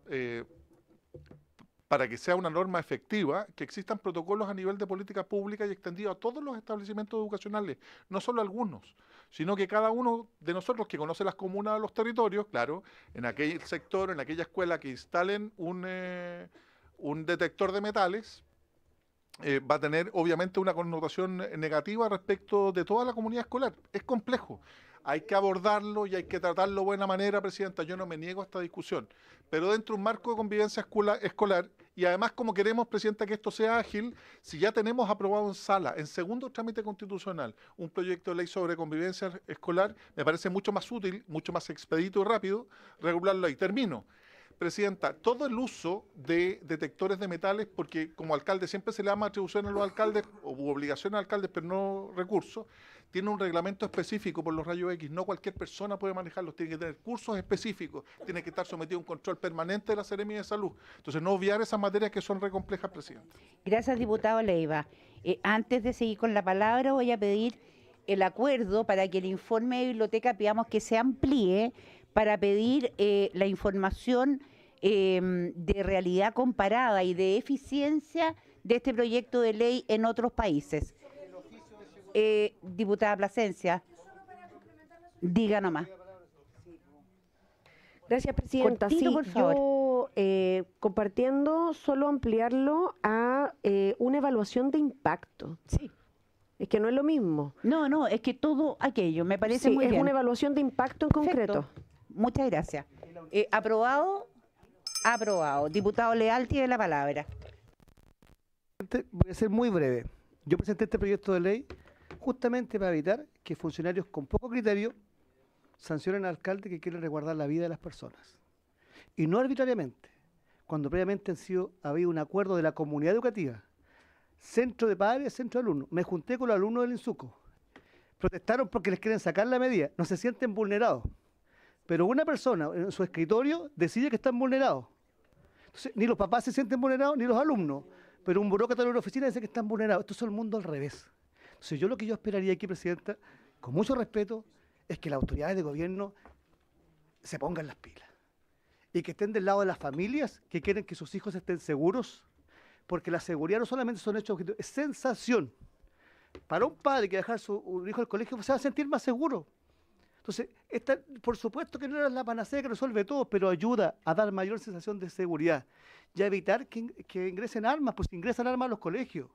S11: para que sea una norma efectiva, que existan protocolos a nivel de política pública y extendido a todos los establecimientos educacionales, no solo algunos, sino que cada uno de nosotros que conoce las comunas o los territorios, claro, en aquel sector, en aquella escuela que instalen un detector de metales, va a tener obviamente una connotación negativa respecto de toda la comunidad escolar. Es complejo. Hay que abordarlo y hay que tratarlo de buena manera, Presidenta. Yo no me niego a esta discusión, pero dentro de un marco de convivencia escolar, y además como queremos, Presidenta, que esto sea ágil, si ya tenemos aprobado en sala, en segundo trámite constitucional, un proyecto de ley sobre convivencia escolar, me parece mucho más útil, mucho más expedito y rápido regularlo ahí. Termino. Presidenta, todo el uso de detectores de metales, porque como alcalde siempre se le da más atribución a los alcaldes, o obligación a alcaldes, pero no recursos, tiene un reglamento específico por los rayos X, no cualquier persona puede manejarlos, tiene que tener cursos específicos, tiene que estar sometido a un control permanente de la Seremi de Salud. Entonces, no obviar esas materias que son re complejas, Presidenta.
S1: Gracias, diputado Leiva. Antes de seguir con la palabra, voy a pedir el acuerdo para que el informe de biblioteca pidamos que se amplíe para pedir la información de realidad comparada y de eficiencia de este proyecto de ley en otros países. Diputada Plasencia, diga nomás.
S7: Gracias, Presidenta.
S1: Cortito,
S7: Sí,
S1: por favor.
S7: yo compartiendo, solo ampliarlo a una evaluación de impacto.
S1: Sí.
S7: Es que no es lo mismo.
S1: No, es que todo aquello me parece
S7: Sí,
S1: muy
S7: es
S1: bien.
S7: una evaluación de impacto en concreto.
S1: Perfecto. Muchas gracias. Aprobado. Aprobado. Diputado Leal tiene la palabra.
S15: Voy a ser muy breve. Yo presenté este proyecto de ley justamente para evitar que funcionarios con poco criterio sancionen al alcalde que quiere resguardar la vida de las personas. Y no arbitrariamente, cuando previamente ha habido un acuerdo de la comunidad educativa, centro de padres, centro de alumnos. Me junté con los alumnos del INSUCO. Protestaron porque les quieren sacar la medida. No se sienten vulnerados. Pero una persona en su escritorio decide que están vulnerados. Entonces, ni los papás se sienten vulnerados, ni los alumnos. Pero un burócrata de una oficina dice que están vulnerados. Esto es el mundo al revés. Entonces, lo que yo esperaría aquí, Presidenta, con mucho respeto, es que las autoridades de gobierno se pongan las pilas. Y que estén del lado de las familias que quieren que sus hijos estén seguros. Porque la seguridad no solamente son hechos objetivos, es sensación. para un padre que dejar un hijo al colegio se va a sentir más seguro. Entonces, por supuesto que no es la panacea que resuelve todo, pero ayuda a dar mayor sensación de seguridad y a evitar que ingresen armas, pues ingresan armas a los colegios.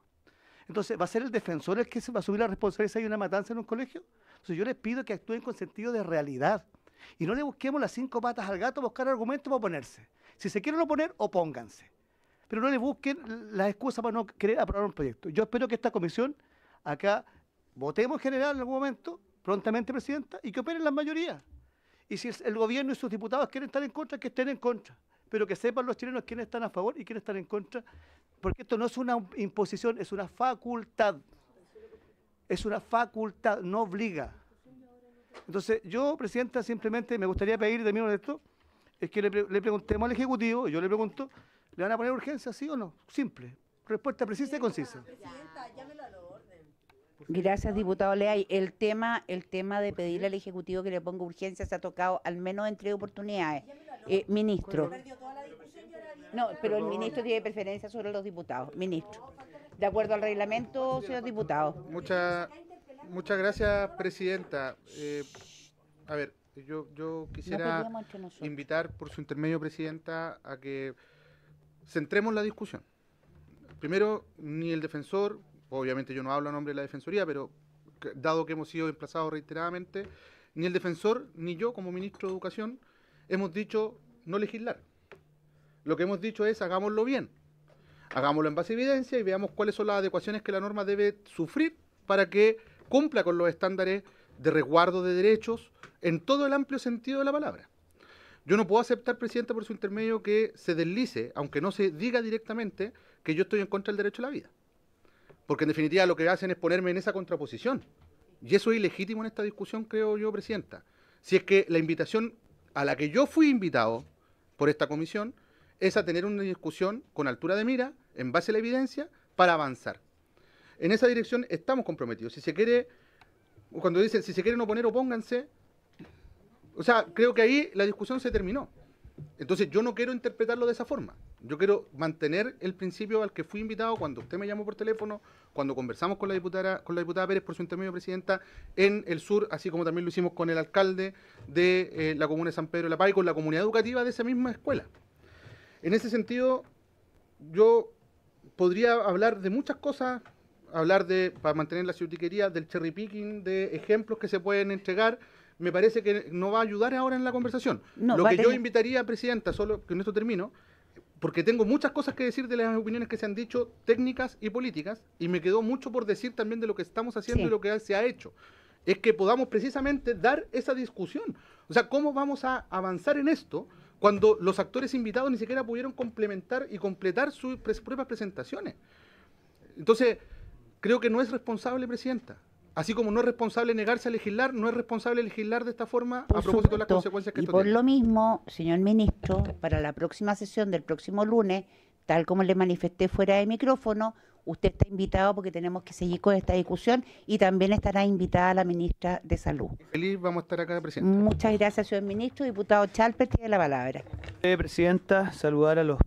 S15: Entonces, ¿va a ser el defensor el que se va a asumir la responsabilidad si hay una matanza en un colegio? Entonces, yo les pido que actúen con sentido de realidad y no le busquemos las 5 patas al gato a buscar argumentos para oponerse. Si se quieren oponer, opónganse. Pero no le busquen las excusas para no querer aprobar un proyecto. Yo espero que esta comisión, acá, votemos en general en algún momento, prontamente, Presidenta, y que operen las mayorías. Y si el gobierno y sus diputados quieren estar en contra, que estén en contra. Pero que sepan los chilenos quiénes están a favor y quiénes están en contra, porque esto no es una imposición, es una facultad. Es una facultad, no obliga. Entonces, yo, Presidenta, simplemente me gustaría pedir de mí esto, es que le preguntemos al Ejecutivo, yo le pregunto, ¿le van a poner urgencia, sí o no? Simple. Respuesta precisa y concisa.
S1: Gracias, diputado Leay. El tema de pedirle al Ejecutivo que le ponga urgencia se ha tocado al menos en 3 oportunidades. Ministro. No, pero el ministro tiene preferencia sobre los diputados. Ministro. De acuerdo al reglamento, señor diputado.
S12: Muchas gracias, Presidenta. A ver, yo quisiera invitar por su intermedio, Presidenta, a que centremos la discusión. Primero, ni el defensor, obviamente yo no hablo a nombre de la Defensoría, pero dado que hemos sido emplazados reiteradamente, ni el defensor ni yo como ministro de Educación hemos dicho no legislar. Lo que hemos dicho es hagámoslo bien, hagámoslo en base a evidencia y veamos cuáles son las adecuaciones que la norma debe sufrir para que cumpla con los estándares de resguardo de derechos en todo el amplio sentido de la palabra. Yo no puedo aceptar, Presidenta, por su intermedio que se deslice, aunque no se diga directamente, que yo estoy en contra del derecho a la vida. Porque en definitiva lo que hacen es ponerme en esa contraposición. Y eso es ilegítimo en esta discusión, creo yo, Presidenta. Si es que la invitación a la que yo fui invitado por esta comisión es a tener una discusión con altura de mira, en base a la evidencia, para avanzar. En esa dirección estamos comprometidos. Si se quiere, cuando dicen, si se quieren oponer, opónganse. O sea, creo que ahí la discusión se terminó. Entonces yo no quiero interpretarlo de esa forma. Yo quiero mantener el principio al que fui invitado cuando usted me llamó por teléfono, cuando conversamos con la diputada Pérez por su intermedio, Presidenta, en el sur, así como también lo hicimos con el alcalde de la comuna de San Pedro de la Paz y con la comunidad educativa de esa misma escuela. En ese sentido, yo podría hablar de muchas cosas, para mantener la ciutiquería, del cherry picking, de ejemplos que se pueden entregar. Me parece que no va a ayudar ahora en la conversación. No, lo que yo invitaría, Presidenta, solo que en esto termino, porque tengo muchas cosas que decir de las opiniones que se han dicho, técnicas y políticas, y me quedó mucho por decir también de lo que estamos haciendo y lo que se ha hecho. Es que podamos precisamente dar esa discusión. O sea, ¿cómo vamos a avanzar en esto cuando los actores invitados ni siquiera pudieron complementar y completar sus propias presentaciones? Entonces, creo que no es responsable, Presidenta. Así como no es responsable negarse a legislar, no es responsable legislar de esta forma a propósito de las consecuencias que esto tiene.
S1: Y por lo mismo, señor ministro, para la próxima sesión del próximo lunes, tal como le manifesté fuera de micrófono, usted está invitado porque tenemos que seguir con esta discusión y también estará invitada la ministra de Salud.
S12: Feliz, vamos a estar acá, Presidenta.
S1: Muchas gracias, señor ministro. Diputado Chalper tiene la palabra.
S16: Presidenta, saludar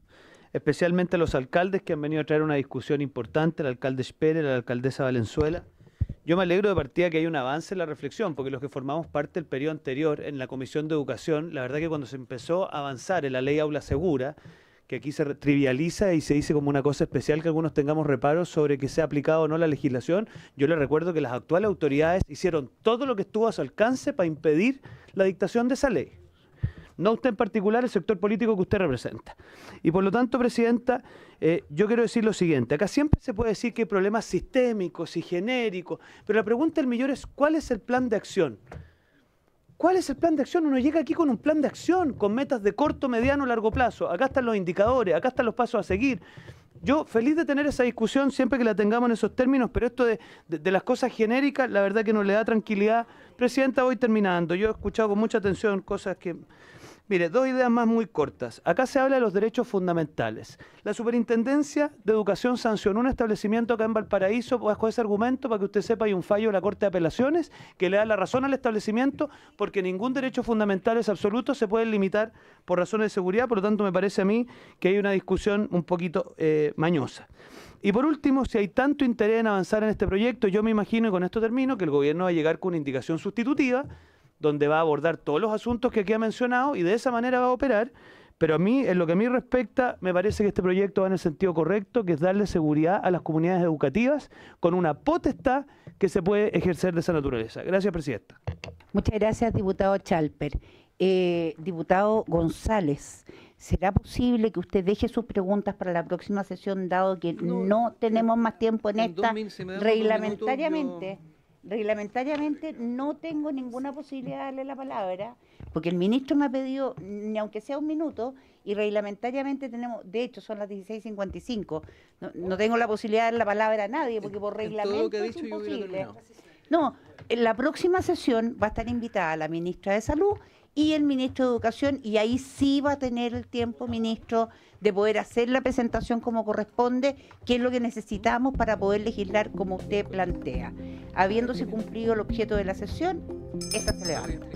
S16: especialmente a los alcaldes que han venido a traer una discusión importante, el alcalde Sperer, la alcaldesa Valenzuela. Yo me alegro de partida que hay un avance en la reflexión, porque los que formamos parte del periodo anterior en la Comisión de Educación, la verdad que cuando se empezó a avanzar en la ley Aula Segura, que aquí se trivializa y se dice como una cosa especial que algunos tengamos reparos sobre que sea aplicado o no la legislación, yo le recuerdo que las actuales autoridades hicieron todo lo que estuvo a su alcance para impedir la dictación de esa ley. No usted en particular, el sector político que usted representa. Y por lo tanto, Presidenta, yo quiero decir lo siguiente. Acá siempre se puede decir que hay problemas sistémicos y genéricos, pero la pregunta del millón es, ¿cuál es el plan de acción? ¿Cuál es el plan de acción? Uno llega aquí con un plan de acción, con metas de corto, mediano, largo plazo. Acá están los indicadores, acá están los pasos a seguir. Yo feliz de tener esa discusión siempre que la tengamos en esos términos, pero esto de las cosas genéricas, la verdad que no le da tranquilidad. Presidenta, voy terminando. Yo he escuchado con mucha atención cosas que... Mire, dos ideas más muy cortas. Acá se habla de los derechos fundamentales. La Superintendencia de Educación sancionó un establecimiento acá en Valparaíso bajo ese argumento, para que usted sepa, hay un fallo de la Corte de Apelaciones que le da la razón al establecimiento, porque ningún derecho fundamental es absoluto, se puede limitar por razones de seguridad. Por lo tanto, me parece a mí que hay una discusión un poquito mañosa. Y por último, si hay tanto interés en avanzar en este proyecto, yo me imagino, y con esto termino, que el gobierno va a llegar con una indicación sustitutiva, donde va a abordar todos los asuntos que aquí ha mencionado y de esa manera va a operar. Pero a mí, en lo que a mí respecta, me parece que este proyecto va en el sentido correcto, que es darle seguridad a las comunidades educativas con una potestad que se puede ejercer de esa naturaleza. Gracias, Presidenta.
S1: Muchas gracias, diputado Chalper. Diputado González, ¿será posible que usted deje sus preguntas para la próxima sesión, dado que no tenemos más tiempo en esta reglamentariamente? Reglamentariamente no tengo ninguna posibilidad de darle la palabra, porque el ministro me ha pedido, ni aunque sea un minuto, y reglamentariamente tenemos, de hecho son las 16:55, no tengo la posibilidad de dar la palabra a nadie, porque por reglamento es imposible. No, en la próxima sesión va a estar invitada la ministra de Salud y el ministro de Educación, y ahí sí va a tener el tiempo, ministro, de poder hacer la presentación como corresponde, que es lo que necesitamos para poder legislar como usted plantea. Habiéndose cumplido el objeto de la sesión, esta se levanta.